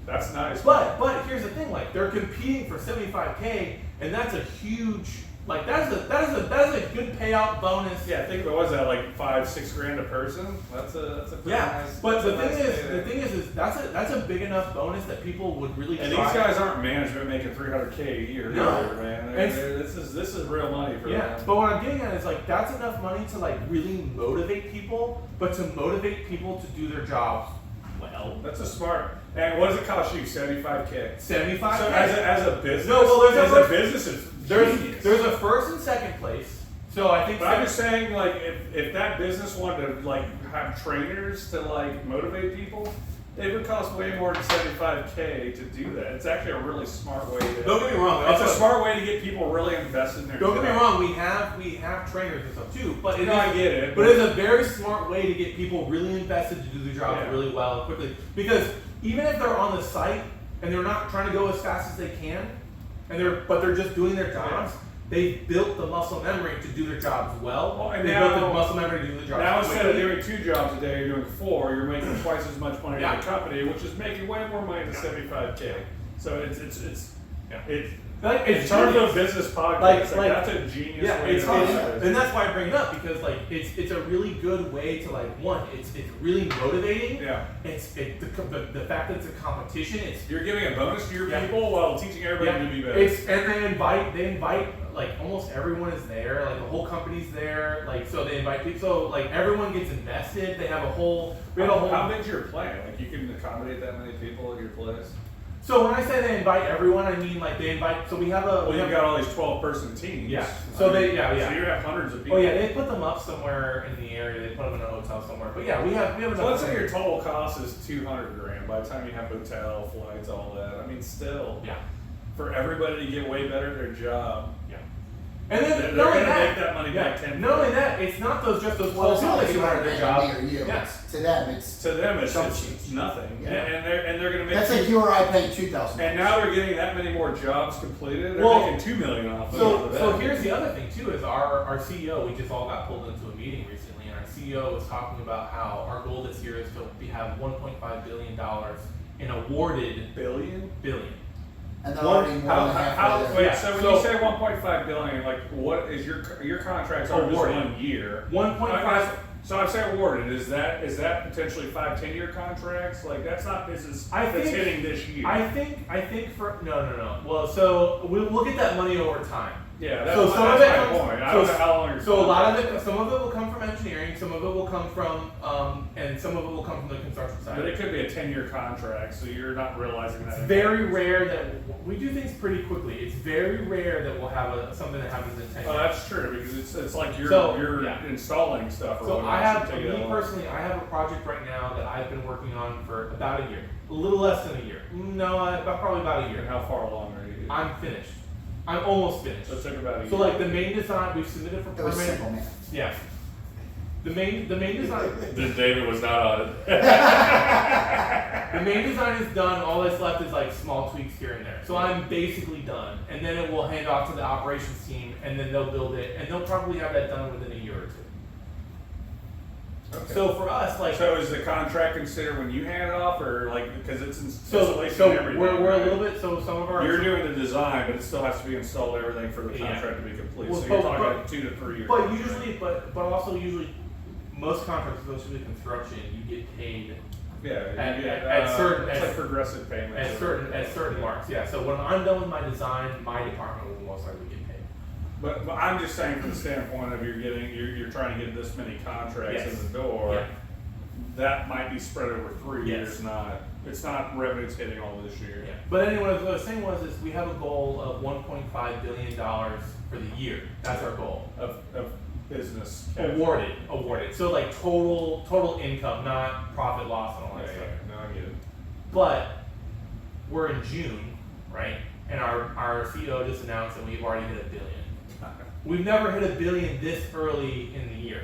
D: That's nice.
C: But here's the thing, like they're competing for 75K, and that's a huge that is a good payout bonus.
D: Yeah, I think what was that, like 5-6 grand a person? That's a pretty
C: Yeah,
D: nice.
C: but the
D: that's a
C: thing
D: nice
C: is,
D: payday.
C: that's a big enough bonus that people would really
D: And
C: try.
D: these guys aren't management making $300K a year,
C: No.
D: either, man. This is real money for
C: Yeah,
D: them.
C: but what I'm getting at is like that's enough money to like really motivate people, but to motivate people to do their jobs well.
D: That's a smart. And what does it cost you? 75K.
C: 75.
D: So as a business,
C: No, well, there's a
D: business, it's genius.
C: there's a first and second place. So I think.
D: But I'm just saying, like, if that business wanted to like have trainers to like motivate people, it would cost way more than 75K to do that. It's actually a really smart way to.
C: Don't get me wrong.
D: It's a smart way to get people really invested in their
C: Don't get me
D: job.
C: wrong. We have trainers and stuff too, but
D: No, I get it.
C: But it's a very smart way to get people really invested to do their job
D: Yeah.
C: really well and quickly. Because even if they're on the site and they're not trying to go as fast as they can, but they're just doing their jobs, they've built the muscle memory to do their jobs well.
D: Well, and
C: They
D: now-
C: built the muscle memory to do the jobs
D: Now instead of
C: quickly.
D: doing 2 jobs a day, you're doing 4. You're making twice as much money
C: Yeah.
D: in the company, which is making way more money than 75K. So it's
C: Like,
D: in
C: it's
D: terms
C: genius.
D: of business podcasts,
C: Like-
D: that's a genius
C: Yeah,
D: way
C: it's
D: to do it.
C: and that's why I bring it up because like it's a really good way to like it's really motivating.
D: Yeah.
C: The fact that it's a competition. It's
D: You're giving a bonus to your
C: Yeah.
D: people while teaching everybody to be better.
C: and they invite like almost everyone is there. Like the whole company's there. Like so they invite people. So like everyone gets invested. They have a whole. We have a whole.
D: How big's your plant? Like you can accommodate that many people at your place?
C: So when I say they invite everyone, I mean like they invite. So we have a.
D: Well,
C: we
D: you've
C: have,
D: got all these 12-person teams.
C: Yeah. So
D: I mean,
C: yeah.
D: So you have hundreds of people.
C: Oh yeah, they put them up somewhere in the area. They put them in a hotel somewhere. But yeah, we have enough.
D: So let's say your total cost is 200 grand by the time you have hotel, flights, all that. I mean, still,
C: Yeah.
D: for everybody to get way better at their job,
C: Yeah. And then
D: they're
C: not only
D: gonna
C: that,
D: make that money back 10.
C: Not only that, it's not just those
A: Well, it's
C: 12
A: not like
C: people
A: you
C: that
A: want
C: do
A: to
C: their
A: make
C: job.
A: a year.
C: Yeah.
A: To them, it's
D: To them, it's
A: Chump
D: just
A: change.
D: nothing,
A: Yeah.
D: and they're gonna make.
A: that's like you or I paying $2,000.
D: And now they're getting that many more jobs completed. They're
C: Well,
D: making $2 million off of
C: So
D: that.
C: here's the other thing too is our CEO, we just all got pulled into a meeting recently, and our CEO was talking about how our goal this year is to have $1.5 billion in awarded
D: billion.
A: and they're already more than halfway there.
D: Wait,
C: Yeah,
D: so when
C: so-
D: you say 1.5 billion, like what is your contracts are just
C: Awarded.
D: 1 year?
C: 1.5.
D: So I say awarded. Is that potentially 5-10 year contracts? Like that's not business that's hitting this year.
C: I think for no. Well, so we'll get that money over time.
D: yeah, that's,
C: so
D: my,
C: some of
D: that's
C: it
D: my
C: comes-
D: point. I don't know how long your
C: So a lot of
D: contracts
C: it, some of it will come from engineering, some of it will come from, and some of it will come from the construction
D: are.
C: side.
D: But it could be a 10-year contract, so you're not realizing that.
C: It's very rare that we do things pretty quickly. It's very rare that we'll have something that happens in 10
D: Oh,
C: years.
D: that's true because it's like you're
C: Yeah.
D: installing stuff. Or
C: So
D: whatnot,
C: I have,
D: so take
C: me
D: it along.
C: personally, I have a project right now that I've been working on for about a year, a little less than a year. No, probably about a
D: And
C: year.
D: how far along are you?
C: I'm finished. I'm almost finished.
D: So it took about a year.
C: So like the main design, we've submitted for
A: It was
C: permit.
A: simple, man.
C: Yeah. The main design.
D: David was not on it.
C: The main design is done. All that's left is like small tweaks here and there. So I'm basically done, and then it will hand off to the operations team, and then they'll build it, and they'll probably have that done within a year or two.
D: Okay.
C: So for us, like,
D: So is the contract considered when you hand it off, or like because it's
C: so
D: installation and everything?
C: we're a
D: right?
C: little bit. So some of our
D: You're doing the design, but it still has to be installed. Everything for the
C: Yeah.
D: contract to be complete.
C: Well,
D: so you're
C: but-
D: talking 2 to 3 years.
C: But usually, but also usually, most contracts, especially construction, you get paid
D: yeah,
C: at-
D: you get,
C: at certain-
D: it's
C: at-
D: like progressive payments.
C: at certain marks. Yeah. So when I'm done with my design, my department will most likely get paid.
D: But I'm just saying from the standpoint of you're trying to get this many contracts
C: Yes.
D: in the door.
C: Yeah.
D: That might be spread over 3
C: Yes.
D: years. It's not revenues hitting all this year.
C: Yeah. But anyway, what I was saying was we have a goal of $1.5 billion for the year. That's our goal.
D: Of business.
C: Awarded. So like total income, not profit loss and all
D: Yeah,
C: that stuff.
D: yeah. No, I get it.
C: But we're in June, right? And our CEO just announced that we've already hit $1 billion. We've never hit $1 billion this early in the year.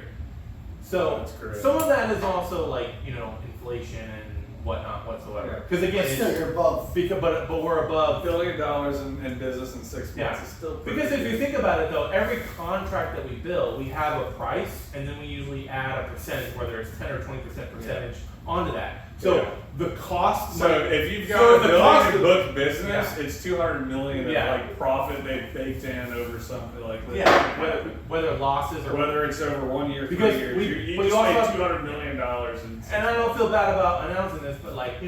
C: So
D: That's correct.
C: some of that is also like, inflation and whatnot whatsoever.
D: Yeah.
C: Because again,
A: But still,
C: it's,
D: Oh.
A: you're above.
C: but we're above.
D: $1 billion in business in 6 months
C: Yeah.
D: is still pretty
C: Because if you
D: good.
C: think about it though, every contract that we bill, we have a price and then we usually add a percentage, whether it's 10 or 20% percentage onto that. So
D: Yeah.
C: the cost.
D: So if you've got
C: So
D: a
C: the
D: billion
C: cost
D: in
C: of-
D: book business,
C: Yeah.
D: it's 200 million
C: Yeah.
D: of like profit they've baked in over something like that.
C: Yeah, whether losses or
D: Whether it's over 1 year, 3
C: Because
D: years,
C: we-
D: you
C: but
D: just
C: you also
D: made
C: have-
D: $200 million in
C: and I don't feel bad about announcing this, but like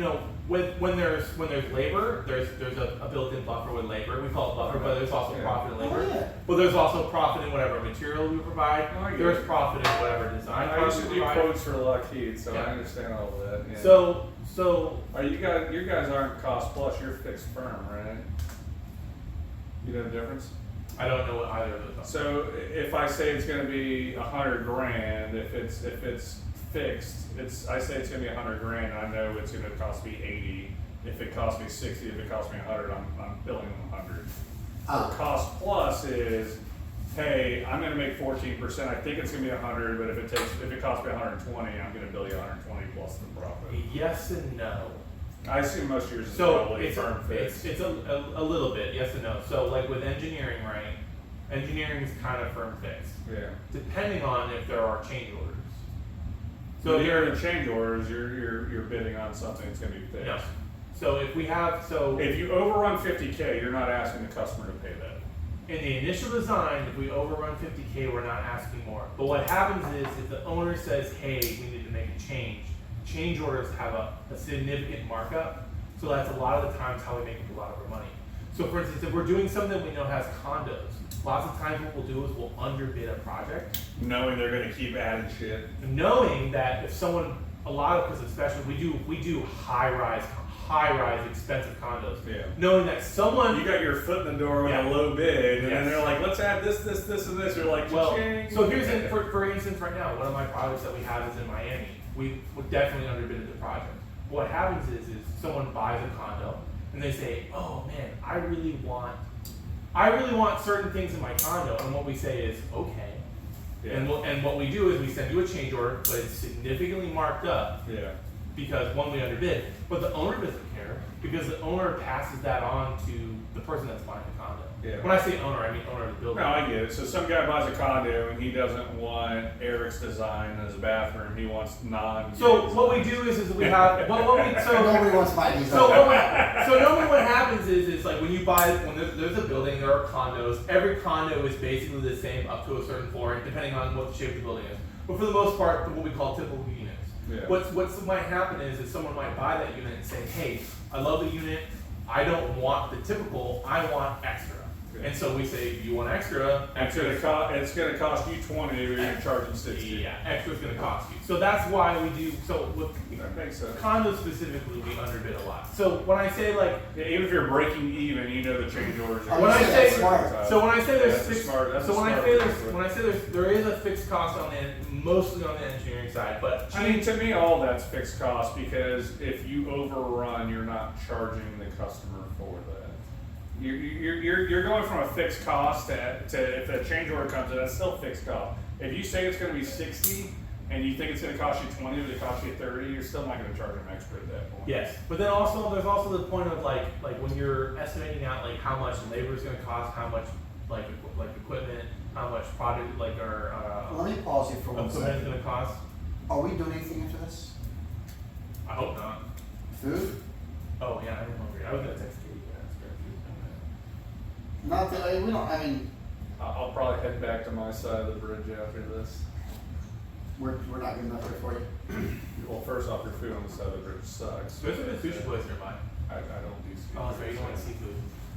C: when there's labor, there's a built-in buffer with labor. We call it buffer, but there's also
D: Yeah.
C: profit in labor.
A: Oh, yeah.
C: But there's also profit in whatever material we provide.
D: Oh, I get
C: There's
D: it.
C: profit in whatever design
D: I
C: part
D: used
C: we
D: to do
C: provide.
D: quotes for Lockheed, so
C: Yeah.
D: I understand all of that. Yeah.
C: So
D: are you guys aren't cost plus, you're fixed firm, right? You know the difference?
C: I don't know what either of those are.
D: So if I say it's gonna be $100 grand, if it's fixed, I say it's gonna be $100 grand, I know it's gonna cost me 80. If it costs me 60, if it costs me 100, I'm billing them 100.
A: Ah.
D: Cost plus is, hey, I'm gonna make 14%. I think it's gonna be 100, but if it costs me 120, I'm gonna bill you 120 plus the profit.
C: Yes and no.
D: I assume most years is
C: So
D: probably
C: it's
D: firm
C: it's
D: fixed.
C: a little bit yes and no. So like with engineering, right? Engineering is kind of firm fixed,
D: Yeah.
C: depending on if there are change orders.
D: So
C: So
D: if
C: if
D: you're in change orders, you're bidding on something that's gonna be fixed.
C: no. So if we have
D: If you overrun 50K, you're not asking the customer to pay that.
C: in the initial design, if we overrun 50K, we're not asking more. But what happens is if the owner says, hey, we need to make a change orders have a significant markup. So that's a lot of the times how we make a lot of our money. So for instance, if we're doing something that we know has condos, lots of times what we'll do is we'll underbid a project,
D: Knowing they're gonna keep adding shit.
C: knowing that if someone, a lot of, because especially we do high rise expensive condos,
D: Yeah.
C: knowing that someone
D: You got your foot in the door with
C: Yeah.
D: a low bid, and then
C: Yes.
D: they're like, let's add this, and this. You're like,
C: Well,
D: cha-ching.
C: so here's for instance right now, one of my projects that we have is in Miami. We would definitely underbid the project. What happens is someone buys a condo and they say, oh man, I really want certain things in my condo, and what we say is okay.
D: Yeah.
C: And what we do is we send you a change order, but it's significantly marked up
D: Yeah.
C: because one, we underbid, but the owner doesn't care because the owner passes that on to the person that's buying the condo.
D: Yeah.
C: When I say owner, I mean owner of the building.
D: No, I get it. So some guy buys a condo and he doesn't want Eric's design in his bathroom. He wants non.
C: So what we do is we have what we
A: Nobody wants my design.
C: So normally what happens is like when you buy when there's a building, there are condos. Every condo is basically the same up to a certain floor, depending on what the shape of the building is. But for the most part, they're what we call typical units.
D: Yeah.
C: What might happen is someone might buy that unit and say, hey, I love the unit. I don't want the typical. I want extra.
D: Yeah.
C: And so we say, you want extra?
D: It's gonna cost you 20 if you're charging 60.
C: Yeah, extra is going to cost you. So that's why we do. So with
D: That makes sense.
C: condos specifically, we underbid a lot. So when I say like.
D: Yeah, even if you're breaking even, you know the change orders.
A: Oh,
C: When I
A: yeah,
C: say
A: that's smart.
C: so when I say there's
D: That's a
C: fixed
D: smart- that's
C: so
D: a
C: when I
D: smart
C: say
D: way to
C: there's
D: do it.
C: when I say there is a fixed cost on the mostly on the engineering side, but
D: I mean, to me, all that's fixed cost because if you overrun, you're not charging the customer for that. You're going from a fixed cost to if a change order comes in, that's still fixed cost. If you say it's going to be 60 and you think it's going to cost you 20, but it costs you 30, you're still not going to charge them extra at that point.
C: yes. But then also there's also the point of like when you're estimating out like how much labor is going to cost, how much like equipment, how much product like our
A: Let me pause you for one
C: equipment is
A: second.
C: going to cost.
A: Are we doing anything after this?
C: I hope not.
A: Food?
C: Oh yeah, I don't know. I was going to text Katie.
A: Not that, we don't, I mean,
D: I'll probably head back to my side of the bridge after this.
A: we're not good enough there for you.
D: Well, first off, your food on the side of the bridge sucks.
C: There's a good sushi place nearby.
D: I don't do seafood.
C: Oh, that's right. You don't like seafood.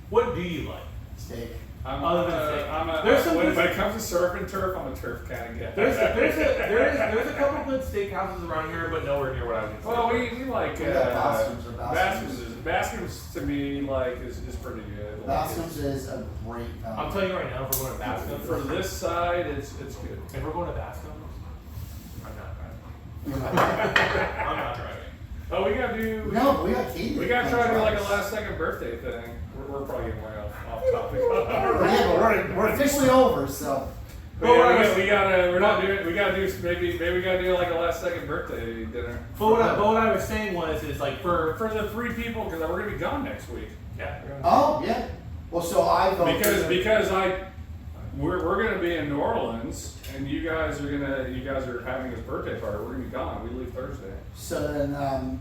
C: What do you like?
A: Steak.
C: Other than steak.
D: There's
C: There's some
D: when
C: good-
D: it comes to surf and turf, I'm a turf kind of guy.
C: There's a couple good steakhouses around here, but nowhere near what I would.
D: Well, we like
A: We got Bascom's or Bascom's.
D: Bascom's to me like is pretty good. Like,
A: Bascom's is a great value.
C: I'm telling you right now, if we're going to
D: it's-
C: Bascom's,
D: for this side, it's good.
C: if we're going to Bascom's, I'm not
A: You know,
C: driving. I'm not driving.
D: Oh, we gotta do.
A: No, but we got Katie.
D: We gotta try to do like a last second birthday thing. We're probably getting way off topic.
A: Yeah, but we're officially over, so.
D: But yeah, we gotta. We're not doing. We gotta do maybe we gotta do like a last second birthday dinner.
C: But what I was saying was like for
D: For the 3 people, because we're gonna be gone next week.
C: yeah.
A: Oh, yeah. Well, so I vote.
D: Because we're gonna be in New Orleans and you guys are having this birthday party. We're gonna be gone. We leave Thursday.
A: So then,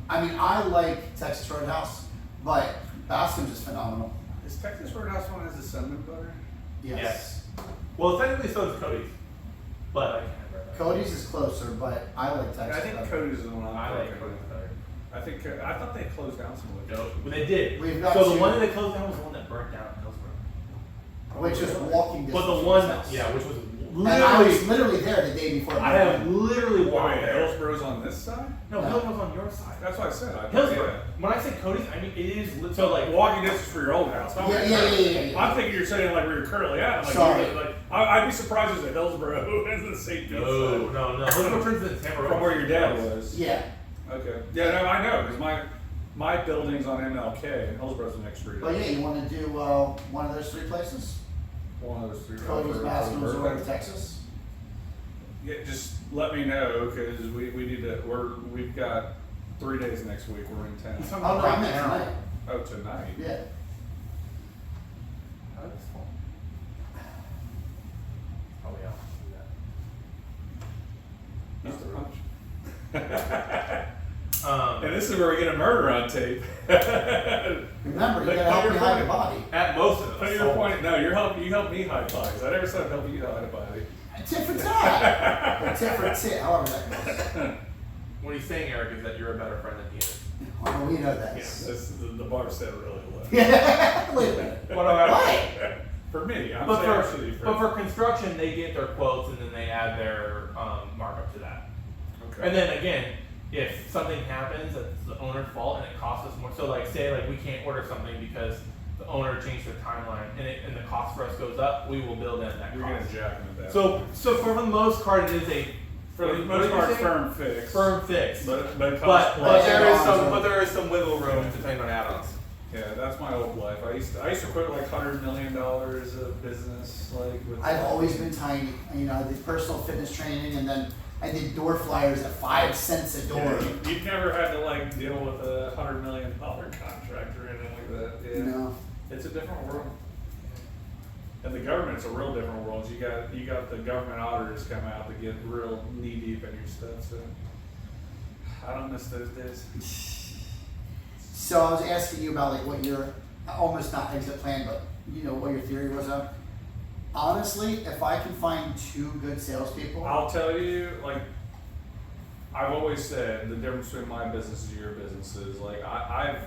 A: I mean, I like Texas Roadhouse, but Bascom's is phenomenal.
D: Is Texas Roadhouse one has the cinnamon butter?
A: Yes.
C: Well, technically so does Cody's, but I can't remember.
A: Cody's is closer, but I like Texas.
D: I think
A: better.
D: Cody's is the one
C: I
D: I'm
C: like
D: thinking
C: Cody's
D: of.
C: better.
D: I thought they closed down some of
C: No,
D: it.
C: but they did.
A: We've got
C: So the
A: two.
C: one that they closed down was the one that burnt down in Hillsborough.
A: Which is walking distance.
C: But the
A: from
C: one,
A: his house.
C: yeah, which was
A: And I was
C: literally,
A: literally there the day before.
C: I have literally walked
D: Wait,
C: there.
D: Hillsborough's on this side?
C: No,
A: No.
C: Hillsborough's on your side.
D: That's what I said.
C: Hillsborough. When I say Cody's, I mean it is so like
D: Walking distance for your old house.
A: Yeah.
D: I'm thinking you're saying like where you're currently at. I'm like,
A: Sorry.
D: I'd be surprised if Hillsborough has the same piece
C: no. Hillsborough turns into Tampa
D: from where your dad was.
A: Yeah.
D: Okay. Yeah, no, I know because my building's on MLK and Hillsborough's the next street.
A: But yeah, you want to do one of those 3 places?
D: One of those 3.
A: Cody's,
D: for
A: Bascom's, or
D: birthday.
A: Texas?
D: Yeah, just let me know because we need to. We've got 3 days next week. We're in town.
C: He's talking
A: Oh, no,
C: about
A: I meant
C: now.
A: tonight.
D: Oh, tonight.
A: Yeah.
C: Oh, that's fun. Oh yeah.
D: Mr. Punch.
C: And
D: And this is where we get a murder on tape.
A: Remember, you
D: Like,
A: gotta help
D: you're
A: me hide
D: funny.
A: the body.
C: at most of
D: Put
C: us.
D: your point. No, you help me hide bodies. I never said help you hide a body.
A: Tit for tat. Or tit for tit, however that goes.
C: What he's saying, Eric, is that you're a better friend than he is.
A: Well, we know that.
D: Yes, the bar set really low.
A: Yeah. Wait a minute. Why?
D: For me, I'm
C: But
D: saying
C: for,
D: actually
C: but for construction, they get their quotes and then they add their markup to that.
D: okay.
C: And then again, if something happens that's the owner's fault and it costs us more, so like say like we can't order something because the owner changed their timeline and the cost for us goes up, we will bill them that
D: You're gonna
C: cost.
D: jack them at that.
C: So for the most part, it is a
D: for the
C: what
D: most
C: did you
D: part,
C: say?
D: firm fix.
C: firm fix.
D: But it costs
C: But
D: plus.
C: there is some wiggle room depending on add-ons.
D: Yeah, that's my old life. I used to quote like $100 million of business like with.
A: I've always been tiny. You know, I did personal fitness training, and then I did door flyers at 5 cents a door.
D: Yeah, you've never had to like deal with a $100 million contract or anything like that. Yeah.
A: You know.
D: It's a different world. And the government's a real different world. You got the government auditors come out to get real knee deep in your stuff. So I don't miss those days.
A: So I was asking you about like what your almost not exit plan, but you know what your theory was of. Honestly, if I can find 2 good salespeople,
D: I'll tell you, like I've always said, the difference between my business and your business is like I've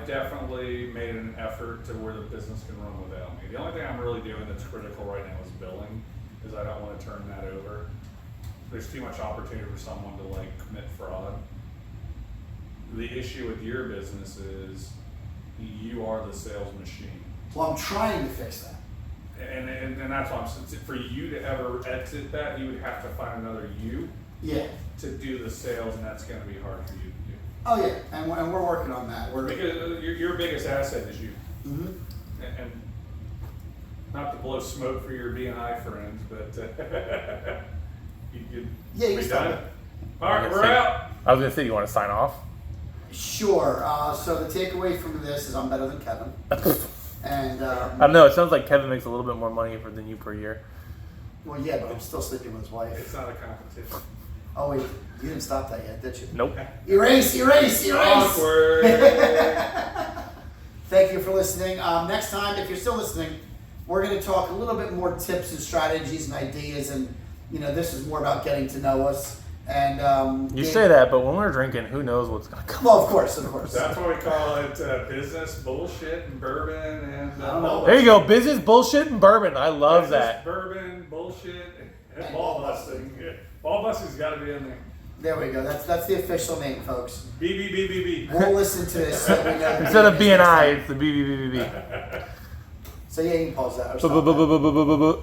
D: definitely made an effort to where the business can run without me. The only thing I'm really doing that's critical right now is billing, is I don't want to turn that over. There's too much opportunity for someone to like commit fraud. The issue with your business is you are the sales machine.
A: well, I'm trying to fix that.
D: And that's why I'm saying, for you to ever exit that, you would have to find another you
A: Yeah.
D: to do the sales, and that's going to be hard for you to do.
A: Oh yeah, and we're working on that. We're.
D: Because your biggest asset is you.
A: Mhm.
D: And not to blow smoke for your BNI friends, but you
A: Yeah, you
D: we
A: can stop
D: done?
A: it.
D: All right, we're out.
C: I was gonna say, you want to sign off?
A: Sure. So the takeaway from this is I'm better than Kevin. And
C: I don't know. It sounds like Kevin makes a little bit more money than you per year.
A: well, yeah, but I'm still sleeping with his wife.
D: It's not a competition.
A: Oh wait, you didn't stop that yet, did you?
C: Nope.
A: Erase.
D: Awkward.
A: Thank you for listening. Next time, if you're still listening, we're going to talk a little bit more tips and strategies and ideas, and you know, this is more about getting to know us. And
C: You say that, but when we're drinking, who knows what's gonna come?
A: Well, of course, of course.
D: That's why we call it business bullshit and bourbon and
A: I don't know.
C: There you go. Business, bullshit, and bourbon. I love
D: business,
C: that.
D: Bourbon, bullshit, and ball busting. Ball busting's got to be in there.
A: There we go. That's the official name, folks.
D: BBBBB.
A: We'll listen to this. So we know the
C: Instead of
A: name is next
C: BNI,
A: time.
C: it's the BBBBB.
A: So yeah, you can pause that. Or stop that.